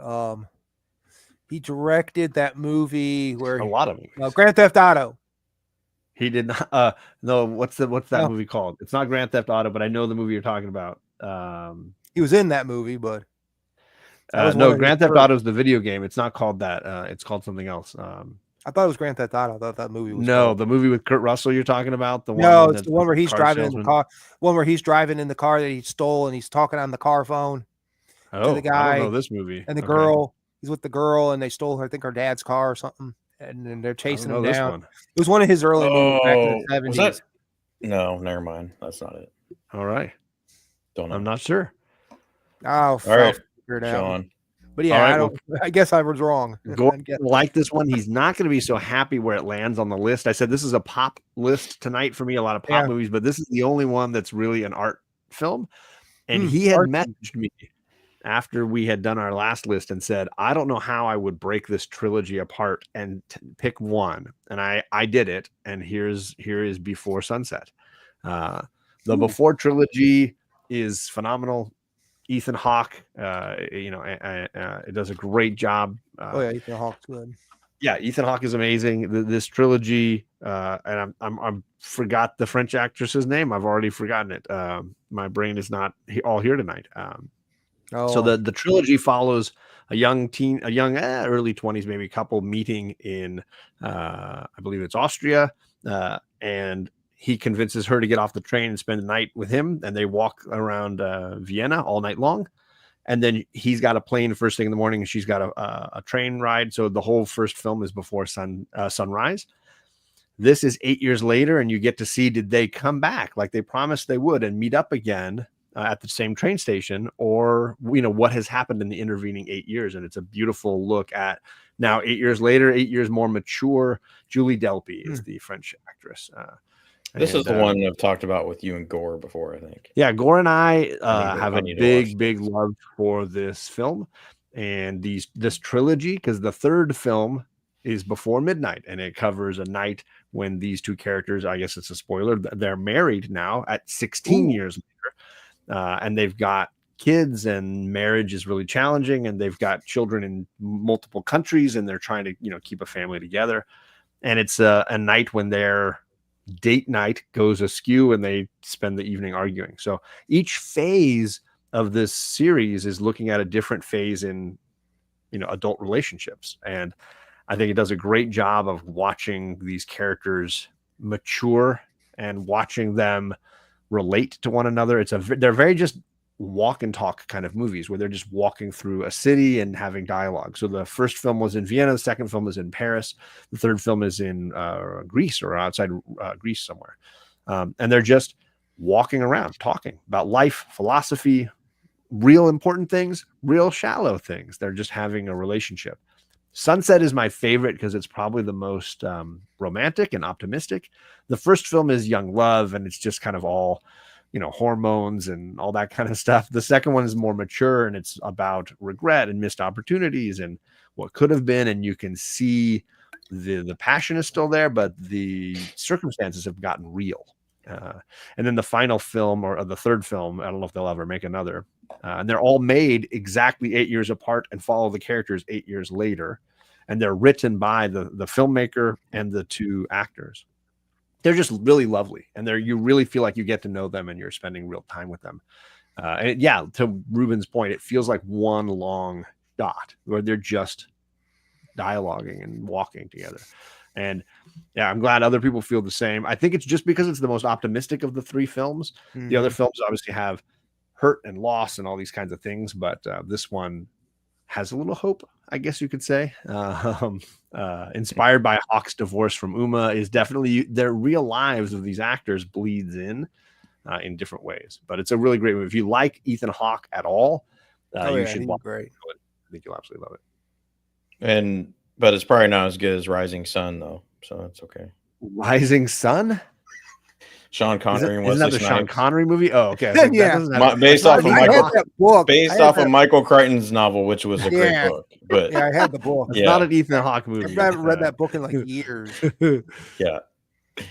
[SPEAKER 2] He directed that movie where
[SPEAKER 1] A lot of movies.
[SPEAKER 2] Grand Theft Auto.
[SPEAKER 1] He did not. No, what's that
[SPEAKER 2] No.
[SPEAKER 1] movie called? It's not Grand Theft Auto, but I know the movie you're talking about.
[SPEAKER 2] He was in that movie, but that was one
[SPEAKER 1] No,
[SPEAKER 2] of his
[SPEAKER 1] Grand Theft
[SPEAKER 2] first.
[SPEAKER 1] Auto is the video game. It's not called that. It's called something else.
[SPEAKER 2] I thought it was Grand Theft Auto. I thought that movie was
[SPEAKER 1] No,
[SPEAKER 2] called.
[SPEAKER 1] the movie with Kurt Russell you're talking about. The one.
[SPEAKER 2] No, it's
[SPEAKER 1] that's
[SPEAKER 2] the one where he's
[SPEAKER 1] car
[SPEAKER 2] driving in
[SPEAKER 1] salesman?
[SPEAKER 2] the car. One where he's driving in the car that he stole, and he's talking on the car phone.
[SPEAKER 1] Oh,
[SPEAKER 2] the
[SPEAKER 1] I
[SPEAKER 2] guy
[SPEAKER 1] don't know this movie.
[SPEAKER 2] And the
[SPEAKER 1] Okay.
[SPEAKER 2] girl, he's with the girl, and they stole her, I think, her dad's car or something, and then they're
[SPEAKER 1] I
[SPEAKER 2] chasing
[SPEAKER 1] don't
[SPEAKER 2] him
[SPEAKER 1] know this
[SPEAKER 2] down.
[SPEAKER 1] one.
[SPEAKER 2] It was one of his early movies back in the
[SPEAKER 3] Was
[SPEAKER 2] 70s.
[SPEAKER 3] that? No, never mind. That's not it.
[SPEAKER 1] All right,
[SPEAKER 3] Don't know.
[SPEAKER 1] I'm not sure.
[SPEAKER 2] Oh,
[SPEAKER 3] All right,
[SPEAKER 2] figure it out.
[SPEAKER 3] Sean.
[SPEAKER 2] But yeah,
[SPEAKER 1] All right,
[SPEAKER 2] I don't. I guess I was wrong.
[SPEAKER 1] Gordon like this one. He's not going to be so happy where it lands on the list. I said this is a pop list tonight for me. A lot of pop
[SPEAKER 2] Yeah.
[SPEAKER 1] movies, but this is the only one that's really an art film. And
[SPEAKER 2] Hmm,
[SPEAKER 1] he had
[SPEAKER 2] art.
[SPEAKER 1] messaged me after we had done our last list and said, "I don't know how I would break this trilogy apart and pick one." And I did it. And here is Before Sunset. The
[SPEAKER 2] Ooh.
[SPEAKER 1] Before trilogy is phenomenal. Ethan Hawke, it does a great job.
[SPEAKER 2] Oh yeah, Ethan Hawke's good.
[SPEAKER 1] Yeah, Ethan Hawke is amazing. This trilogy, and I'm forgot the French actress's name. I've already forgotten it. My brain is not all here tonight. So the trilogy follows a young early 20s, maybe couple meeting in, I believe it's Austria, and he convinces her to get off the train and spend the night with him, and they walk around Vienna all night long. And then he's got a plane first thing in the morning, and she's got a train ride. So the whole first film is before sunrise. This is 8 years later, and you get to see, did they come back like they promised they would and meet up again at the same train station, or what has happened in the intervening 8 years? And it's a beautiful look at now 8 years later, 8 years more mature. Julie Delpy is the French actress.
[SPEAKER 3] This is the one I've talked about with you and Gore before, I think.
[SPEAKER 1] Yeah, Gore and I have
[SPEAKER 3] I
[SPEAKER 1] a
[SPEAKER 3] need to watch
[SPEAKER 1] big love for this film and this trilogy, because the third film is Before Midnight, and it covers a night when these two characters, I guess it's a spoiler, they're married now at 16 years later, and they've got kids, and marriage is really challenging, and they've got children in multiple countries, and they're trying to keep a family together. And it's a night when their date night goes askew and they spend the evening arguing. So each phase of this series is looking at a different phase in adult relationships, and I think it does a great job of watching these characters mature and watching them relate to one another. They're very just walk and talk kind of movies where they're just walking through a city and having dialogue. So the first film was in Vienna, the second film is in Paris, the third film is in Greece or outside Greece somewhere, and they're just walking around talking about life, philosophy, real important things, real shallow things. They're just having a relationship. Sunset is my favorite because it's probably the most romantic and optimistic. The first film is young love, and it's just kind of all hormones and all that kind of stuff. The second one is more mature, and it's about regret and missed opportunities and what could have been. And you can see the passion is still there, but the circumstances have gotten real. And then the final film, or the third film, I don't know if they'll ever make another, And they're all made exactly 8 years apart and follow the characters 8 years later. And they're written by the filmmaker and the two actors. They're just really lovely. And you really feel like you get to know them and you're spending real time with them. And yeah, to Ruben's point, it feels like one long shot where they're just dialoguing and walking together. And yeah, I'm glad other people feel the same. I think it's just because it's the most optimistic of the three films.
[SPEAKER 2] Mm-hmm.
[SPEAKER 1] The other films obviously have hurt and loss and all these kinds of things, but this one has a little hope, I guess you could say. Inspired by Hawk's divorce from Uma is definitely their real lives of these actors bleeds in different ways. But it's a really great movie. If you like Ethan Hawke at all, you should watch
[SPEAKER 2] great.
[SPEAKER 1] it. I think you'll absolutely love it.
[SPEAKER 3] But it's probably not as good as Rising Sun, though, so that's okay.
[SPEAKER 1] Rising Sun?
[SPEAKER 3] Sean Connery and Wesley
[SPEAKER 1] Isn't that the
[SPEAKER 3] Snipes.
[SPEAKER 1] Sean Connery movie? Oh, okay.
[SPEAKER 2] Yeah.
[SPEAKER 3] Based off of
[SPEAKER 2] Michael
[SPEAKER 3] Michael Crichton's novel, which was a great book. But
[SPEAKER 2] yeah, I had the book.
[SPEAKER 1] It's not an Ethan Hawke movie.
[SPEAKER 2] I haven't read that book in like years.
[SPEAKER 3] Yeah.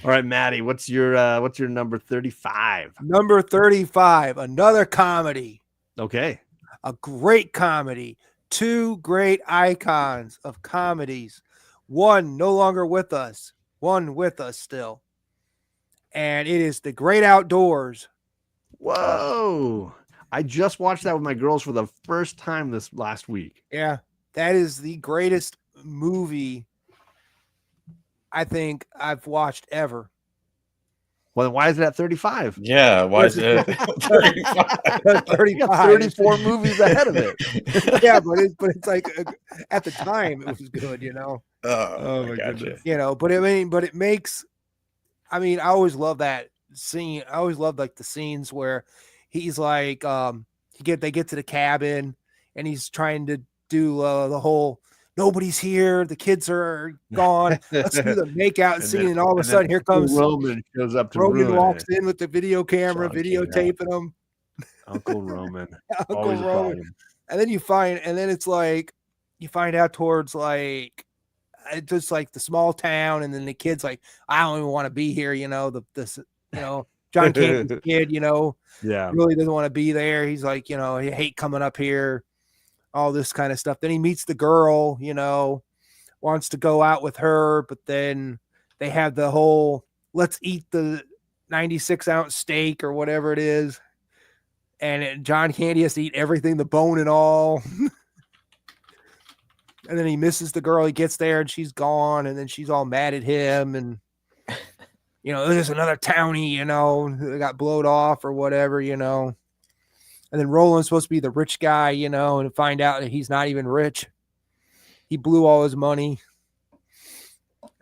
[SPEAKER 1] All right, Maddie, what's your number 35?
[SPEAKER 2] Number 35, another comedy.
[SPEAKER 1] Okay.
[SPEAKER 2] A great comedy. Two great icons of comedies. One no longer with us. One with us still. And it is The Great Outdoors.
[SPEAKER 1] Whoa. I just watched that with my girls for the first time this last week.
[SPEAKER 2] Yeah. That is the greatest movie I think I've watched ever.
[SPEAKER 1] Well, then why is it at 35?
[SPEAKER 3] Yeah, why is it 35?
[SPEAKER 1] 34 movies ahead of it.
[SPEAKER 2] Yeah, but it's like at the time it was good, you know.
[SPEAKER 1] Oh my goodness.
[SPEAKER 2] You know, but it makes. I mean, I always love that scene. I always love like the scenes where he's like, they get to the cabin and he's trying to do the whole. Nobody's here. The kids are gone. Let's do the makeout scene. And all of a sudden, here comes
[SPEAKER 1] Roman. Shows up to
[SPEAKER 2] Roman walks in with the video camera, videotaping them.
[SPEAKER 1] Uncle Roman.
[SPEAKER 2] Uncle Roman. And then it's like you find out towards like it's just like the small town, and then the kid's like, I don't even want to be here. You know, John Candy's kid. You know, really doesn't want to be there. He's like, you know, he hate coming up here. All this kind of stuff. Then he meets the girl, you know, wants to go out with her, but then they have the whole let's eat the 96-ounce steak or whatever it is. And John Candy has to eat everything, the bone and all. And then he misses the girl. He gets there and she's gone. And then she's all mad at him. And, you know, there's another townie, you know, that got blowed off or whatever, you know. And then Roland's supposed to be the rich guy, you know, and find out that he's not even rich. He blew all his money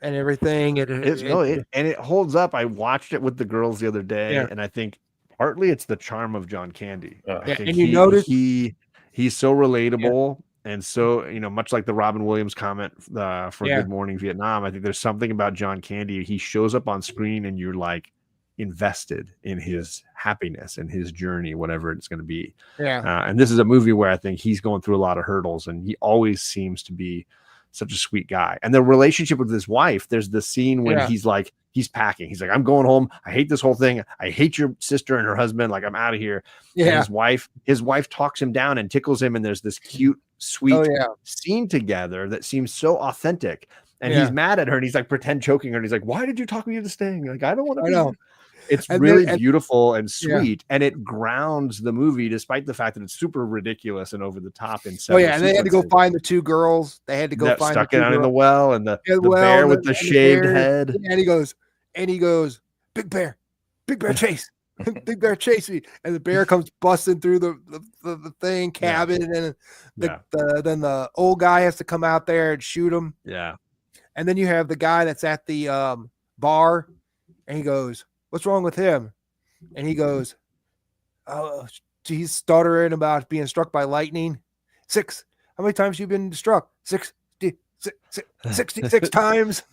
[SPEAKER 2] and everything.
[SPEAKER 1] It holds up. I watched it with the girls the other day, and I think partly it's the charm of John Candy. I think
[SPEAKER 2] and you notice
[SPEAKER 1] he's so relatable and so, you know, much like the Robin Williams comment for Good Morning Vietnam. I think there's something about John Candy. He shows up on screen and you're like, invested in his happiness and his journey, whatever it's going to be. And this is a movie where I think he's going through a lot of hurdles, and he always seems to be such a sweet guy. And the relationship with his wife, there's the scene when he's packing. He's like, I'm going home. I hate this whole thing. I hate your sister and her husband. Like, I'm out of here. And his wife talks him down and tickles him. And there's this cute, sweet scene together that seems so authentic. And he's mad at her and he's like pretend choking her. And he's like, why did you talk me into staying? Like, I don't want to be here. It's really beautiful and sweet, and it grounds the movie despite the fact that it's super ridiculous and over the top. And
[SPEAKER 2] they had to go find the two girls. They had to go find
[SPEAKER 1] stuck it out in the well, and the bear with the shaved head.
[SPEAKER 2] And he goes, Big Bear chase, Big Bear chase me, and the bear comes busting through the thing cabin, and then the old guy has to come out there and shoot him. Yeah, and then you have the guy that's at the bar, and he goes, what's wrong with him? And he goes, oh, he's stuttering about being struck by lightning. 6. How many times have you been struck? 66 times.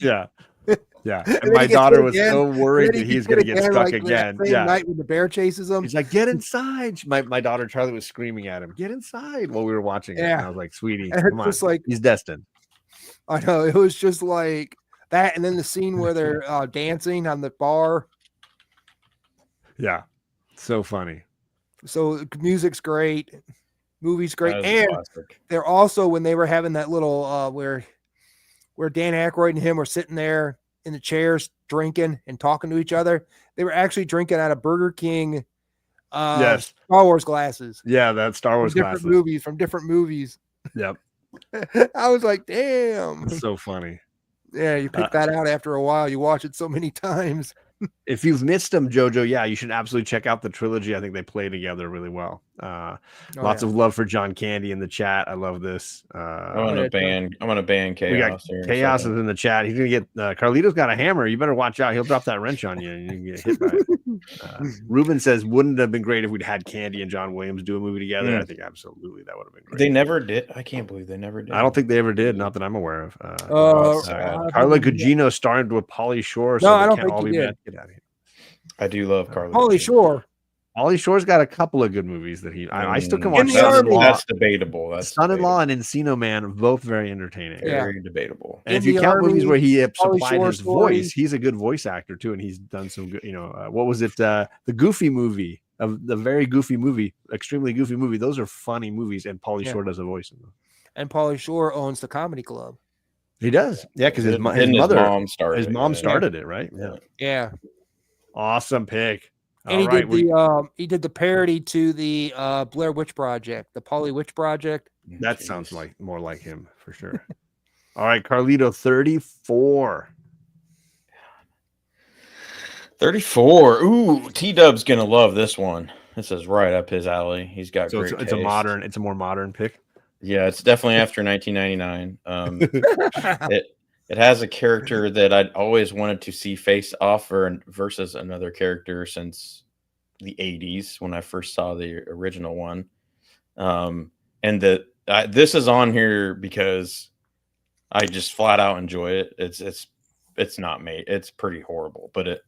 [SPEAKER 1] Yeah. And my daughter was so worried that he's going to get struck again.
[SPEAKER 2] Night when the bear chases him.
[SPEAKER 1] He's like, get inside. My daughter Charlie was screaming at him, get inside, while we were watching it. And I was like, sweetie, come on. Like, he's destined.
[SPEAKER 2] I know. It was just like that. And then the scene where they're dancing on the bar.
[SPEAKER 1] Yeah. So funny.
[SPEAKER 2] So music's great, movie's great,
[SPEAKER 3] That is a
[SPEAKER 2] and
[SPEAKER 3] classic.
[SPEAKER 2] they're also when they were having that little where Dan Aykroyd and him were sitting there in the chairs drinking and talking to each other. They were actually drinking out of Burger King
[SPEAKER 1] Yes.
[SPEAKER 2] Star Wars glasses.
[SPEAKER 1] Yeah, that Star Wars
[SPEAKER 2] Different
[SPEAKER 1] glasses.
[SPEAKER 2] from different movies.
[SPEAKER 1] Yep.
[SPEAKER 2] I was like, damn.
[SPEAKER 1] It's so funny.
[SPEAKER 2] Yeah, you pick that out after a while. You watch it so many times.
[SPEAKER 1] If you've missed them, Jojo, yeah, you should absolutely check out the trilogy. I think they play together really well. Lots of love for John Candy in the chat. I love this.
[SPEAKER 3] I'm gonna ban Chaos.
[SPEAKER 1] Chaos is in the chat. He's gonna get Carlito's got a hammer. You better watch out. He'll drop that wrench on you and you can get hit by it. Ruben says, wouldn't it have been great if we'd had Candy and John Williams do a movie together? I think absolutely that would have been great.
[SPEAKER 3] They never did. I can't believe they never did.
[SPEAKER 1] I don't think they ever did. Not that I'm aware of.
[SPEAKER 3] Carla
[SPEAKER 1] Gugino starred with Pauly Shore.
[SPEAKER 2] No, I don't think he did.
[SPEAKER 1] Get out of here.
[SPEAKER 3] I do love Carla.
[SPEAKER 2] Pauly Shore.
[SPEAKER 1] Pauly Shore's got a couple of good movies that I still can watch.
[SPEAKER 3] That's debatable. That's
[SPEAKER 1] Son-in-Law and Encino Man, both very entertaining.
[SPEAKER 3] Very debatable.
[SPEAKER 1] And if you count movies where he supplied his voice, he's a good voice actor too, and he's done some good. What was it? The Goofy movie, the very goofy movie, extremely goofy movie. Those are funny movies, and Pauly Shore does a voice in them.
[SPEAKER 2] And Pauly Shore owns the comedy club.
[SPEAKER 1] He does, yeah, because his mom started it, right?
[SPEAKER 2] Yeah.
[SPEAKER 1] Awesome pick.
[SPEAKER 2] And he did the parody to the Blair Witch Project, the Polly Witch Project.
[SPEAKER 1] That sounds like more like him for sure. All right, Carlito, 34.
[SPEAKER 3] 34. Ooh, T-Dub's gonna love this one. This is right up his alley. He's got great taste.
[SPEAKER 1] It's a more modern pick.
[SPEAKER 3] Yeah, it's definitely after 1999. It has a character that I'd always wanted to see face off versus another character since the 80s when I first saw the original one. And this is on here because I just flat out enjoy it. It's not made. It's pretty horrible, but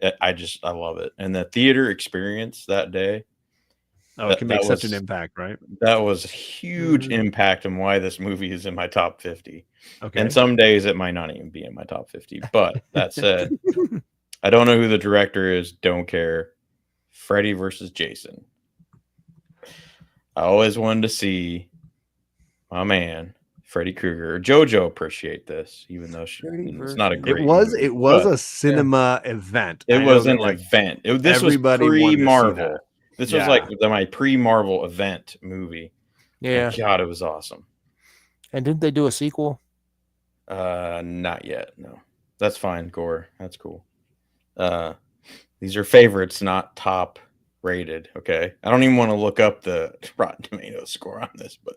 [SPEAKER 3] I love it. And the theater experience that day.
[SPEAKER 1] Oh, it can make such an impact, right?
[SPEAKER 3] That was a huge impact on why this movie is in my top 50.
[SPEAKER 1] Okay.
[SPEAKER 3] And some days it might not even be in my top 50. But that said, I don't know who the director is. Don't care. Freddy versus Jason. I always wanted to see my man, Freddy Krueger. JoJo appreciate this, even though it's not a great movie.
[SPEAKER 1] It was a cinema event.
[SPEAKER 3] It was an event. This was pre-Marvel. This was like my pre-Marvel event movie.
[SPEAKER 2] Yeah.
[SPEAKER 3] And God, it was awesome.
[SPEAKER 2] And didn't they do a sequel?
[SPEAKER 3] Not yet. No. That's fine, Gore. That's cool. These are favorites, not top rated. Okay. I don't even want to look up the Rotten Tomatoes score on this, but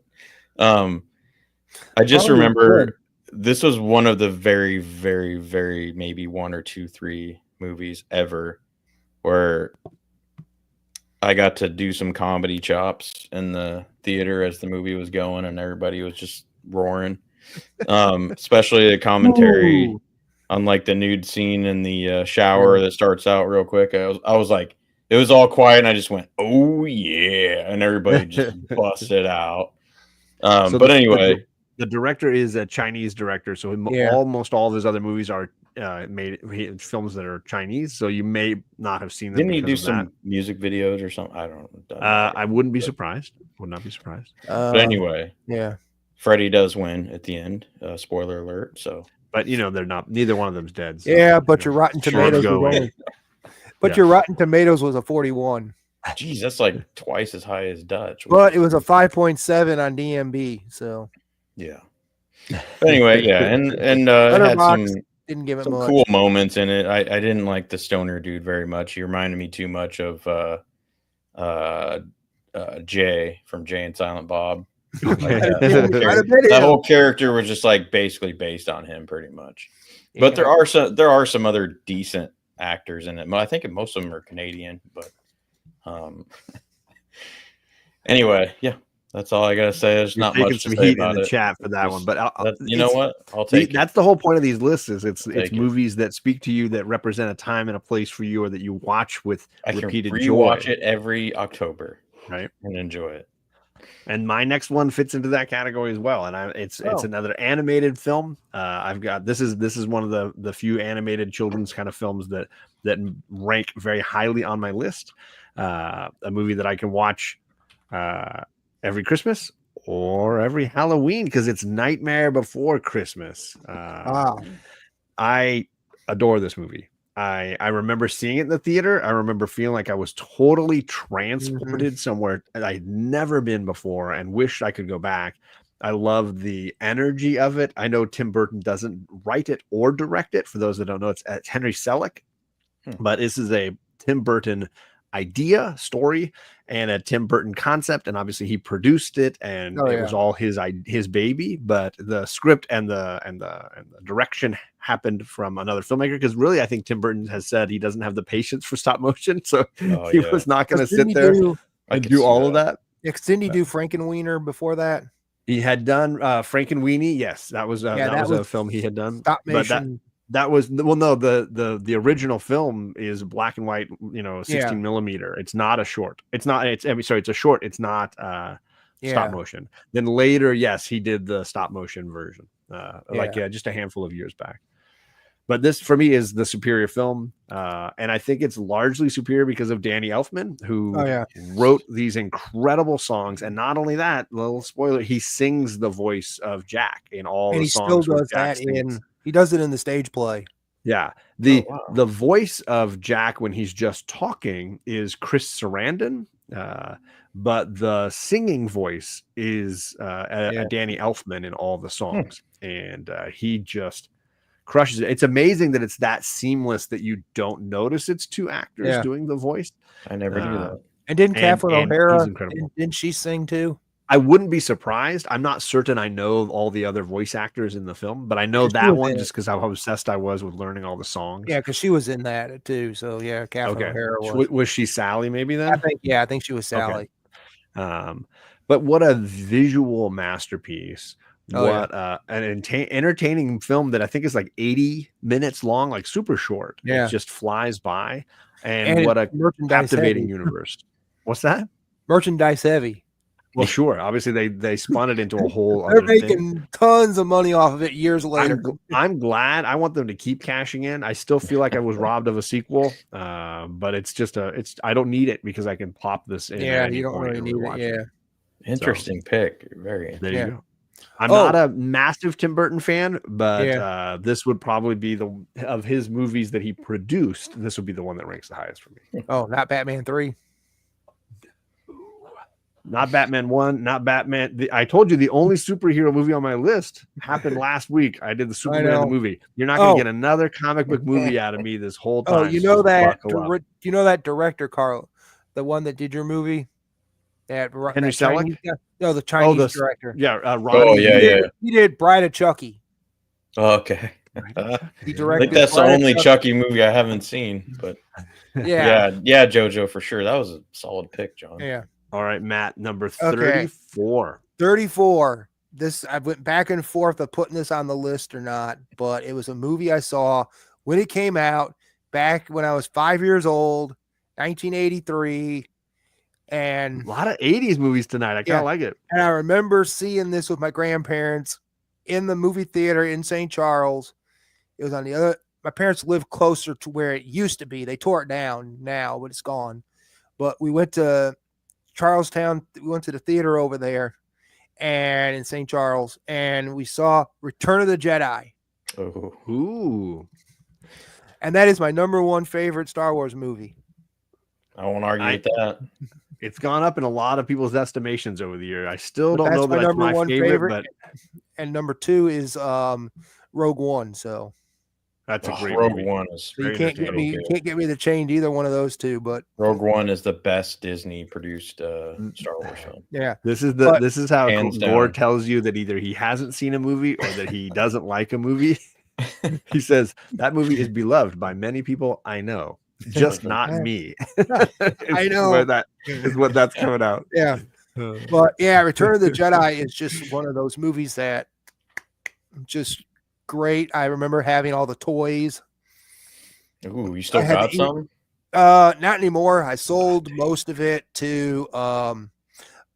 [SPEAKER 3] I just remember this was one of the very, very, very maybe 1 or 2, 3 movies ever where I got to do some comedy chops in the theater as the movie was going, and everybody was just roaring. Especially the commentary on like the nude scene in the shower that starts out real quick. I was like, it was all quiet, and I just went, "Oh yeah," and everybody just busted out. But anyway,
[SPEAKER 1] the director is a Chinese director, so almost all of his other movies are made films that are Chinese, so you may not have seen them.
[SPEAKER 3] Didn't he do some music videos or something? I don't know.
[SPEAKER 1] I wouldn't be surprised. Would not be surprised.
[SPEAKER 3] But anyway,
[SPEAKER 2] yeah,
[SPEAKER 3] Freddy does win at the end. Spoiler alert. So,
[SPEAKER 1] but they're not. Neither one of them's dead. So,
[SPEAKER 2] yeah, but your Rotten Tomatoes. Your Rotten Tomatoes was a 41.
[SPEAKER 3] Jeez, that's like twice as high as Dutch.
[SPEAKER 2] But it was a 5.7 on DMB. So,
[SPEAKER 3] yeah. But anyway, yeah, and had some.
[SPEAKER 2] Didn't give it
[SPEAKER 3] some
[SPEAKER 2] much.
[SPEAKER 3] Cool moments in it. I didn't like the stoner dude very much. He reminded me too much of Jay from Jay and Silent Bob. That whole character was just like basically based on him pretty much. But there are some other decent actors in it. I think most of them are Canadian, but anyway, yeah. That's all I gotta say. There's not much to say about
[SPEAKER 1] in the chat for that one, but
[SPEAKER 3] you know what? I'll take.
[SPEAKER 1] That's the whole point of these lists. Is it's movies that speak to you, that represent a time and a place for you, or that you watch with repeated joy.
[SPEAKER 3] Watch it every October,
[SPEAKER 1] right,
[SPEAKER 3] and enjoy it.
[SPEAKER 1] And my next one fits into that category as well. And it's another animated film. I've got this is one of the few animated children's kind of films that rank very highly on my list. A movie that I can watch every Christmas or every Halloween because it's Nightmare Before Christmas. I adore this movie. I remember seeing it in the theater. I remember feeling like I was totally transported somewhere I'd never been before and wished I could go back. I love the energy of it. I know Tim Burton doesn't write it or direct it. For those that don't know, it's Henry Selick, but this is a Tim Burton idea, story, and a Tim Burton concept, and obviously he produced it, and it was all his baby. But the script and the direction happened from another filmmaker, because really I think Tim Burton has said he doesn't have the patience for stop motion, so he was not going to sit there and do all of that.
[SPEAKER 2] Didn't he do Frankenweenie before that?
[SPEAKER 1] He had done Frankenweenie. Yes, that was a film he had done.
[SPEAKER 2] Stop motion.
[SPEAKER 1] That was the original film is black and white, 16 millimeter. It's not a short. It's a short. It's not stop motion. Then later, yes, he did the stop motion version, just a handful of years back. But this for me is the superior film. And I think it's largely superior because of Danny Elfman, who wrote these incredible songs. And not only that, little spoiler, he sings the voice of Jack in all the songs.
[SPEAKER 2] He still does that he does it in the stage play.
[SPEAKER 1] Yeah. The voice of Jack when he's just talking is Chris Sarandon, but the singing voice is Danny Elfman in all the songs. And he just crushes it. It's amazing that it's that seamless that you don't notice it's two actors doing the voice.
[SPEAKER 3] I never knew that.
[SPEAKER 2] And didn't Catherine O'Hara, didn't she sing too?
[SPEAKER 1] I wouldn't be surprised. I'm not certain I know all the other voice actors in the film, but I know that one just because how obsessed I was with learning all the songs.
[SPEAKER 2] Yeah, because she was in that too. So yeah, Catherine O'Hara
[SPEAKER 1] was she Sally maybe then?
[SPEAKER 2] I think she was Sally.
[SPEAKER 1] But what a visual masterpiece. An entertaining film that I think is like 80 minutes long, like super short.
[SPEAKER 2] Yeah.
[SPEAKER 1] It just flies by. And what a captivating universe. What's that?
[SPEAKER 2] Merchandise heavy.
[SPEAKER 1] Well, sure. Obviously, they spun it into a whole.
[SPEAKER 2] They're making tons of money off of it years later.
[SPEAKER 1] I'm glad. I want them to keep cashing in. I still feel like I was robbed of a sequel, but it's just I don't need it because I can pop this in.
[SPEAKER 2] Yeah, you don't really need it. Yeah.
[SPEAKER 3] Interesting pick. Very.
[SPEAKER 1] There you go. I'm not a massive Tim Burton fan, but this would probably be of his movies that he produced. This would be the one that ranks the highest for me.
[SPEAKER 2] Oh, not Batman 3.
[SPEAKER 1] Not Batman 1, not Batman. I told you the only superhero movie on my list happened last week. I did the Superman the movie. You're not going to get another comic book movie out of me this whole time.
[SPEAKER 2] Oh, you know that director, Carl, the one that did your movie? Henry
[SPEAKER 1] Selick?
[SPEAKER 2] No, the Chinese director.
[SPEAKER 1] Yeah,
[SPEAKER 2] He did Bride of Chucky.
[SPEAKER 3] Oh, okay.
[SPEAKER 2] He directed.
[SPEAKER 3] I think that's the only Chucky movie I haven't seen. But yeah, JoJo for sure. That was a solid pick, John.
[SPEAKER 2] Yeah.
[SPEAKER 1] All right, Matt, number 34.
[SPEAKER 2] 34. I went back and forth of putting this on the list or not, but it was a movie I saw when it came out back when I was 5 years old, 1983. And
[SPEAKER 1] a lot of 80s movies tonight. I kind of like it.
[SPEAKER 2] And I remember seeing this with my grandparents in the movie theater in St. Charles. It was on the other. My parents lived closer to where it used to be. They tore it down now, but it's gone. But we went to Charlestown. We went to the theater over there and in St. Charles, and we saw Return of the Jedi.
[SPEAKER 3] Oh.
[SPEAKER 1] Ooh.
[SPEAKER 2] And that is my number one favorite Star Wars movie.
[SPEAKER 3] I won't argue with that.
[SPEAKER 1] It's gone up in a lot of people's estimations over the year. I still don't know that that's my favorite,
[SPEAKER 2] and number two is Rogue One. So
[SPEAKER 1] that's a great
[SPEAKER 3] Rogue
[SPEAKER 1] movie.
[SPEAKER 3] One is
[SPEAKER 2] you can't get me to change either one of those two. But
[SPEAKER 3] Rogue One is the best Disney produced Star Wars film.
[SPEAKER 2] Yeah,
[SPEAKER 1] this is how Gore tells you that either he hasn't seen a movie or that he doesn't like a movie. He says that movie is beloved by many people I know. Just not me.
[SPEAKER 2] I know
[SPEAKER 1] where that is what that's coming out.
[SPEAKER 2] Yeah. But yeah, Return of the Jedi is just one of those movies that just great. I remember having all the toys.
[SPEAKER 3] Ooh, you still got some?
[SPEAKER 2] Not anymore. I sold most of it to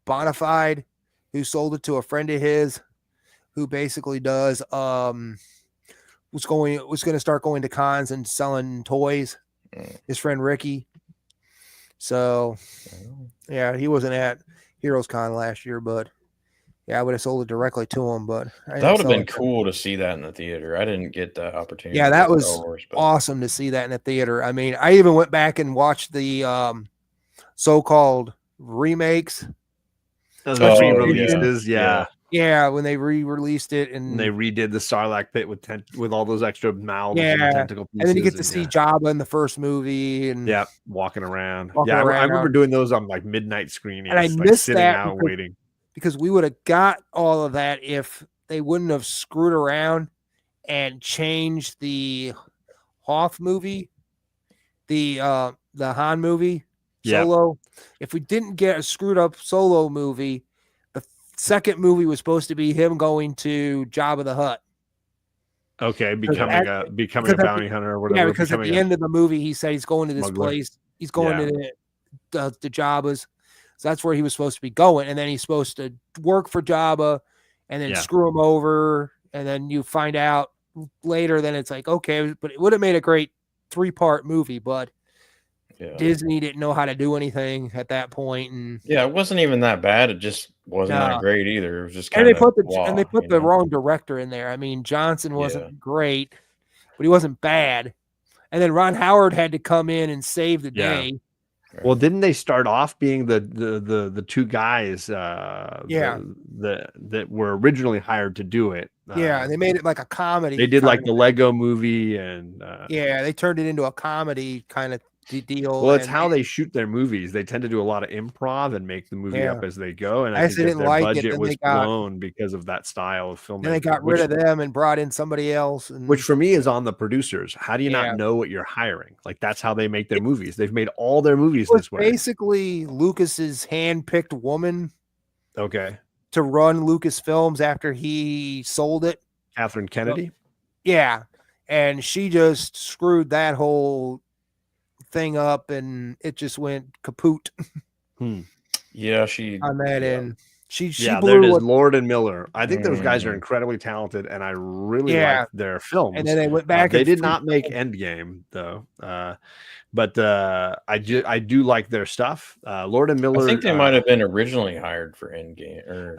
[SPEAKER 2] Bonafide, who sold it to a friend of his who basically does was going to start going to cons and selling toys. His friend Ricky. So
[SPEAKER 3] Oh.
[SPEAKER 2] yeah, he wasn't at Heroes Con last year, but yeah, I would have sold it directly to him. But I
[SPEAKER 3] That
[SPEAKER 2] didn't
[SPEAKER 3] would have
[SPEAKER 2] sell
[SPEAKER 3] been
[SPEAKER 2] it to him.
[SPEAKER 3] cool to see that in the theater. I didn't get that opportunity.
[SPEAKER 2] Yeah, that
[SPEAKER 3] with
[SPEAKER 2] was
[SPEAKER 3] Star Wars, but
[SPEAKER 2] awesome to see that in the theater. I mean, I even went back and watched the so-called remakes.
[SPEAKER 1] Those
[SPEAKER 3] Oh,
[SPEAKER 1] re-releases,
[SPEAKER 3] yeah.
[SPEAKER 2] Yeah, when they re-released it,
[SPEAKER 1] And they
[SPEAKER 2] and
[SPEAKER 1] redid the Sarlacc pit with all those extra mouths and
[SPEAKER 2] yeah,
[SPEAKER 1] tentacle pieces.
[SPEAKER 2] and then you get to see Jabba in the first movie, and
[SPEAKER 1] yeah, walking around.
[SPEAKER 2] Walking
[SPEAKER 1] I remember
[SPEAKER 2] around.
[SPEAKER 1] doing those on like midnight screenings,
[SPEAKER 2] and I
[SPEAKER 1] like
[SPEAKER 2] missed
[SPEAKER 1] sitting
[SPEAKER 2] that
[SPEAKER 1] out
[SPEAKER 2] because,
[SPEAKER 1] waiting.
[SPEAKER 2] because we would have got all of that if they wouldn't have screwed around and changed the Hoth movie, the Han movie,
[SPEAKER 1] Yeah.
[SPEAKER 2] Solo. If we didn't get a screwed up Solo movie, the second movie was supposed to be him going to Jabba the Hutt.
[SPEAKER 1] Okay, becoming a bounty hunter or whatever.
[SPEAKER 2] Yeah, because at the end of the movie, he said he's going to this
[SPEAKER 1] smuggler.
[SPEAKER 2] place. He's going to the Jabba's. So that's where he was supposed to be going. And then he's supposed to work for Jabba and then screw him over. And then you find out later, then it's like, okay, but it would have made a great 3-part movie, but Disney didn't know how to do anything at that point. And
[SPEAKER 3] yeah, it wasn't even that bad. It just wasn't that great either. It was just kind
[SPEAKER 2] and
[SPEAKER 3] of
[SPEAKER 2] they put the wrong director in there. I mean, Johnson wasn't great, but he wasn't bad. And then Ron Howard had to come in and save the day.
[SPEAKER 1] Well, didn't they start off being the two guys that were originally hired to do it?
[SPEAKER 2] And they made it like a comedy.
[SPEAKER 1] They did like the Lego movie, and
[SPEAKER 2] they turned it into a comedy kind of deal.
[SPEAKER 1] Well, it's how they shoot their movies. They tend to do a lot of improv and make the movie up as they go. And I think
[SPEAKER 2] didn't
[SPEAKER 1] their
[SPEAKER 2] like
[SPEAKER 1] budget
[SPEAKER 2] it.
[SPEAKER 1] was blown because of that style of filming.
[SPEAKER 2] Then they got rid of them and brought in somebody else.
[SPEAKER 1] Which for me is on the producers. How do you not know what you're hiring? Like that's how they make their movies. They've made all their movies this way.
[SPEAKER 2] Basically, Lucas's hand-picked woman.
[SPEAKER 1] Okay.
[SPEAKER 2] To run Lucasfilms after he sold it.
[SPEAKER 1] Catherine Kennedy.
[SPEAKER 2] Yeah, and she just screwed that whole thing up, and it just went kaput.
[SPEAKER 3] Yeah, she
[SPEAKER 2] on that end. She
[SPEAKER 1] there
[SPEAKER 2] blew
[SPEAKER 1] it is, Lord and Miller. I think those guys are incredibly talented, and I really like their films.
[SPEAKER 2] And then they went back.
[SPEAKER 1] They did not make Endgame though, but I do like their stuff. Lord and Miller.
[SPEAKER 3] I think they might have been originally hired for Endgame. Or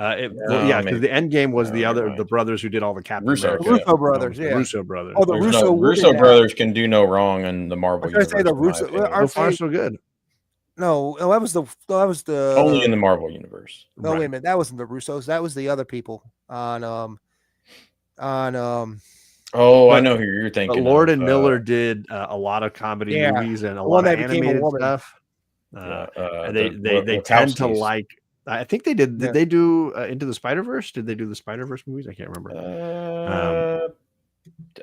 [SPEAKER 1] because the Endgame was the brothers who did all the Captain
[SPEAKER 2] Russo brothers.
[SPEAKER 1] The Russo brothers.
[SPEAKER 2] Oh, the
[SPEAKER 3] Russo brothers can do no wrong in the Marvel universe.
[SPEAKER 2] I say the Russo.
[SPEAKER 1] So far, so good.
[SPEAKER 2] No, that was the
[SPEAKER 3] only in the Marvel universe.
[SPEAKER 2] No, wait a minute, that wasn't the Russos. That was the other people on.
[SPEAKER 3] Oh, I know who you're thinking.
[SPEAKER 1] Lord and Miller did a lot of comedy movies and a lot of animated stuff. They tend to like. I think they did. Did they do Into the Spider-Verse? Did they do the Spider-Verse movies? I can't remember.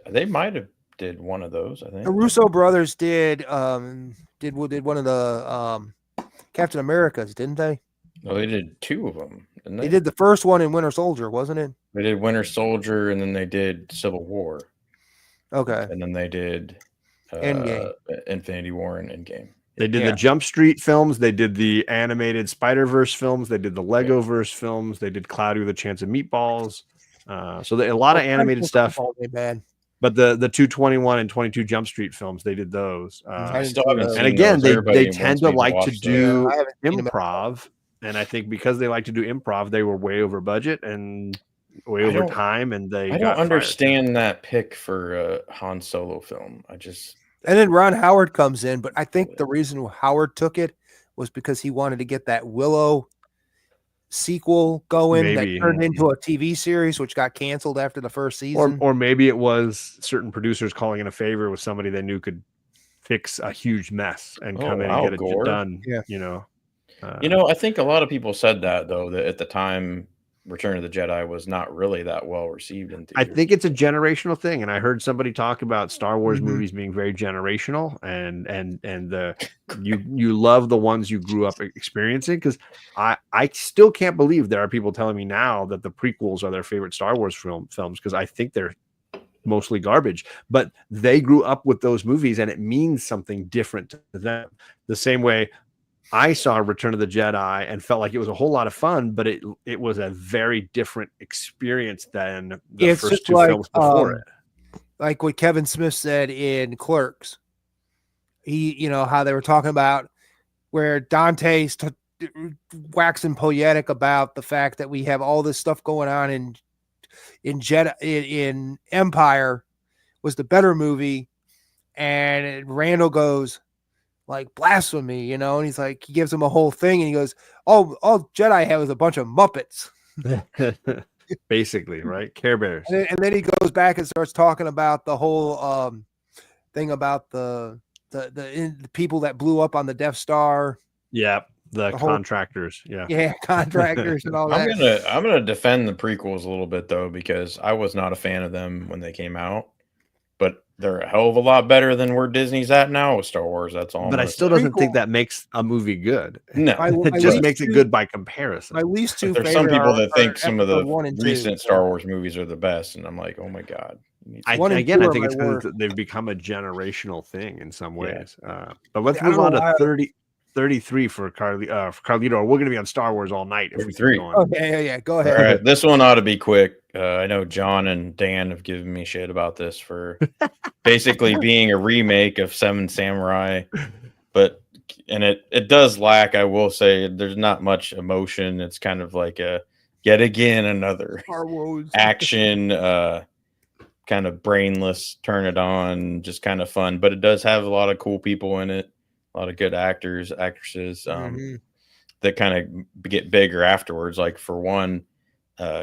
[SPEAKER 3] They might have did one of those. I think
[SPEAKER 2] the Russo brothers did one of the Captain Americas, didn't they?
[SPEAKER 3] No, they did two of them. Didn't they?
[SPEAKER 2] They did the first one in Winter Soldier, wasn't it?
[SPEAKER 3] They did Winter Soldier, and then they did Civil War.
[SPEAKER 2] Okay.
[SPEAKER 3] And then they did
[SPEAKER 2] Endgame.
[SPEAKER 3] Infinity War and Endgame.
[SPEAKER 1] They did the Jump Street films. They did the animated Spider-Verse films. They did the Lego-verse films. They did Cloudy with a Chance of Meatballs. So a lot of animated stuff.
[SPEAKER 2] Bad.
[SPEAKER 1] But the 221 and 22 Jump Street films, they did those.
[SPEAKER 3] I still haven't seen
[SPEAKER 1] and again,
[SPEAKER 3] those.
[SPEAKER 1] they tend to like to do
[SPEAKER 2] those.
[SPEAKER 1] improv. And I think because they like to do improv, they were way over budget and way over time. And I
[SPEAKER 3] don't understand that pick for a Han Solo film.
[SPEAKER 2] And then Ron Howard comes in, but I think the reason Howard took it was because he wanted to get that Willow sequel going that turned into a TV series, which got canceled after the first season.
[SPEAKER 1] Or maybe it was certain producers calling in a favor with somebody they knew could fix a huge mess and come in and get it done.
[SPEAKER 2] Yeah.
[SPEAKER 3] I think a lot of people said that though, that at the time Return of the Jedi was not really that well received in theaters.
[SPEAKER 1] I think it's a generational thing, and I heard somebody talk about Star Wars movies being very generational, and you love the ones you grew up experiencing. Because I still can't believe there are people telling me now that the prequels are their favorite Star Wars films, because I think they're mostly garbage, but they grew up with those movies, and it means something different to them. The same way I saw Return of the Jedi and felt like it was a whole lot of fun, but it was a very different experience than the first two films before it.
[SPEAKER 2] Like what Kevin Smith said in Clerks. How they were talking about where Dante's waxing poetic about the fact that we have all this stuff going on in Empire was the better movie, and Randall goes like blasphemy, and he's like, he gives him a whole thing, and he goes, all Jedi have is a bunch of Muppets.
[SPEAKER 1] Basically, right? Care Bears.
[SPEAKER 2] And then he goes back and starts talking about the whole thing about the people that blew up on the Death Star.
[SPEAKER 1] Yeah, the contractors.
[SPEAKER 2] Yeah, contractors and all that.
[SPEAKER 3] I'm gonna defend the prequels a little bit though, because I was not a fan of them when they came out, but they're a hell of a lot better than where Disney's at now with Star Wars. That's all.
[SPEAKER 1] But I still doesn't think that makes a movie good.
[SPEAKER 3] No,
[SPEAKER 1] it just makes it good by comparison.
[SPEAKER 2] My least two.
[SPEAKER 3] There's some people that think some of the recent Star Wars movies are the best, and I'm like, oh my god.
[SPEAKER 1] I think it's because they've become a generational thing in some ways. But let's move on to 33 for Carlito. We're going to be on Star Wars all night if we keep going.
[SPEAKER 2] Okay, yeah. Go ahead.
[SPEAKER 3] All right, this one ought to be quick. I know John and Dan have given me shit about this for basically being a remake of Seven Samurai, and it does lack. I will say there's not much emotion. It's kind of like yet again another
[SPEAKER 2] Star Wars
[SPEAKER 3] action, kind of brainless, turn it on, just kind of fun. But it does have a lot of cool people in it. A lot of good actors, actresses that kind of get bigger afterwards. Like for one,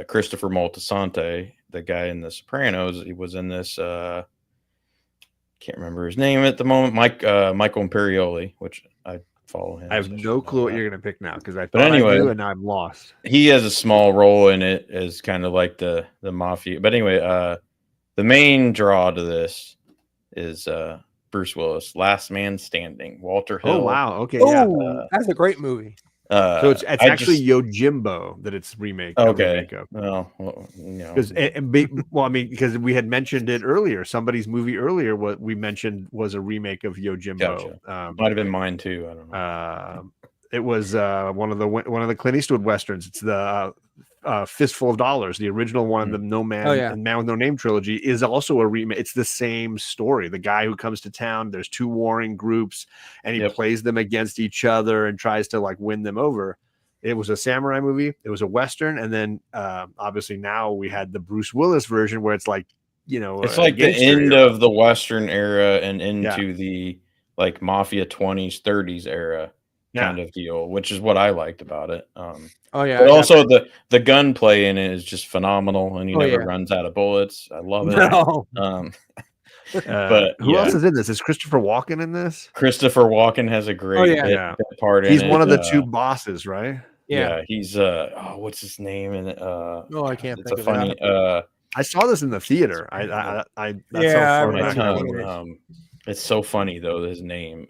[SPEAKER 3] Christopher Moltisanti, the guy in The Sopranos, he was in this. Can't remember his name at the moment. Michael Imperioli, which I follow him.
[SPEAKER 1] I have no clue what you're going to pick now because I knew and I'm lost.
[SPEAKER 3] He has a small role in it as kind of like the mafia. But anyway, the main draw to this is Bruce Willis, Last Man Standing, Walter Hill.
[SPEAKER 1] Oh wow, okay,
[SPEAKER 2] that's a great movie.
[SPEAKER 1] So it's actually Yojimbo that it's remake.
[SPEAKER 3] Okay,
[SPEAKER 1] because because we had mentioned it earlier. Somebody's movie earlier, what we mentioned was a remake of Yojimbo.
[SPEAKER 3] Gotcha. Might have been mine too. I don't know.
[SPEAKER 1] It was one of the Clint Eastwood westerns. It's the Fistful of Dollars, the original one, the No Man and Man with No Name trilogy, is also a remake. It's the same story. The guy who comes to town, there's two warring groups, and he plays them against each other and tries to like win them over. It was a samurai movie. It was a western, and then obviously now we had the Bruce Willis version where it's like
[SPEAKER 3] it's like the end of the western era and into the like mafia 20s 30s era. Kind of deal, which is what I liked about it. But also the gunplay in it is just phenomenal, and he never runs out of bullets. I love it.
[SPEAKER 2] No.
[SPEAKER 3] But
[SPEAKER 1] who else is in this? Is Christopher Walken in this?
[SPEAKER 3] Christopher Walken has a great part in it.
[SPEAKER 1] He's one of the two bosses, right?
[SPEAKER 3] Yeah, he's what's his name? And
[SPEAKER 2] I can't think of
[SPEAKER 3] it.
[SPEAKER 1] I saw this in the theater.
[SPEAKER 3] It's so funny though, his name.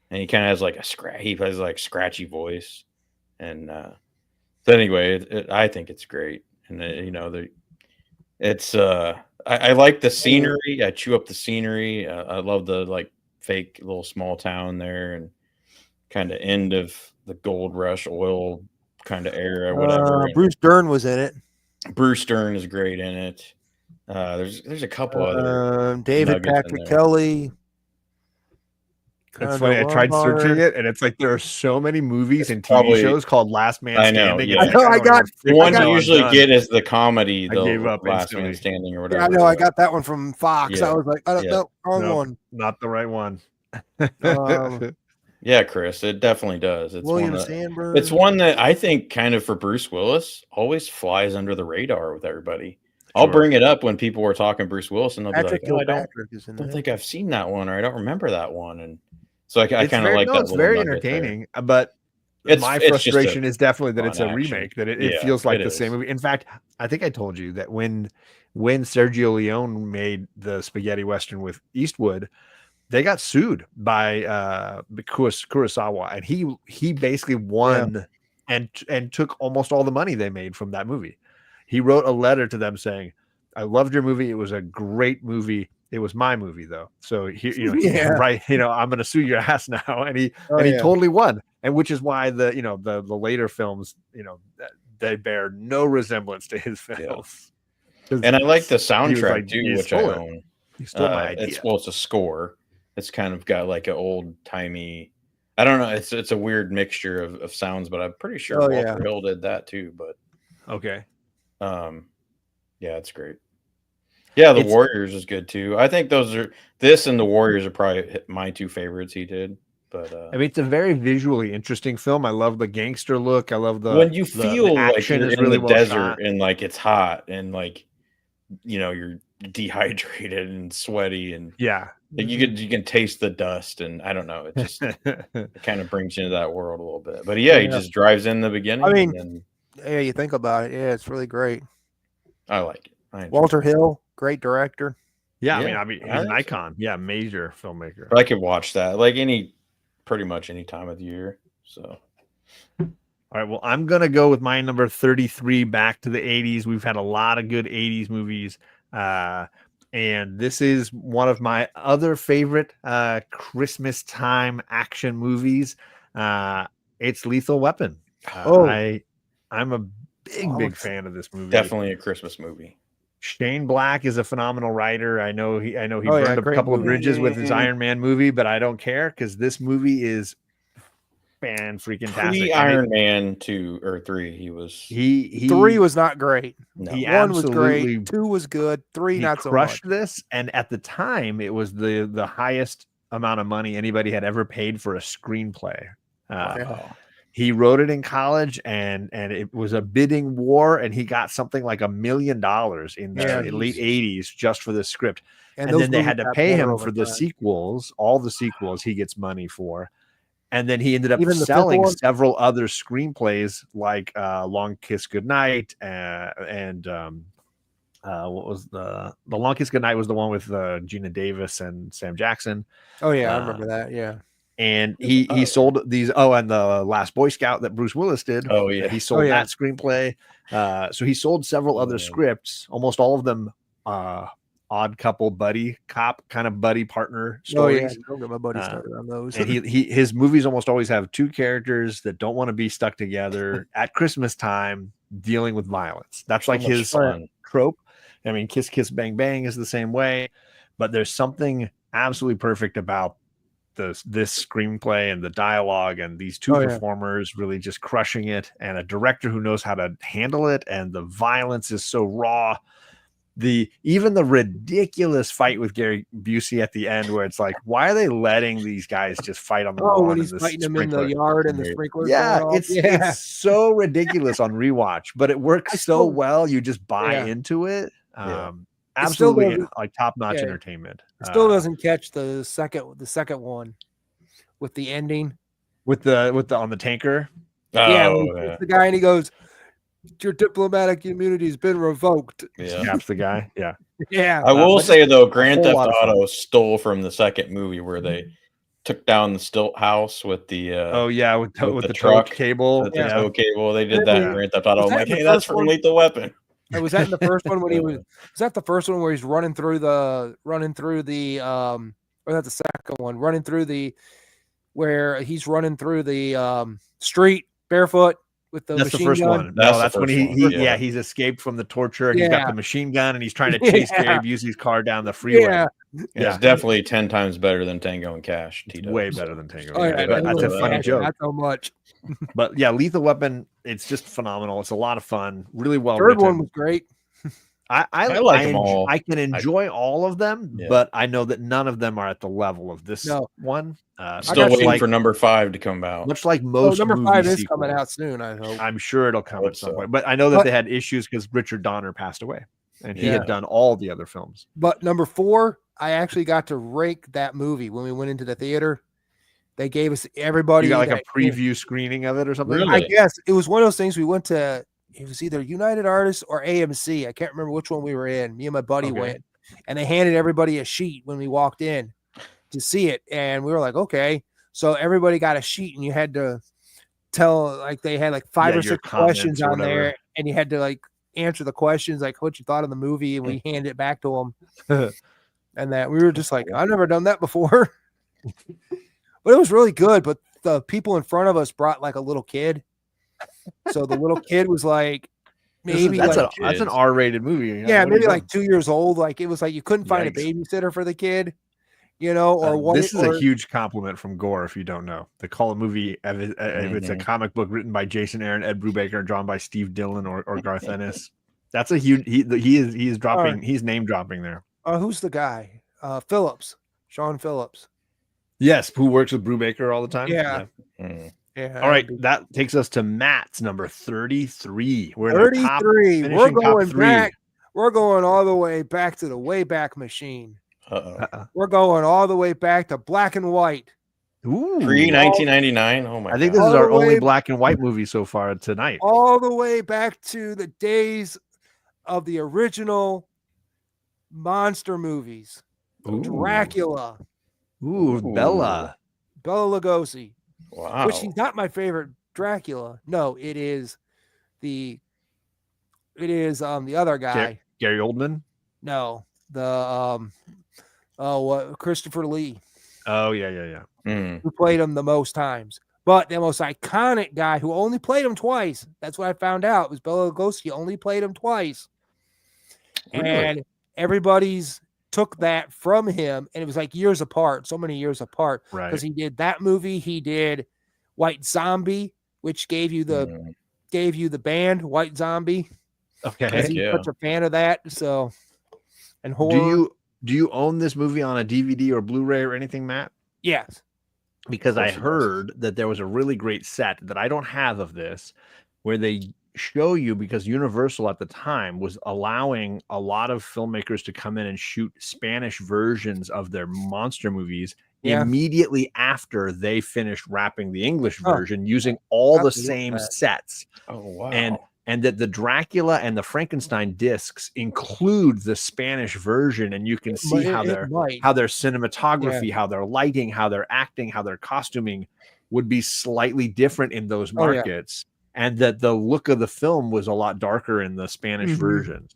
[SPEAKER 3] And he kind of has like he has like scratchy voice, and so anyway, I think it's great, and I like the scenery. I chew up the scenery. I love the like fake little small town there, and kind of end of the gold rush oil kind of era, whatever.
[SPEAKER 2] Bruce Dern was in it.
[SPEAKER 3] Bruce Dern is great in it. There's a couple other
[SPEAKER 2] David Patrick Kelly.
[SPEAKER 1] It's funny. I tried searching it, and it's like there are so many movies and TV shows called Last Man Standing.
[SPEAKER 3] I know. I got the one you usually get is the comedy. I gave up. Last Man Standing or whatever.
[SPEAKER 2] Yeah, I know. I got that one from Fox. I was like, wrong one.
[SPEAKER 1] Not the right one.
[SPEAKER 3] Yeah, Chris, it definitely does. It's
[SPEAKER 2] William Sandberg.
[SPEAKER 3] It's one that I think kind of for Bruce Willis always flies under the radar with everybody. I'll bring it up when people were talking Bruce Willis, and they'll be like, "Oh, I don't think I've seen that one, or I don't remember that one." And so I kind of like that.
[SPEAKER 1] It's very entertaining, but my frustration is definitely that it's a remake. That it feels like the same movie. In fact, I think I told you that when Sergio Leone made the spaghetti western with Eastwood, they got sued by Kurosawa, and he basically won and took almost all the money they made from that movie. He wrote a letter to them saying, "I loved your movie. It was a great movie. It was my movie though. So right, I'm going to sue your ass now." And he totally won. And which is why the later films, they bear no resemblance to his films.
[SPEAKER 3] Yeah. And I like the soundtrack too, which I own.
[SPEAKER 1] He stole my idea.
[SPEAKER 3] It's a score. It's kind of got like an old timey. I don't know. It's a weird mixture of sounds, but I'm pretty sure
[SPEAKER 2] Oh,
[SPEAKER 3] Walter
[SPEAKER 2] yeah.
[SPEAKER 3] Hill did that too. But
[SPEAKER 1] Okay.
[SPEAKER 3] yeah, it's great. Yeah, the
[SPEAKER 1] It's-
[SPEAKER 3] Warriors is good too. I think this and the Warriors are probably my two favorites he did. But
[SPEAKER 1] I mean, it's a very visually interesting film. I love the gangster look. I love
[SPEAKER 3] when you
[SPEAKER 1] the
[SPEAKER 3] feel like
[SPEAKER 1] action
[SPEAKER 3] you're
[SPEAKER 1] is
[SPEAKER 3] in
[SPEAKER 1] really
[SPEAKER 3] the
[SPEAKER 1] well
[SPEAKER 3] desert
[SPEAKER 1] shot.
[SPEAKER 3] and like it's hot and like you're dehydrated and sweaty and
[SPEAKER 1] Yeah.
[SPEAKER 3] like, you can taste the dust and I don't know. It just it kind of brings you into that world a little bit. But yeah, he just drives in the beginning.
[SPEAKER 2] I mean,
[SPEAKER 3] and then
[SPEAKER 2] yeah, you think about it. Yeah, it's really great.
[SPEAKER 3] I like it. I enjoy
[SPEAKER 2] Walter
[SPEAKER 3] it.
[SPEAKER 2] Hill, great director.
[SPEAKER 1] Yeah,
[SPEAKER 3] Yeah,
[SPEAKER 1] I mean, he's
[SPEAKER 3] I
[SPEAKER 1] an
[SPEAKER 3] think so.
[SPEAKER 1] icon. Yeah, major filmmaker.
[SPEAKER 3] I could watch that like pretty much any time of the year. So
[SPEAKER 1] All right, well, I'm gonna go with my number 33. Back to the 80s. We've had a lot of good 80s movies, and this is one of my other favorite Christmas time action movies. It's Lethal Weapon. I'm a big fan of this movie.
[SPEAKER 3] definitely a Christmas movie.
[SPEAKER 1] Shane Black is a phenomenal writer. I know he
[SPEAKER 2] Oh,
[SPEAKER 1] burned
[SPEAKER 2] yeah,
[SPEAKER 1] a
[SPEAKER 2] great
[SPEAKER 1] couple of
[SPEAKER 2] movie.
[SPEAKER 1] bridges with his Iron Man movie, but I don't care because this movie is freaking tastic.
[SPEAKER 3] Iron Man 2 or 3, he was
[SPEAKER 1] He
[SPEAKER 2] 3 was not great.
[SPEAKER 3] no.
[SPEAKER 1] he
[SPEAKER 2] 1 was
[SPEAKER 1] absolutely
[SPEAKER 2] great. 2 was good. 3
[SPEAKER 1] he
[SPEAKER 2] not so much.
[SPEAKER 1] crushed this, and at the time, it was the highest amount of money anybody had ever paid for a screenplay.
[SPEAKER 3] Wow.
[SPEAKER 1] He wrote it in college, and it was a bidding war, and he got something like $1 million in the late 80s just for this script. And then they had to pay him for the sequels. All the sequels he gets money for. And then he ended up selling several other screenplays like Long Kiss Goodnight and what was the Long Kiss Goodnight was the one with Gina Davis and Sam Jackson.
[SPEAKER 2] Oh yeah, I remember that. Yeah.
[SPEAKER 1] And he sold these. Oh, and the Last Boy Scout that Bruce Willis did.
[SPEAKER 3] Oh yeah,
[SPEAKER 1] he sold that screenplay. So he sold several other scripts, almost all of them odd couple buddy cop kind of buddy partner stories.
[SPEAKER 2] Oh yeah, don't get my buddy started on those.
[SPEAKER 1] And his movies almost always have two characters that don't want to be stuck together at Christmas time dealing with violence. That's like his trope. I mean, Kiss Kiss Bang Bang is the same way, but there's something absolutely perfect about this screenplay and the dialogue and these two performers really just crushing it, and a director who knows how to handle it, and the violence is so raw. Even the ridiculous fight with Gary Busey at the end, where it's like, why are they letting these guys just fight on the lawn?
[SPEAKER 2] When he's fighting them in the yard and the sprinklers.
[SPEAKER 1] It's so ridiculous on rewatch, but it works so well. You just buy into it. Absolutely, like top-notch entertainment.
[SPEAKER 2] It still doesn't catch the second one with the ending
[SPEAKER 1] with the on the tanker.
[SPEAKER 2] The guy and he goes, "Your diplomatic immunity has been revoked."
[SPEAKER 1] Yeah, that's the guy.
[SPEAKER 2] Yeah.
[SPEAKER 3] I will say though, Grand Theft Auto stole from the second movie where they took down the stilt house with the
[SPEAKER 1] with the truck cable,
[SPEAKER 3] the tow cable. They did that in Grand Theft Auto. I'm like, hey, that's from Lethal Weapon.
[SPEAKER 2] Was that in the first one when he was that the first one where he's running through the or that's the second one, where he's running through the street barefoot with the
[SPEAKER 1] that's
[SPEAKER 2] machine
[SPEAKER 1] the first
[SPEAKER 2] gun?
[SPEAKER 1] one. No, that's when he's escaped from the torture and he's got the machine gun and he's trying to chase Gary Busey's car down the freeway.
[SPEAKER 3] It's definitely 10 times better than Tango and Cash.
[SPEAKER 1] Way better than Tango.
[SPEAKER 2] That's
[SPEAKER 1] a funny joke.
[SPEAKER 2] Not so much.
[SPEAKER 1] But yeah, Lethal Weapon, it's just phenomenal. It's a lot of fun. Really well
[SPEAKER 2] written. Third one was great.
[SPEAKER 1] I like them all. I can enjoy all of them, but I know that none of them are at the level of this one.
[SPEAKER 3] Still waiting for number 5 to come out.
[SPEAKER 1] Much like most
[SPEAKER 2] number 5 is
[SPEAKER 1] sequels.
[SPEAKER 2] coming out soon, I hope.
[SPEAKER 1] I'm sure it'll come at some point. But I know that they had issues because Richard Donner passed away, and he had done all the other films.
[SPEAKER 2] But number 4, I actually got to rank that movie when we went into the theater. They gave us everybody.
[SPEAKER 1] You got like a preview screening of it or something?
[SPEAKER 2] Really? I guess it was one of those things we went to. It was either United Artists or AMC. I can't remember which one we were in. Me and my buddy went, and they handed everybody a sheet when we walked in to see it. And we were like, okay. So everybody got a sheet, and you had to tell, like, they had like 5 or 6 questions on there, and you had to like answer the questions, like what you thought of the movie, and we handed it back to them. And that we were just like, I've never done that before. But it was really good. But the people in front of us brought like a little kid. So the little kid was like, maybe
[SPEAKER 1] that's an R-rated movie.
[SPEAKER 2] Yeah, maybe like 2 years old. Like it was like you couldn't find a babysitter for the kid. or what?
[SPEAKER 1] This is a huge compliment from Gore. If you don't know, they call a movie if it's a comic book written by Jason Aaron, Ed Brubaker, drawn by Steve Dillon or Garth Ennis. That's a huge. He is dropping. He's name dropping there.
[SPEAKER 2] Who's the guy? Phillips, Sean Phillips.
[SPEAKER 1] Yes, who works with Brubaker all the time.
[SPEAKER 2] Yeah.
[SPEAKER 1] All right, that takes us to Matt's number 33. We're
[SPEAKER 2] 33. We're going back. We're going all the way back to the Wayback Machine. We're going all the way back to black and white.
[SPEAKER 1] Ooh.
[SPEAKER 3] Pre-1999. Oh my God.
[SPEAKER 1] I think this is our only black and white movie so far tonight.
[SPEAKER 2] All the way back to the days of the original monster movies.
[SPEAKER 1] Ooh.
[SPEAKER 2] Dracula.
[SPEAKER 1] Ooh, Bela
[SPEAKER 2] Lugosi.
[SPEAKER 3] Wow.
[SPEAKER 2] Which he's not my favorite Dracula. No, it is the other guy.
[SPEAKER 1] Gary Oldman?
[SPEAKER 2] No. Christopher Lee.
[SPEAKER 1] Oh, yeah.
[SPEAKER 2] Who played him the most times. But the most iconic guy who only played him twice, that's what I found out, was Bela Lugosi. Only played him twice. Really? And everybody's took that from him, and it was like years apart, so many years apart.
[SPEAKER 1] Right.
[SPEAKER 2] Because he did that movie, he did White Zombie, which gave you the band White Zombie.
[SPEAKER 1] Okay.
[SPEAKER 2] He's such a fan of that. So, and horror.
[SPEAKER 1] Do you own this movie on a DVD or Blu-ray or anything, Matt?
[SPEAKER 2] Yes.
[SPEAKER 1] Because I heard that there was a really great set that I don't have of this, where they show you, because Universal at the time was allowing a lot of filmmakers to come in and shoot Spanish versions of their monster movies immediately after they finished wrapping the English version using all the same sets.
[SPEAKER 3] Oh, wow.
[SPEAKER 1] And that the Dracula and the Frankenstein discs include the Spanish version, and you can see how their cinematography, how their lighting, how their acting, how their costuming would be slightly different in those markets, and that the look of the film was a lot darker in the Spanish versions.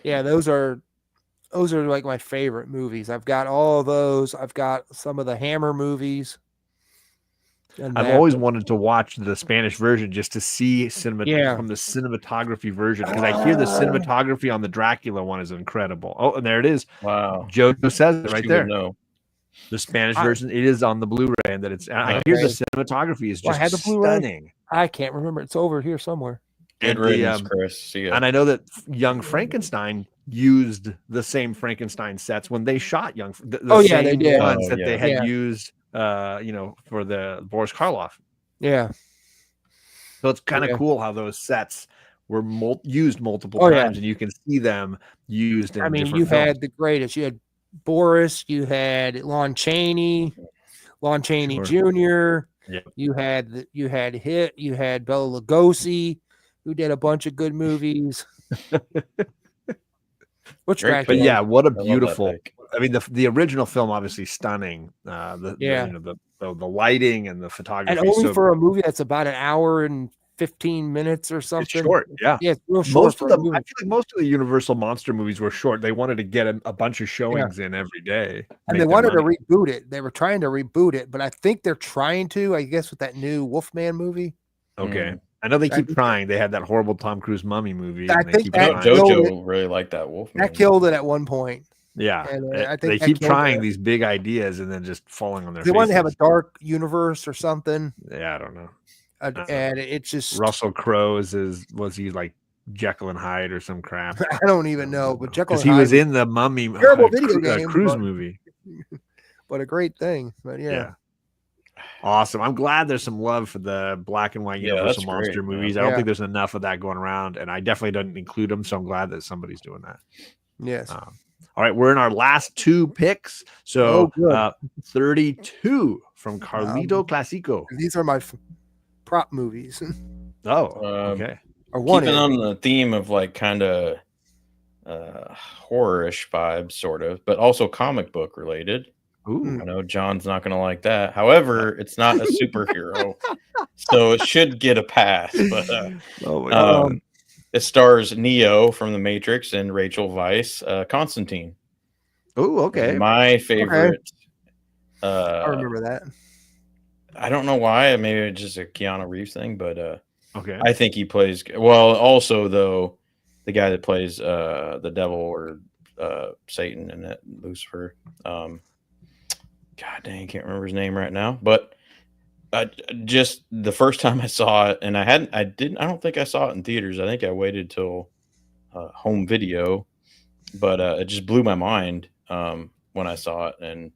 [SPEAKER 2] Yeah, those are like my favorite movies. I've got all of those. I've got some of the Hammer movies.
[SPEAKER 1] I've always wanted to watch the Spanish version just to see from the cinematography version, because I hear the cinematography on the Dracula one is incredible. Oh, and there it is.
[SPEAKER 3] Wow.
[SPEAKER 1] Joe says it right there. The Spanish version, it is on the Blu-ray, and that I hear the cinematography is just stunning.
[SPEAKER 2] I can't remember. It's over here somewhere.
[SPEAKER 3] Good riddance, Chris. See ya.
[SPEAKER 1] And I know that Young Frankenstein used the same Frankenstein sets when they shot Young.
[SPEAKER 2] They did.
[SPEAKER 1] Ones that they had used. For the Boris Karloff.
[SPEAKER 2] Yeah.
[SPEAKER 1] So it's kind of cool how those sets were used multiple times, and you can see them used in different films.
[SPEAKER 2] Had the greatest. You had Boris, you had Lon Chaney Jr.
[SPEAKER 1] Yep.
[SPEAKER 2] You had Hit, you had Bela Lugosi, who did a bunch of good movies. Which Dracula?
[SPEAKER 1] But yeah, what a beautiful. I mean, the original film obviously stunning. The lighting and the photography,
[SPEAKER 2] and only for a movie that's about an hour and 15 minutes or something.
[SPEAKER 1] It's short, yeah,
[SPEAKER 2] it's real short.
[SPEAKER 1] I feel like most of the Universal monster movies were short. They wanted to get a bunch of showings in every day,
[SPEAKER 2] and they wanted to reboot it. They were trying to reboot it, but I think they're trying to. I guess with that new Wolfman movie.
[SPEAKER 1] Okay. I know they keep trying. They had that horrible Tom Cruise Mummy movie.
[SPEAKER 3] I think JoJo really liked that Wolfman.
[SPEAKER 2] That killed it at one point.
[SPEAKER 1] Yeah, and I think they keep trying these big ideas and then just falling on their faces.
[SPEAKER 2] They want to have a dark universe or something.
[SPEAKER 1] Yeah, I don't know.
[SPEAKER 2] And it's just
[SPEAKER 1] Russell Crowe was he like Jekyll and Hyde or some crap?
[SPEAKER 2] I don't even know. But Jekyll and Hyde,
[SPEAKER 1] because he was in the Mummy
[SPEAKER 2] terrible video game,
[SPEAKER 1] Cruise movie.
[SPEAKER 2] But a great thing. But yeah.
[SPEAKER 1] Awesome. I'm glad there's some love for the black and white Universal monster movies. I don't think there's enough of that going around, and I definitely didn't include them. So I'm glad that somebody's doing that.
[SPEAKER 2] Yes.
[SPEAKER 1] All right, we're in our last two picks. So 32 from Carlito Classico.
[SPEAKER 2] These are my prop movies.
[SPEAKER 1] Okay.
[SPEAKER 3] Or keeping on the theme of like kind of horror-ish vibes, sort of, but also comic book related.
[SPEAKER 1] Ooh.
[SPEAKER 3] I know John's not going to like that. However, it's not a superhero, so it should get a pass. But it stars Neo from The Matrix and Rachel Weisz, Constantine.
[SPEAKER 1] Oh, okay.
[SPEAKER 3] My favorite.
[SPEAKER 2] I remember that.
[SPEAKER 3] I don't know why. Maybe it's just a Keanu Reeves thing, but
[SPEAKER 1] okay.
[SPEAKER 3] I think he plays well. Also, though, the guy that plays the devil or Satan in it, Lucifer. God dang, I can't remember his name right now, but just the first time I saw it, and I don't think I saw it in theaters. I think I waited till home video, but it just blew my mind when I saw it, and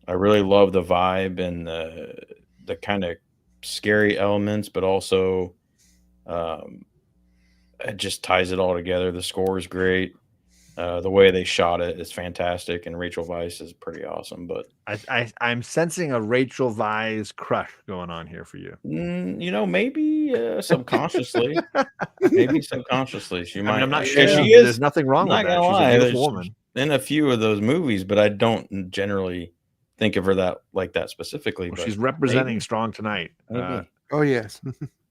[SPEAKER 3] I really love the vibe and the kind of scary elements, but also um, it just ties it all together. The score is great. The way they shot it is fantastic, and Rachel Weisz is pretty awesome. But
[SPEAKER 1] I'm sensing a Rachel Weisz crush going on here for you.
[SPEAKER 3] maybe subconsciously, maybe subconsciously she
[SPEAKER 1] I mean,
[SPEAKER 3] might.
[SPEAKER 1] I'm not
[SPEAKER 3] Yeah,
[SPEAKER 1] shaming
[SPEAKER 3] she
[SPEAKER 1] you.
[SPEAKER 3] is.
[SPEAKER 1] There's nothing wrong
[SPEAKER 3] I'm
[SPEAKER 1] with
[SPEAKER 3] not
[SPEAKER 1] that.
[SPEAKER 3] gonna
[SPEAKER 1] She's a
[SPEAKER 3] lie.
[SPEAKER 1] beautiful
[SPEAKER 3] She's
[SPEAKER 1] woman.
[SPEAKER 3] in a few of those movies, but I don't generally think of her that specifically.
[SPEAKER 1] Well,
[SPEAKER 3] But
[SPEAKER 1] she's representing
[SPEAKER 3] maybe,
[SPEAKER 1] strong tonight.
[SPEAKER 3] maybe.
[SPEAKER 2] Oh yes.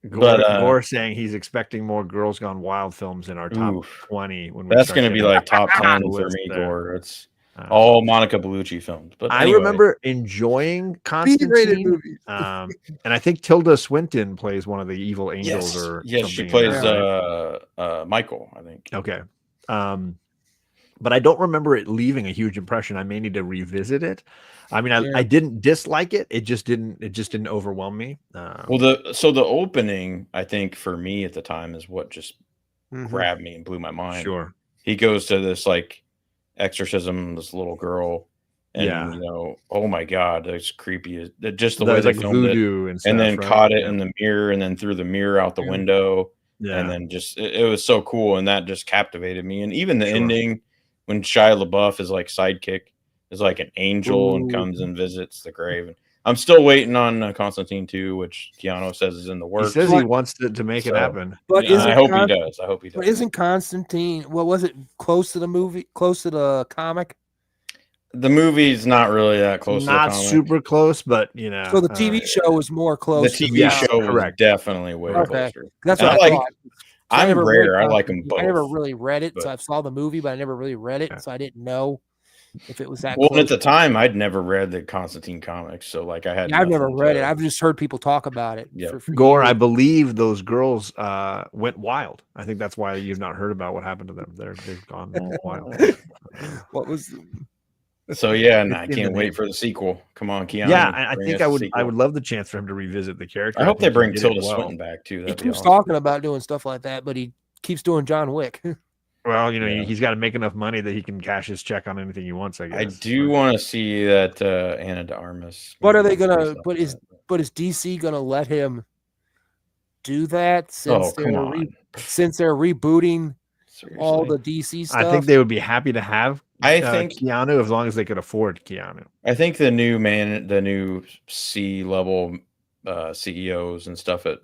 [SPEAKER 1] Gore saying he's expecting more Girls Gone Wild films in our top
[SPEAKER 3] Oof.
[SPEAKER 1] 20 when we
[SPEAKER 3] That's
[SPEAKER 1] start
[SPEAKER 3] going to be
[SPEAKER 1] getting
[SPEAKER 3] like top
[SPEAKER 1] the
[SPEAKER 3] 10 for
[SPEAKER 1] list
[SPEAKER 3] me,
[SPEAKER 1] there.
[SPEAKER 3] Gore. It's all Monica Bellucci films. But
[SPEAKER 1] I
[SPEAKER 3] anyway,
[SPEAKER 1] remember enjoying
[SPEAKER 2] B-rated
[SPEAKER 1] Constantine,
[SPEAKER 2] movies.
[SPEAKER 1] and I think Tilda Swinton plays one of the evil angels or
[SPEAKER 3] yes, she
[SPEAKER 1] something in
[SPEAKER 3] plays
[SPEAKER 1] that, right?
[SPEAKER 3] Michael, I think.
[SPEAKER 1] Okay. But I don't remember it leaving a huge impression. I may need to revisit it. I mean, I didn't dislike it. It just didn't overwhelm me.
[SPEAKER 3] Well, the opening, I think for me at the time is what just grabbed me and blew my mind.
[SPEAKER 1] Sure.
[SPEAKER 3] He goes to this like exorcism, this little girl, and oh my God, that's creepy. Just the way they
[SPEAKER 1] like
[SPEAKER 3] filmed
[SPEAKER 1] voodoo
[SPEAKER 3] it,
[SPEAKER 1] and stuff,
[SPEAKER 3] and then
[SPEAKER 1] right?
[SPEAKER 3] caught it in the mirror, and then threw the mirror out the window, and then just it was so cool, and that just captivated me. And even the ending when Shia LaBeouf is like sidekick, is like an angel and comes and visits the grave. I'm still waiting on Constantine 2, which Keanu says is in the works.
[SPEAKER 1] He says he wants to make it happen.
[SPEAKER 3] But I hope he does. I hope he does.
[SPEAKER 2] But isn't Constantine, what was it, close to the movie, close to the comic?
[SPEAKER 3] The movie's not really that close to the comic.
[SPEAKER 1] Not super close, but
[SPEAKER 2] So the TV show was more close.
[SPEAKER 3] The TV show was definitely way closer.
[SPEAKER 2] That's what I thought.
[SPEAKER 3] I'm rare. I like them both.
[SPEAKER 2] I never really read it, so I saw the movie, but I never really read it, so I didn't know if it was that
[SPEAKER 3] well,
[SPEAKER 2] close.
[SPEAKER 3] at the time, I'd never read the Constantine comics, so like I had.
[SPEAKER 2] I've never read it. I've just heard people talk about it.
[SPEAKER 3] Yeah,
[SPEAKER 1] Gore. I believe those girls went wild. I think that's why you've not heard about what happened to them. They've gone wild.
[SPEAKER 2] What was?
[SPEAKER 3] So yeah, and I can't wait for the sequel. Come on, Keanu.
[SPEAKER 1] Yeah, I think I would love the chance for him to revisit the character.
[SPEAKER 3] I hope they bring Tilda Swinton back too.
[SPEAKER 2] He keeps talking about doing stuff like that, but he keeps doing John Wick.
[SPEAKER 1] Well, he's got to make enough money that he can cash his check on anything he wants, I guess.
[SPEAKER 3] I do want to see that Ana de Armas.
[SPEAKER 2] What are they gonna? But is DC gonna let him do that since since they're rebooting all the DC stuff?
[SPEAKER 1] I think they would be happy to have.
[SPEAKER 3] I think
[SPEAKER 1] Keanu, as long as they could afford Keanu.
[SPEAKER 3] I think the new C-level CEOs and stuff at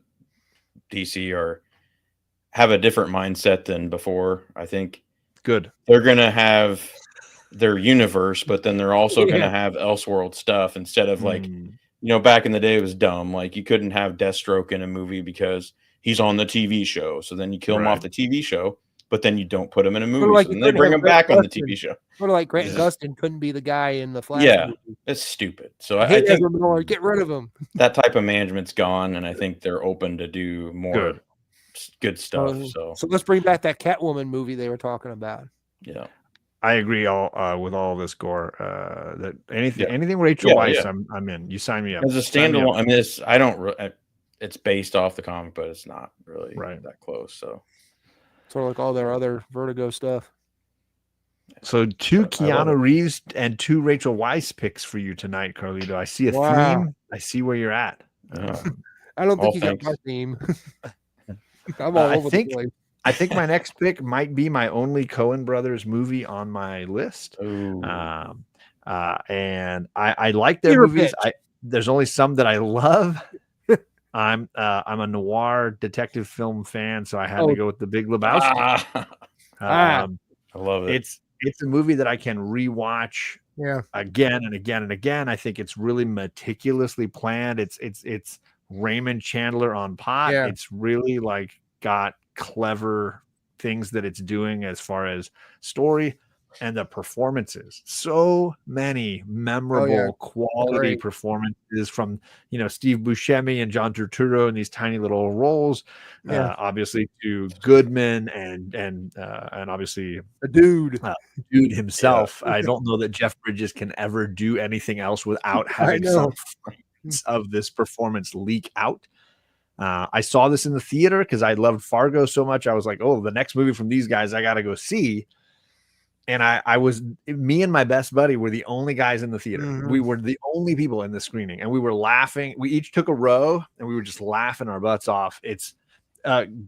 [SPEAKER 3] DC have a different mindset than before. I think they're gonna have their universe, but then they're also gonna have Elseworld stuff instead of like back in the day it was dumb. Like you couldn't have Deathstroke in a movie because he's on the TV show. So then you kill him off the TV show. But then you don't put him in a movie, and they bring him back on the TV show.
[SPEAKER 2] Sort of like Grant Gustin couldn't be the guy in the Flash.
[SPEAKER 3] Yeah,
[SPEAKER 2] movie.
[SPEAKER 3] It's stupid. So I think
[SPEAKER 2] get rid of him.
[SPEAKER 3] That type of management's gone, and I think they're open to do more good stuff. So
[SPEAKER 2] let's bring back that Catwoman movie they were talking about.
[SPEAKER 3] Yeah,
[SPEAKER 1] I agree with all this, Gore. That anything Rachel Weisz, I'm in. You sign me up
[SPEAKER 3] as a standalone. I mean, it's based off the comic, but it's not really that close. So.
[SPEAKER 2] Sort of like all their other Vertigo stuff.
[SPEAKER 1] So 2 Keanu Reeves and 2 Rachel Weisz picks for you tonight, Carlito. I see a theme. I see where you're at.
[SPEAKER 2] I don't think you got my theme. I'm all over the place.
[SPEAKER 1] I think my next pick might be my only Coen Brothers movie on my list. And I like their movies. There's only some that I love. I'm a noir detective film fan, so I had to go with The Big Lebowski.
[SPEAKER 3] I love it.
[SPEAKER 1] It's a movie that I can rewatch again and again and again. I think it's really meticulously planned. It's Raymond Chandler on pot. It's really like got clever things that it's doing as far as story, and the performances. So many memorable quality
[SPEAKER 2] Great.
[SPEAKER 1] performances from, Steve Buscemi and John Turturro in these tiny little roles.
[SPEAKER 2] Yeah.
[SPEAKER 1] Obviously to Goodman and obviously
[SPEAKER 2] The dude.
[SPEAKER 1] dude himself. I don't know that Jeff Bridges can ever do anything else without having some fragments of this performance leak out. I saw this in the theater because I loved Fargo so much. I was like, oh, the next movie from these guys I got to go see. And me and my best buddy were the only guys in the theater.
[SPEAKER 2] Mhm.
[SPEAKER 1] We were the only people in the screening, and we were laughing. We each took a row and we were just laughing our butts off. It's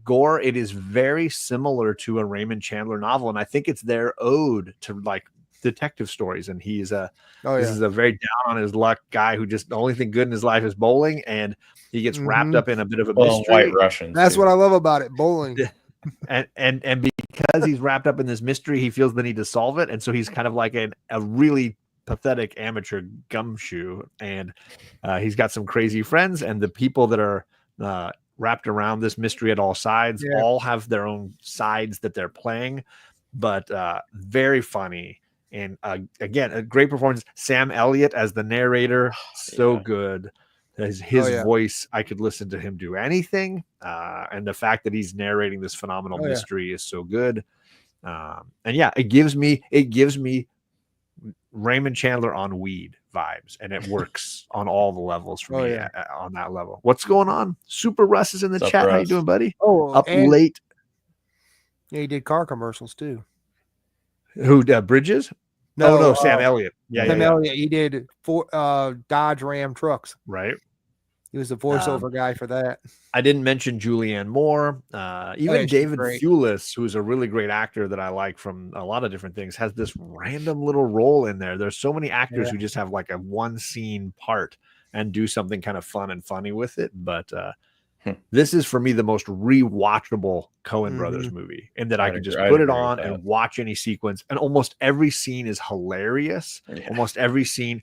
[SPEAKER 1] gore. It is very similar to a Raymond Chandler novel. And I think it's their ode to like detective stories. And he's this is a very down on his luck guy who just the only thing good in his life is bowling. And he gets wrapped up in a bit of a mystery.
[SPEAKER 3] White Russians.
[SPEAKER 2] That's what I love about it. Bowling.
[SPEAKER 1] And because he's wrapped up in this mystery, he feels the need to solve it. And so he's kind of like a really pathetic amateur gumshoe. And he's got some crazy friends, and the people that are wrapped around this mystery at all sides all have their own sides that they're playing, but very funny. And again, a great performance. Sam Elliott as the narrator, so good. His voice, I could listen to him do anything. And the fact that he's narrating this phenomenal mystery is so good. And yeah, it gives me Raymond Chandler on weed vibes, and it works on all the levels for me on that level. What's going on? Super Russ is in the chat. How you doing, buddy?
[SPEAKER 2] Oh,
[SPEAKER 1] up late.
[SPEAKER 2] Yeah, he did car commercials too.
[SPEAKER 1] Who Bridges? No, Sam Elliott.
[SPEAKER 2] Sam Elliott. He did Dodge Ram trucks.
[SPEAKER 1] Right.
[SPEAKER 2] He was the voiceover guy for that.
[SPEAKER 1] I didn't mention Julianne Moore. Even David Thewlis, who's a really great actor that I like from a lot of different things, has this random little role in there. There's so many actors who just have like a one scene part and do something kind of fun and funny with it. But this is for me the most rewatchable Coen Brothers movie, in that I can just put it on and watch any sequence, and almost every scene is hilarious. Almost every scene.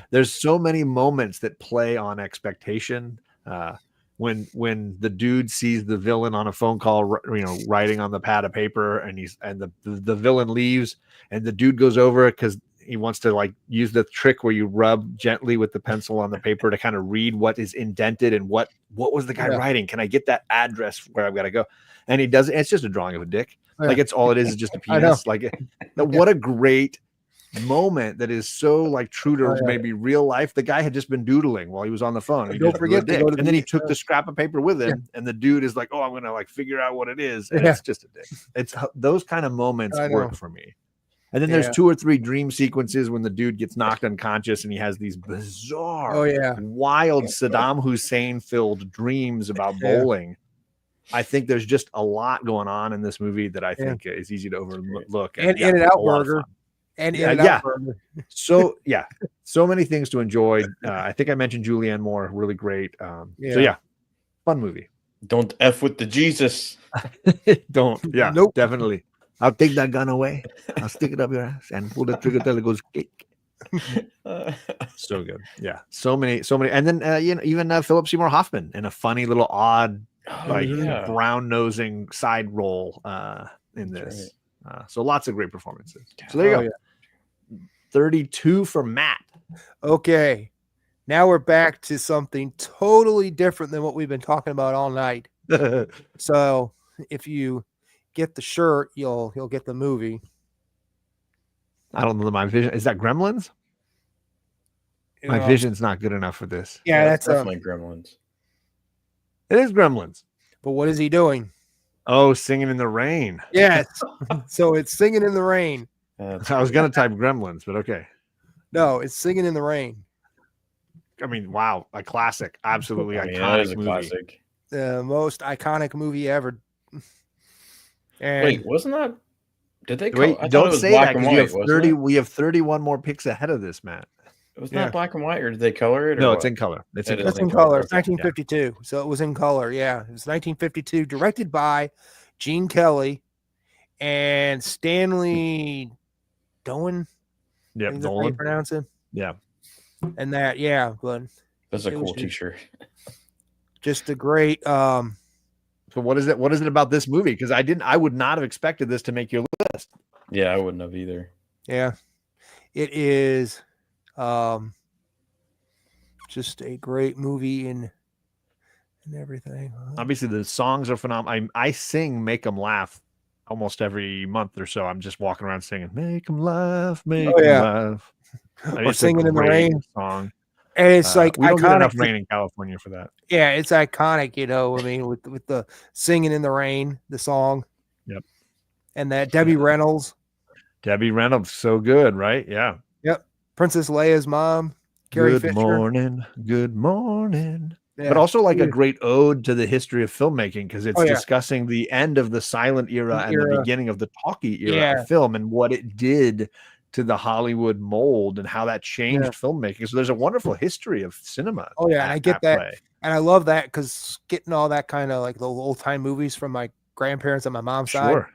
[SPEAKER 1] There's so many moments that play on expectation. When the dude sees the villain on a phone call, writing on the pad of paper, and the villain leaves, and the dude goes over because he wants to like use the trick where you rub gently with the pencil on the paper to kind of read what is indented and what was the guy writing. Can I get that address where I've got to go? And he does it. It's just a drawing of a dick. Like it's all it is just a penis. Like what a great moment that is so like true to maybe real life. The guy had just been doodling while he was on the phone. He
[SPEAKER 2] don't forget to go to
[SPEAKER 1] and then he took the scrap of paper with him, and the dude is like, "Oh, I'm gonna like figure out what it is." And it's just a dick. It's those kind of moments work for me. And then there's 2 or 3 dream sequences when the dude gets knocked unconscious and he has these bizarre, wild Saddam Hussein filled dreams about bowling. I think there's just a lot going on in this movie that I think is easy to overlook.
[SPEAKER 2] And In-N-Out Burger. And In-N-Out Burger.
[SPEAKER 1] So many things to enjoy. I think I mentioned Julianne Moore, really great. So fun movie.
[SPEAKER 3] Don't F with the Jesus.
[SPEAKER 1] Don't. Yeah, definitely. I'll take that gun away. I'll stick it up your ass and pull the trigger till it goes kick. So good. Yeah. So many. And then, even Philip Seymour Hoffman in a funny little odd, brown nosing side role in this. Right. So lots of great performances. So there you go. 32 for Matt.
[SPEAKER 2] Okay. Now we're back to something totally different than what we've been talking about all night. So if you get the shirt, you'll get the movie.
[SPEAKER 1] I don't know my vision. Is that Gremlins? My vision's not good enough for this.
[SPEAKER 2] Yeah, that's
[SPEAKER 3] definitely Gremlins.
[SPEAKER 1] It is Gremlins.
[SPEAKER 2] But what is he doing?
[SPEAKER 1] Oh, Singing in the Rain.
[SPEAKER 2] Yes. So it's Singing in the Rain.
[SPEAKER 1] I was gonna type Gremlins, but okay.
[SPEAKER 2] No, it's Singing in the Rain.
[SPEAKER 1] I mean, wow, a classic, absolutely iconic movie.
[SPEAKER 3] Classic.
[SPEAKER 2] The most iconic movie ever. And
[SPEAKER 3] wait, wasn't that? Did they?
[SPEAKER 1] Don't say that because we have 31 more picks ahead of this, Matt.
[SPEAKER 3] It was not black and white, or did they color it?
[SPEAKER 1] No, it's in color. It's in
[SPEAKER 2] color. It's 1952, so it was in color. Yeah, it was 1952, directed by Gene Kelly and Stanley Dolan.
[SPEAKER 1] Yep,
[SPEAKER 2] Dolan. How you pronounce it?
[SPEAKER 1] Yeah,
[SPEAKER 2] and but
[SPEAKER 3] that's a cool T-shirt.
[SPEAKER 2] Just a great.
[SPEAKER 1] So what is it? What is it about this movie? Because I would not have expected this to make your list.
[SPEAKER 3] Yeah, I wouldn't have either.
[SPEAKER 2] Yeah, it is just a great movie and everything.
[SPEAKER 1] Obviously, the songs are phenomenal. I sing "Make 'Em Laugh" almost every month or so. I'm just walking around singing "Make 'Em Laugh, Make 'Em Laugh." I mean,
[SPEAKER 2] Or
[SPEAKER 1] it's a
[SPEAKER 2] Singing in the
[SPEAKER 1] great
[SPEAKER 2] Rain.
[SPEAKER 1] song.
[SPEAKER 2] And it's like
[SPEAKER 1] We don't get
[SPEAKER 2] iconic.
[SPEAKER 1] enough rain in California for that.
[SPEAKER 2] Yeah, it's iconic, you know. I mean, with the Singing in the Rain, the song.
[SPEAKER 1] Yep.
[SPEAKER 2] And that Debbie Reynolds.
[SPEAKER 1] Debbie Reynolds, so good, right? Yeah.
[SPEAKER 2] Yep. Princess Leia's mom, Carrie Fisher.
[SPEAKER 1] Good morning.
[SPEAKER 2] Yeah.
[SPEAKER 1] But also like a great ode to the history of filmmaking, because it's
[SPEAKER 2] Oh, yeah.
[SPEAKER 1] discussing the end of the silent era and the beginning of the talkie era
[SPEAKER 2] Yeah.
[SPEAKER 1] of film and what it did to the Hollywood mold and how that changed filmmaking. So there's a wonderful history of cinema.
[SPEAKER 2] Oh yeah, and I get that,
[SPEAKER 1] play.
[SPEAKER 2] and I love that because getting all that kind of like the old time movies from my grandparents on my mom's side.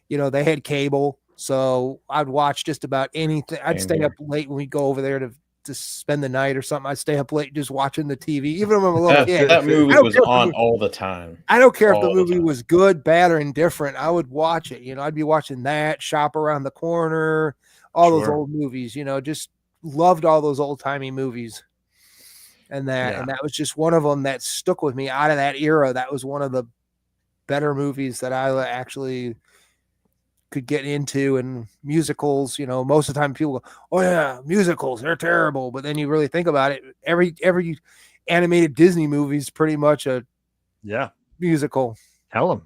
[SPEAKER 2] You know, they had cable, so I'd watch just about anything. I'd stay up late when we go over there to spend the night or something. I'd stay up late just watching the TV, even when I'm a little kid.
[SPEAKER 3] That movie was on all the time.
[SPEAKER 2] I don't care if the movie was good, bad, or indifferent. I would watch it. You know, I'd be watching that, Shop Around the Corner, all those old movies. You know, just loved all those old timey movies. And that was just one of them that stuck with me out of that era. That was one of the better movies that I actually could get into. And musicals, you know, most of the time people go, oh yeah, musicals, they're terrible. But then you really think about it, every animated Disney movie is pretty much a musical.
[SPEAKER 1] Tell him.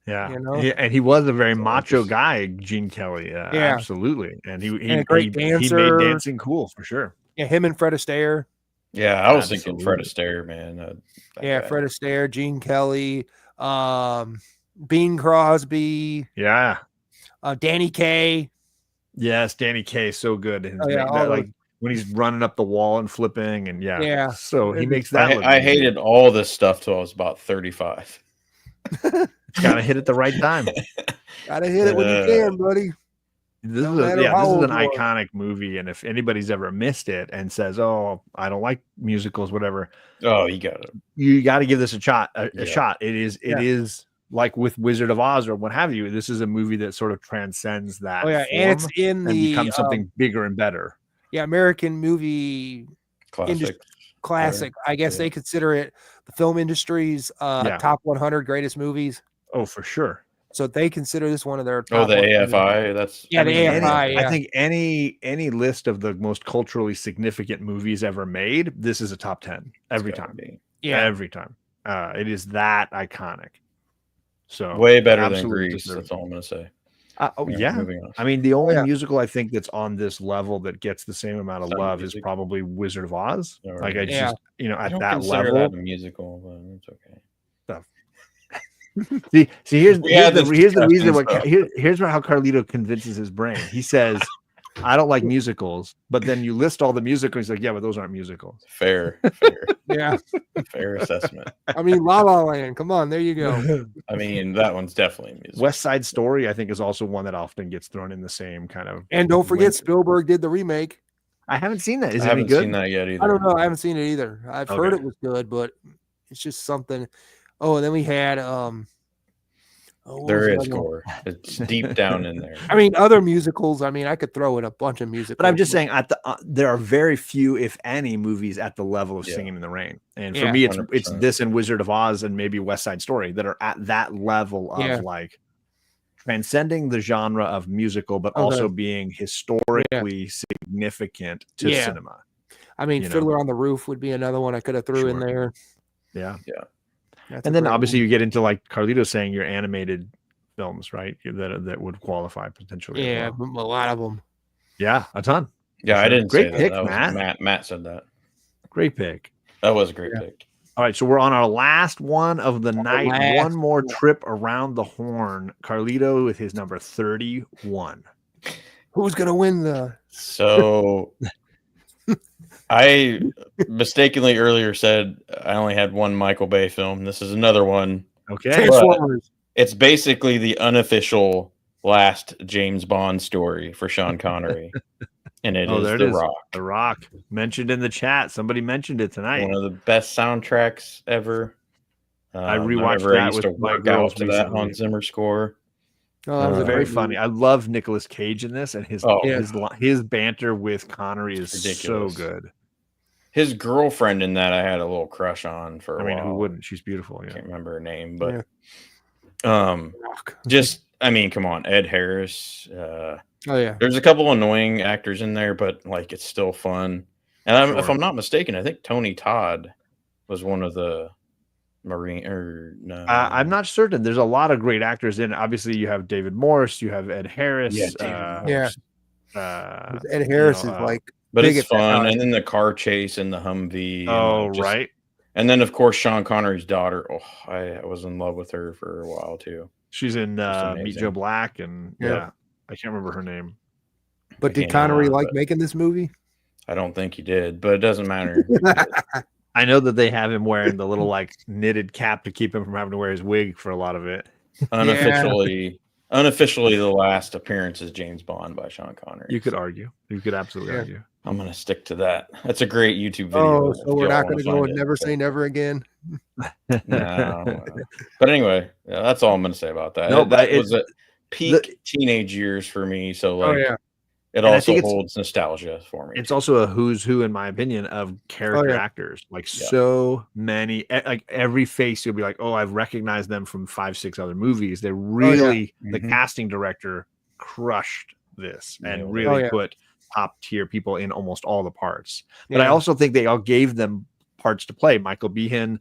[SPEAKER 1] Yeah,
[SPEAKER 2] you know?
[SPEAKER 1] and he was a very macho guy, Gene Kelly. Absolutely, and he
[SPEAKER 2] a great dancer.
[SPEAKER 1] He made dancing cool for sure.
[SPEAKER 2] Yeah, him and Fred Astaire.
[SPEAKER 3] Yeah, I was thinking Fred Astaire, man.
[SPEAKER 2] Fred Astaire, Gene Kelly, Bing Crosby.
[SPEAKER 1] Yeah,
[SPEAKER 2] Danny Kaye.
[SPEAKER 1] Yes, Danny Kaye, so good. And like when he's running up the wall and flipping, and so he makes that.
[SPEAKER 3] I hated all this stuff till I was about 35.
[SPEAKER 1] Gotta hit it the right time.
[SPEAKER 2] Gotta hit it when you can, buddy.
[SPEAKER 1] This is an iconic movie, and if anybody's ever missed it and says, "Oh, I don't like musicals," whatever,
[SPEAKER 3] you
[SPEAKER 1] got to give this a shot. A shot. It is like with Wizard of Oz or what have you. This is a movie that sort of transcends that.
[SPEAKER 2] Oh yeah, and it's in
[SPEAKER 1] and becomes something bigger and better.
[SPEAKER 2] Yeah, American movie classic. I guess they consider it the film industry's top 100 greatest movies.
[SPEAKER 1] Oh, for sure.
[SPEAKER 2] So they consider this one of their top
[SPEAKER 3] the AFI.
[SPEAKER 2] That's the AFI.
[SPEAKER 1] I think any list of the most culturally significant movies ever made, this is a top 10 every time.
[SPEAKER 2] Yeah,
[SPEAKER 1] every time. It is that iconic. So
[SPEAKER 3] way better than Grease. That's all I'm gonna say.
[SPEAKER 1] I mean, the only musical I think that's on this level that gets the same amount of love is probably Wizard of Oz. Like I just, at that level,
[SPEAKER 3] that a musical, but it's okay.
[SPEAKER 1] Here's the reason. Here's how Carlito convinces his brain. He says, "I don't like musicals," but then you list all the musicals. He's like, "Yeah, but those aren't musicals."
[SPEAKER 3] Fair.
[SPEAKER 2] Yeah,
[SPEAKER 3] fair assessment.
[SPEAKER 2] I mean, La La Land. Come on, there you go.
[SPEAKER 3] I mean, that one's definitely a musical.
[SPEAKER 1] West Side Story, I think, is also one that often gets thrown in the same kind of.
[SPEAKER 2] And don't forget, Spielberg did the remake.
[SPEAKER 1] I haven't seen that. Is
[SPEAKER 3] it any good? I haven't seen that yet either.
[SPEAKER 2] I don't know. I haven't seen it either. I've heard it was good, but it's just something. Oh, and then we had
[SPEAKER 3] there is gore. It's deep down in there.
[SPEAKER 2] I mean, other musicals. I mean, I could throw in a bunch of musicals.
[SPEAKER 1] But I'm just saying, there are very few, if any, movies at the level of Singing in the Rain. And for me, it's this and Wizard of Oz and maybe West Side Story that are at that level of like transcending the genre of musical, but also being historically significant to cinema.
[SPEAKER 2] I mean, Fiddler on the Roof would be another one I could have threw in there.
[SPEAKER 1] Yeah.
[SPEAKER 2] That's
[SPEAKER 1] and then obviously you get into, like Carlito saying, your animated films, right? That would qualify potentially.
[SPEAKER 2] Yeah, a lot of them.
[SPEAKER 1] Yeah, a ton.
[SPEAKER 3] Yeah, I didn't
[SPEAKER 1] Great
[SPEAKER 3] say
[SPEAKER 1] pick,
[SPEAKER 3] that.
[SPEAKER 1] Matt.
[SPEAKER 3] Matt said that.
[SPEAKER 1] Great pick.
[SPEAKER 3] That was a great pick.
[SPEAKER 1] All right, so we're on our last one of the night. One more trip around the horn. Carlito with his number 31.
[SPEAKER 2] Who's gonna win the?
[SPEAKER 3] So. I mistakenly earlier said I only had one Michael Bay film. This is another one.
[SPEAKER 1] Okay.
[SPEAKER 3] It's basically the unofficial last James Bond story for Sean Connery. And it is The Rock.
[SPEAKER 1] The Rock. Mentioned in the chat. Somebody mentioned it tonight.
[SPEAKER 3] One of the best soundtracks ever.
[SPEAKER 1] I rewatched that with my girls
[SPEAKER 3] to that Hans Zimmer score.
[SPEAKER 2] Oh, that was a
[SPEAKER 1] Very
[SPEAKER 2] great
[SPEAKER 1] funny.
[SPEAKER 2] movie.
[SPEAKER 1] I love Nicolas Cage in this, and
[SPEAKER 2] Yeah.
[SPEAKER 1] his banter with Connery is
[SPEAKER 3] Ridiculous.
[SPEAKER 1] so good.
[SPEAKER 3] His girlfriend in that I had a little crush on for a while.
[SPEAKER 1] Who wouldn't? She's beautiful.
[SPEAKER 3] I
[SPEAKER 1] Yeah.
[SPEAKER 3] can't remember her name, but
[SPEAKER 2] Rock.
[SPEAKER 3] just I mean, come on, Ed Harris.
[SPEAKER 2] Oh yeah.
[SPEAKER 3] There's a couple annoying actors in there, but like it's still fun. And if
[SPEAKER 1] Sure.
[SPEAKER 3] I'm not mistaken, I think Tony Todd was one of the Marine or no.
[SPEAKER 1] I'm not certain. There's a lot of great actors in it. Obviously, you have David Morse, you have Ed Harris.
[SPEAKER 3] Yeah, David Morse.
[SPEAKER 2] Ed Harris is like,
[SPEAKER 3] but
[SPEAKER 2] big
[SPEAKER 3] it's
[SPEAKER 2] at that
[SPEAKER 3] fun.
[SPEAKER 2] time.
[SPEAKER 3] And then the car chase and the Humvee.
[SPEAKER 1] Oh,
[SPEAKER 3] and like
[SPEAKER 1] right.
[SPEAKER 3] And then of course Sean Connery's daughter. Oh, I was in love with her for a while too.
[SPEAKER 1] She's in
[SPEAKER 3] Just
[SPEAKER 1] Meet
[SPEAKER 3] amazing.
[SPEAKER 1] Joe Black, and
[SPEAKER 2] Yeah.
[SPEAKER 1] I can't remember her name.
[SPEAKER 2] But did Connery like making this movie?
[SPEAKER 3] I don't think he did, but it doesn't matter.
[SPEAKER 1] I know that they have him wearing the little like knitted cap to keep him from having to wear his wig for a lot of it.
[SPEAKER 3] Unofficially, the last appearance is James Bond by Sean Connery.
[SPEAKER 1] You could argue. You could absolutely argue.
[SPEAKER 3] I'm gonna stick to that. That's a great YouTube video.
[SPEAKER 2] Oh, so we're not going to go and never say never again.
[SPEAKER 3] No. But anyway, yeah, that's all I'm going to say about that.
[SPEAKER 1] No,
[SPEAKER 3] that was a peak teenage years for me. So like, it also holds nostalgia for me.
[SPEAKER 1] It's also a who's who, in my opinion, of character actors. Like so many, like every face you'll be like, oh, I've recognized them from 5-6 other movies. They're really the casting director crushed this and really put top tier people in almost all the parts. But I also think they all gave them parts to play. Michael Behan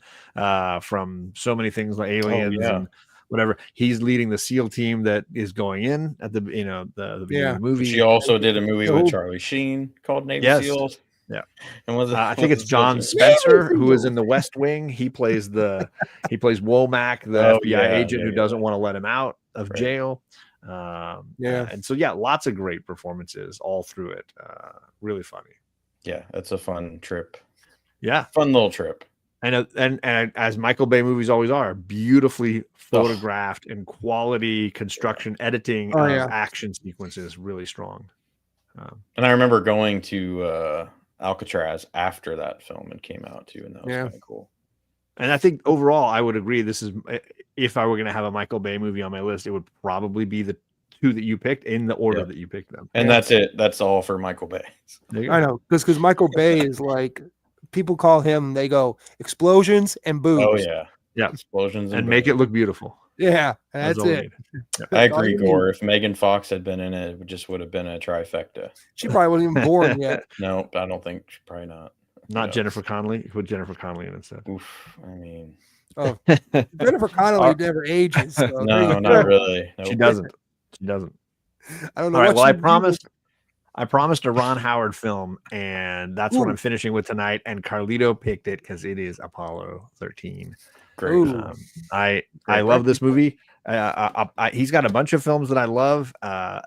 [SPEAKER 1] from so many things like Aliens and whatever. He's leading the SEAL team that is going in at the beginning of the movie.
[SPEAKER 3] She also did a movie with Charlie Sheen called Navy SEALs.
[SPEAKER 1] Yeah,
[SPEAKER 3] and was
[SPEAKER 1] I think it's John Spencer who is in The West Wing. He plays Womack, the FBI agent who doesn't want to let him out of jail. And so lots of great performances all through it. Really funny.
[SPEAKER 3] Yeah, it's a fun trip.
[SPEAKER 1] Yeah,
[SPEAKER 3] fun little trip.
[SPEAKER 1] And as Michael Bay movies always are, beautifully photographed and quality construction, editing, action sequences really strong.
[SPEAKER 3] And I remember going to Alcatraz after that film and came out too, and that was kind of cool.
[SPEAKER 1] And I think overall, I would agree. This is, if I were going to have a Michael Bay movie on my list, it would probably be the two that you picked in the order that you picked them.
[SPEAKER 3] And that's it. That's all for Michael Bay.
[SPEAKER 2] I know, because Michael Bay is like, people call him, they go explosions and boobs.
[SPEAKER 3] Oh yeah, explosions
[SPEAKER 1] and make it look beautiful.
[SPEAKER 2] Yeah, that's it.
[SPEAKER 3] I agree, Gore. If Megan Fox had been in it, it just would have been a trifecta.
[SPEAKER 2] She probably wasn't even born yet.
[SPEAKER 3] No, I don't think. Probably not.
[SPEAKER 1] Not Jennifer Connelly. Put Jennifer Connelly in instead.
[SPEAKER 3] Oof. I mean,
[SPEAKER 2] Jennifer Connelly never ages. So
[SPEAKER 3] no, not really. Nope.
[SPEAKER 1] She doesn't. She doesn't.
[SPEAKER 2] I don't know.
[SPEAKER 1] All right. Well, I promised a Ron Howard film, and that's what I'm finishing with tonight. And Carlito picked it because it is Apollo 13.
[SPEAKER 3] Great.
[SPEAKER 1] I love this movie. He's got a bunch of films that I love.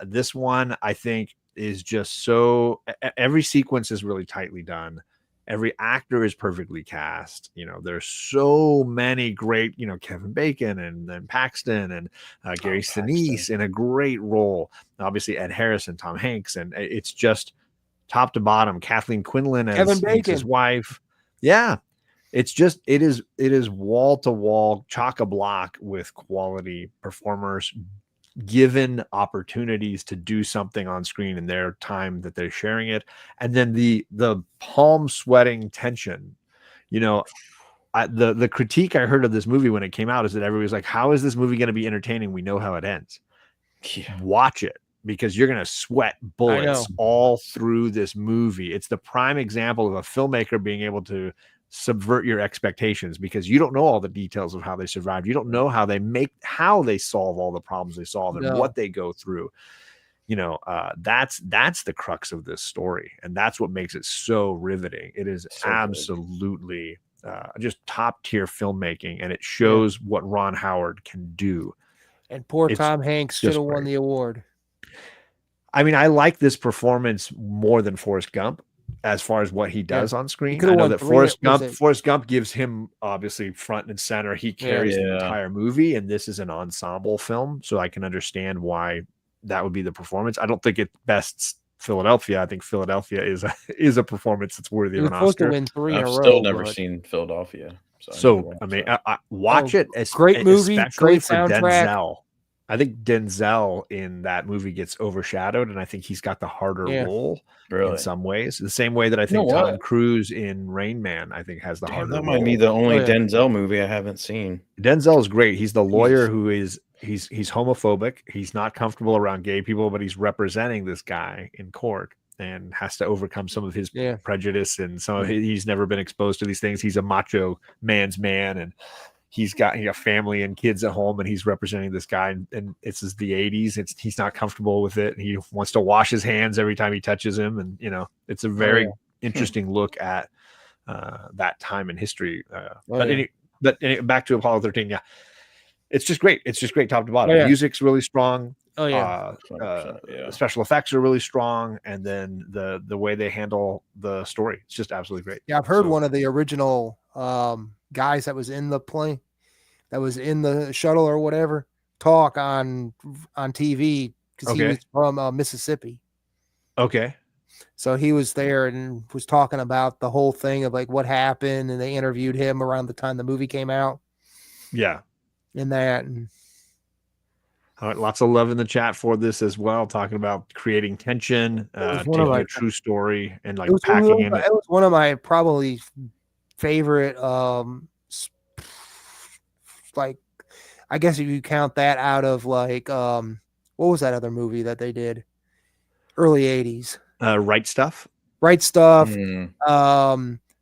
[SPEAKER 1] This one I think is just so. Every sequence is really tightly done. Every actor is perfectly cast. You know, there's so many great. You know, Kevin Bacon and then Paxton and Gary Sinise in a great role. Obviously, Ed Harris and Tom Hanks, and it's just top to bottom. Kathleen Quinlan as his wife. Yeah. It's just it is wall to wall, chock-a-block with quality performers given opportunities to do something on screen in their time that they're sharing it, and then the palm sweating tension. You know, the critique I heard of this movie when it came out is that everybody's like, "How is this movie going to be entertaining? We know how it ends. Watch it." Because you're going to sweat bullets all through this movie. It's the prime example of a filmmaker being able to subvert your expectations because you don't know all the details of how they survived. You don't know how they solve all the problems they solve and what they go through. You know, that's the crux of this story. And that's what makes it so riveting. It is absolutely just top tier filmmaking, and it shows what Ron Howard can do.
[SPEAKER 2] And Tom Hanks should have won the award.
[SPEAKER 1] I mean, I like this performance more than Forrest Gump as far as what he does on screen. I know that Forrest Gump gives him obviously front and center. He carries the entire movie, and this is an ensemble film, so I can understand why that would be the performance. I don't think it bests Philadelphia. I think Philadelphia is a performance that's worthy of an Oscar.
[SPEAKER 2] To win 3 in a row,
[SPEAKER 3] still never seen Philadelphia.
[SPEAKER 1] So I mean, watch it.
[SPEAKER 2] Great movie,
[SPEAKER 1] especially
[SPEAKER 2] great
[SPEAKER 1] for
[SPEAKER 2] soundtrack.
[SPEAKER 1] Denzel. I think Denzel in that movie gets overshadowed, and I think he's got the harder
[SPEAKER 2] Yeah.
[SPEAKER 1] role in
[SPEAKER 3] Really?
[SPEAKER 1] some ways. The same way that I
[SPEAKER 3] You know
[SPEAKER 1] think Tom
[SPEAKER 3] what?
[SPEAKER 1] Cruise in Rain Man, I think, has the
[SPEAKER 3] Damn,
[SPEAKER 1] harder
[SPEAKER 3] that
[SPEAKER 1] role.
[SPEAKER 3] might be the only
[SPEAKER 2] yeah.
[SPEAKER 3] Denzel movie I haven't seen.
[SPEAKER 1] Denzel is great. He's the lawyer
[SPEAKER 3] Jeez.
[SPEAKER 1] who is he's homophobic. He's not comfortable around gay people, but he's representing this guy in court and has to overcome some of his
[SPEAKER 2] Yeah.
[SPEAKER 1] prejudice and some of he's never been exposed to these things. He's a macho man's man, and he's got family and kids at home, and he's representing this guy. And it's the 80s. He's not comfortable with it. And he wants to wash his hands every time he touches him, and it's a very interesting look at that time in history. Back to Apollo 13. Yeah, it's just great. It's just great top to bottom. Music's really strong.
[SPEAKER 2] Oh yeah.
[SPEAKER 1] Special effects are really strong, and then the way they handle the story, it's just absolutely great.
[SPEAKER 2] Yeah, I've heard one of the original guys that was in the plane, that was in the shuttle or whatever, talk on TV because he was from Mississippi.
[SPEAKER 1] Okay.
[SPEAKER 2] So he was there and was talking about the whole thing of like what happened, and they interviewed him around the time the movie came out.
[SPEAKER 1] Yeah.
[SPEAKER 2] In that. And
[SPEAKER 1] all right, lots of love in the chat for this as well, talking about creating tension, taking a true story and like packing in it.
[SPEAKER 2] It was one of my probably favorite like, I guess if you count that out of like what was that other movie that they did early 80s?
[SPEAKER 1] Right Stuff.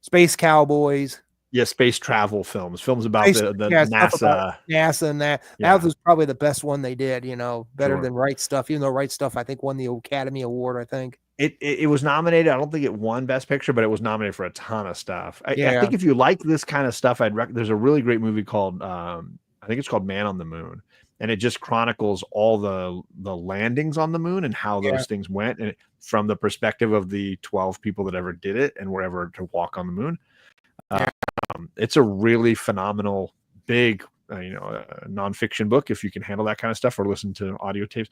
[SPEAKER 2] Space Cowboys.
[SPEAKER 1] Yeah, space travel films about the NASA.
[SPEAKER 2] About NASA and that. That was probably the best one they did, better than Right Stuff, even though Right Stuff, I think, won the Academy Award, I think.
[SPEAKER 1] It was nominated. I don't think it won Best Picture, but it was nominated for a ton of stuff. I think if you like this kind of stuff, there's a really great movie called, I think it's called Man on the Moon. And it just chronicles all the landings on the moon and how those things went, and from the perspective of the 12 people that ever did it and were ever to walk on the moon. It's a really phenomenal, big, nonfiction book if you can handle that kind of stuff or listen to audio tapes.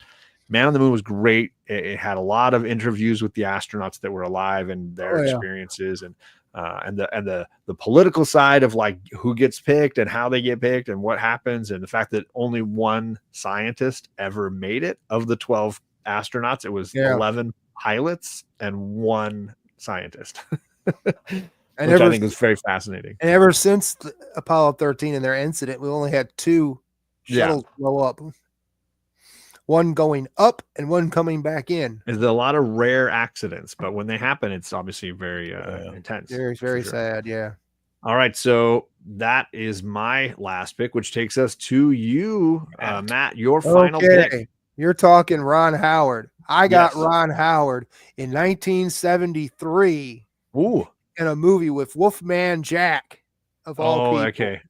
[SPEAKER 1] Man on the Moon was great. It had a lot of interviews with the astronauts that were alive and their experiences, and the political side of like who gets picked and how they get picked and what happens, and the fact that only one scientist ever made it of the 12 astronauts. It was 11 pilots and one scientist. And which I think is very fascinating.
[SPEAKER 2] And ever since Apollo 13 and their incident, we only had 2 shuttles blow up. One going up and one coming back in.
[SPEAKER 1] There's a lot of rare accidents, but when they happen, it's obviously very intense.
[SPEAKER 2] Very sad, yeah.
[SPEAKER 1] All right, so that is my last pick, which takes us to you, Matt, your final pick.
[SPEAKER 2] You're talking Ron Howard. I got Ron Howard in 1973.
[SPEAKER 1] Ooh.
[SPEAKER 2] In a movie with Wolfman Jack, of all people.
[SPEAKER 1] Okay.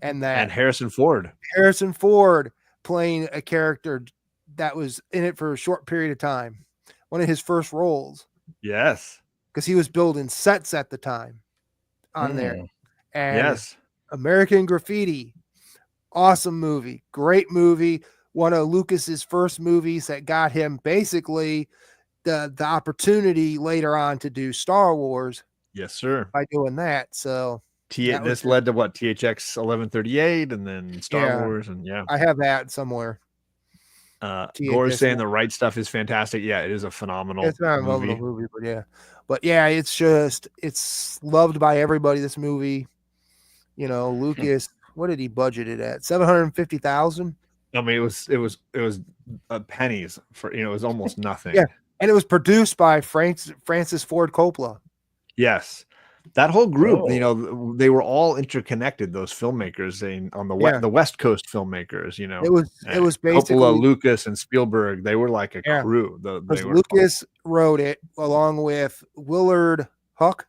[SPEAKER 2] And
[SPEAKER 1] Harrison Ford.
[SPEAKER 2] Harrison Ford playing a character that was in it for a short period of time. One of his first roles.
[SPEAKER 1] Yes.
[SPEAKER 2] Because he was building sets at the time on there. And American Graffiti. Awesome movie. Great movie. One of Lucas's first movies that got him basically the opportunity later on to do Star Wars.
[SPEAKER 1] Yes, sir.
[SPEAKER 2] By doing that. So
[SPEAKER 1] this led to what? THX 1138 and then Star Wars. And I
[SPEAKER 2] have that somewhere.
[SPEAKER 1] Gore's saying The Right Stuff is fantastic. Yeah, it is a phenomenal
[SPEAKER 2] movie. But it's loved by everybody, this movie. Lucas, what did he budget it at? $750,000.
[SPEAKER 1] I mean, it was pennies for, it was almost nothing.
[SPEAKER 2] Yeah. And it was produced by Francis Ford Coppola.
[SPEAKER 1] Yes, that whole group, they were all interconnected. Those filmmakers, on the West Coast filmmakers,
[SPEAKER 2] it was basically
[SPEAKER 1] Coppola, Lucas, and Spielberg. They were like a crew.
[SPEAKER 2] Lucas wrote it along with Willard Hook.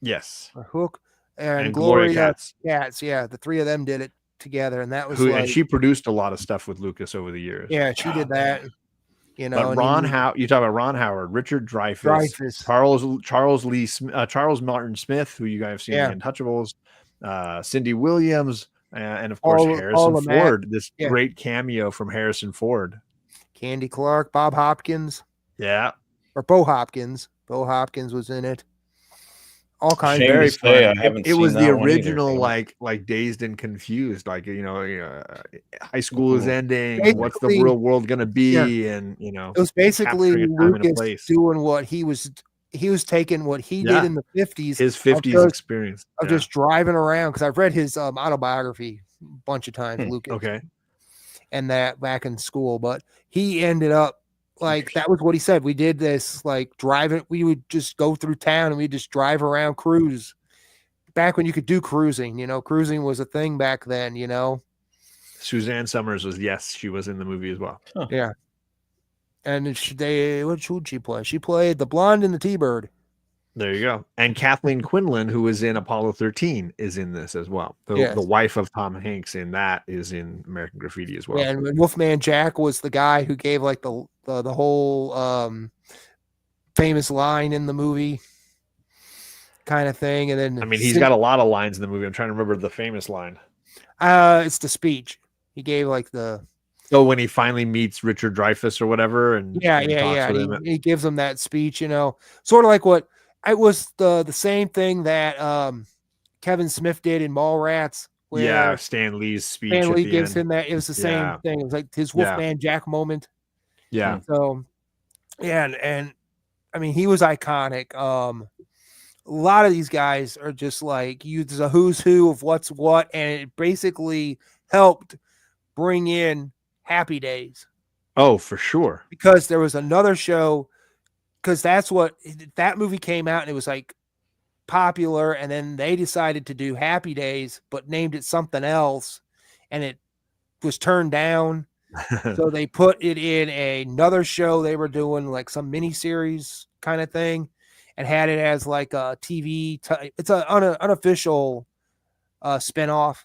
[SPEAKER 1] Yes,
[SPEAKER 2] Hook and Gloria Katz. Yeah, the 3 of them did it together, and that was
[SPEAKER 1] and she produced a lot of stuff with Lucas over the years.
[SPEAKER 2] Yeah, she did that.
[SPEAKER 1] But you talk about Ron Howard, Richard Dreyfuss, Charles Martin Smith, who you guys have seen in Untouchables, Cindy Williams, and of course Harrison Ford. This great cameo from Harrison Ford,
[SPEAKER 2] Candy Clark, Bob Hopkins,
[SPEAKER 1] or
[SPEAKER 2] Bo Hopkins. Bo Hopkins was in it. all kinds.
[SPEAKER 3] Shame
[SPEAKER 2] Very
[SPEAKER 3] to say, I
[SPEAKER 2] funny.
[SPEAKER 3] haven't
[SPEAKER 1] It
[SPEAKER 3] seen
[SPEAKER 1] was the
[SPEAKER 3] that one either.
[SPEAKER 1] original,
[SPEAKER 3] So.
[SPEAKER 1] like Dazed and Confused, like high school is
[SPEAKER 3] Mhm.
[SPEAKER 1] ending. What's the
[SPEAKER 2] Basically,
[SPEAKER 1] real world gonna
[SPEAKER 2] yeah,
[SPEAKER 1] be? And
[SPEAKER 2] it was basically
[SPEAKER 1] capturing a time and a
[SPEAKER 2] Lucas
[SPEAKER 1] place.
[SPEAKER 2] doing what he was taking what he did
[SPEAKER 1] Yeah,
[SPEAKER 2] in the 50s
[SPEAKER 1] his
[SPEAKER 2] of
[SPEAKER 1] 50s experience.
[SPEAKER 2] just driving around, because I've read his autobiography a bunch of times, Lucas,
[SPEAKER 1] Okay.
[SPEAKER 2] and that back in school. But he ended up like, that was what he said. We did this like driving. We would just go through town and we just drive around, cruise. Back when you could do cruising, cruising was a thing back then.
[SPEAKER 1] Suzanne Summers was she was in the movie as well.
[SPEAKER 3] Huh.
[SPEAKER 2] Yeah. And who'd she play? She played the blonde in the T-Bird.
[SPEAKER 1] There you go. And Kathleen Quinlan, who was in Apollo 13, is in this as well. The
[SPEAKER 2] Yes.
[SPEAKER 1] wife of Tom Hanks in that is in American Graffiti as well.
[SPEAKER 2] Yeah, and Wolfman Jack was the guy who gave like the whole famous line in the movie kind of thing. And then
[SPEAKER 1] I mean, he's got a lot of lines in the movie. I'm trying to remember the famous line.
[SPEAKER 2] It's the speech he gave, like the
[SPEAKER 1] when he finally meets Richard Dreyfuss or whatever, and
[SPEAKER 2] he gives him that speech, sort of like what it was the same thing that Kevin Smith did in Mallrats, where
[SPEAKER 1] Stan Lee's speech.
[SPEAKER 2] Stan Lee
[SPEAKER 1] at the
[SPEAKER 2] gives
[SPEAKER 1] end.
[SPEAKER 2] him that. It was the same thing. It was like his Wolfman Jack moment.
[SPEAKER 1] Yeah.
[SPEAKER 2] So and I mean, he was iconic. A lot of these guys are just like, there's a who's who of what's what, and it basically helped bring in Happy Days.
[SPEAKER 1] Oh, for sure.
[SPEAKER 2] Because there was another show, because that's what that movie came out and it was like popular, and then they decided to do Happy Days but named it something else, and it was turned down. So they put it in another show they were doing, like some miniseries kind of thing, and had it as like a TV it's an unofficial spinoff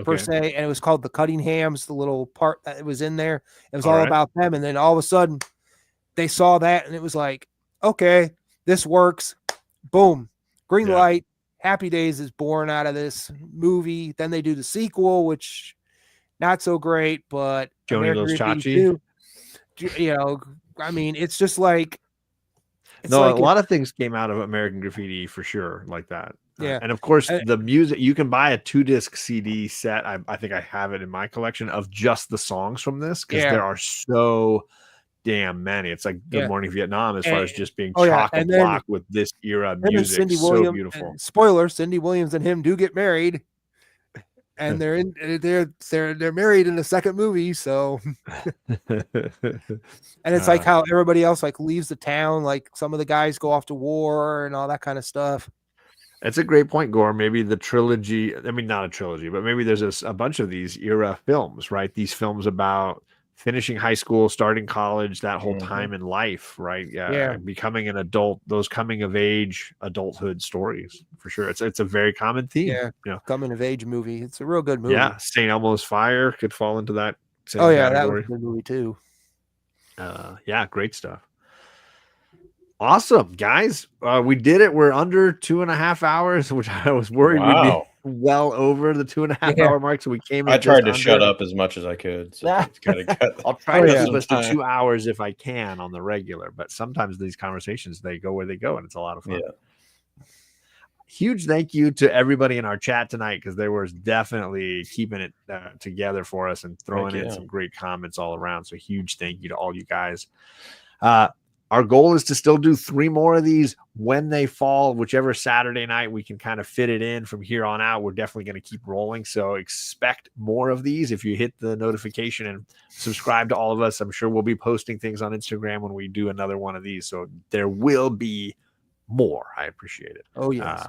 [SPEAKER 2] per se, and it was called The Cuttinghams. The little part that was in there, it was all about them. And then all of a sudden they saw that and it was like, okay, this works. Boom, green light. Happy Days is born out of this movie. Then they do the sequel, which not so great, but
[SPEAKER 1] Joni Los Chachi.
[SPEAKER 2] I mean, it's just like,
[SPEAKER 1] a lot of things came out of American Graffiti for sure, like that.
[SPEAKER 2] Yeah.
[SPEAKER 1] And of course, the music, you can buy a 2-disc CD set. I think I have it in my collection of just the songs from this, because there are so damn many. It's like Good Morning Vietnam, as far as just being chock-a-block with this era music.
[SPEAKER 2] Cindy
[SPEAKER 1] so
[SPEAKER 2] Williams,
[SPEAKER 1] beautiful.
[SPEAKER 2] Spoiler: Cindy Williams and him do get married, and they're married in the second movie. So, and it's like how everybody else like leaves the town. Like some of the guys go off to war and all that kind of stuff.
[SPEAKER 1] That's a great point, Gore. Maybe the trilogy, I mean, not a trilogy, but maybe there's a bunch of these era films, right? These films about finishing high school, starting college, that whole time in life, right? Yeah. Becoming an adult, those coming of age, adulthood stories, for sure. It's a very common theme.
[SPEAKER 2] Yeah. Coming of age movie. It's a real good movie.
[SPEAKER 1] Yeah. St. Elmo's Fire could fall into that same
[SPEAKER 2] category.
[SPEAKER 1] That
[SPEAKER 2] was a good movie too.
[SPEAKER 1] Great stuff. Awesome, guys. We did it. We're under 2.5 hours, which I was worried we'd be well over the 2.5 hour mark. So we came in.
[SPEAKER 3] I tried to shut up as much as I could. So
[SPEAKER 1] I'll try to keep us to 2 hours if I can on the regular, but sometimes these conversations, they go where they go, and it's a lot of fun. Huge thank you to everybody in our chat tonight, because they were definitely keeping it together for us and throwing in some great comments all around. So huge thank you to all you guys. Our goal is to still do 3 more of these when they fall, whichever Saturday night we can kind of fit it in. From here on out, we're definitely going to keep rolling. So expect more of these. If you hit the notification and subscribe to all of us, I'm sure we'll be posting things on Instagram when we do another one of these. So there will be more. I appreciate it.
[SPEAKER 2] Oh, yes.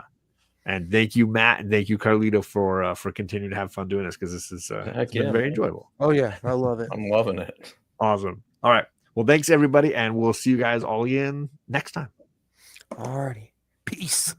[SPEAKER 1] And thank you, Matt, and thank you, Carlito, for continuing to have fun doing this, because this is been very enjoyable.
[SPEAKER 2] Oh, yeah. I love it.
[SPEAKER 3] I'm loving it.
[SPEAKER 1] Awesome. All right. Well, thanks, everybody, and we'll see you guys all again next time.
[SPEAKER 2] All righty. Peace.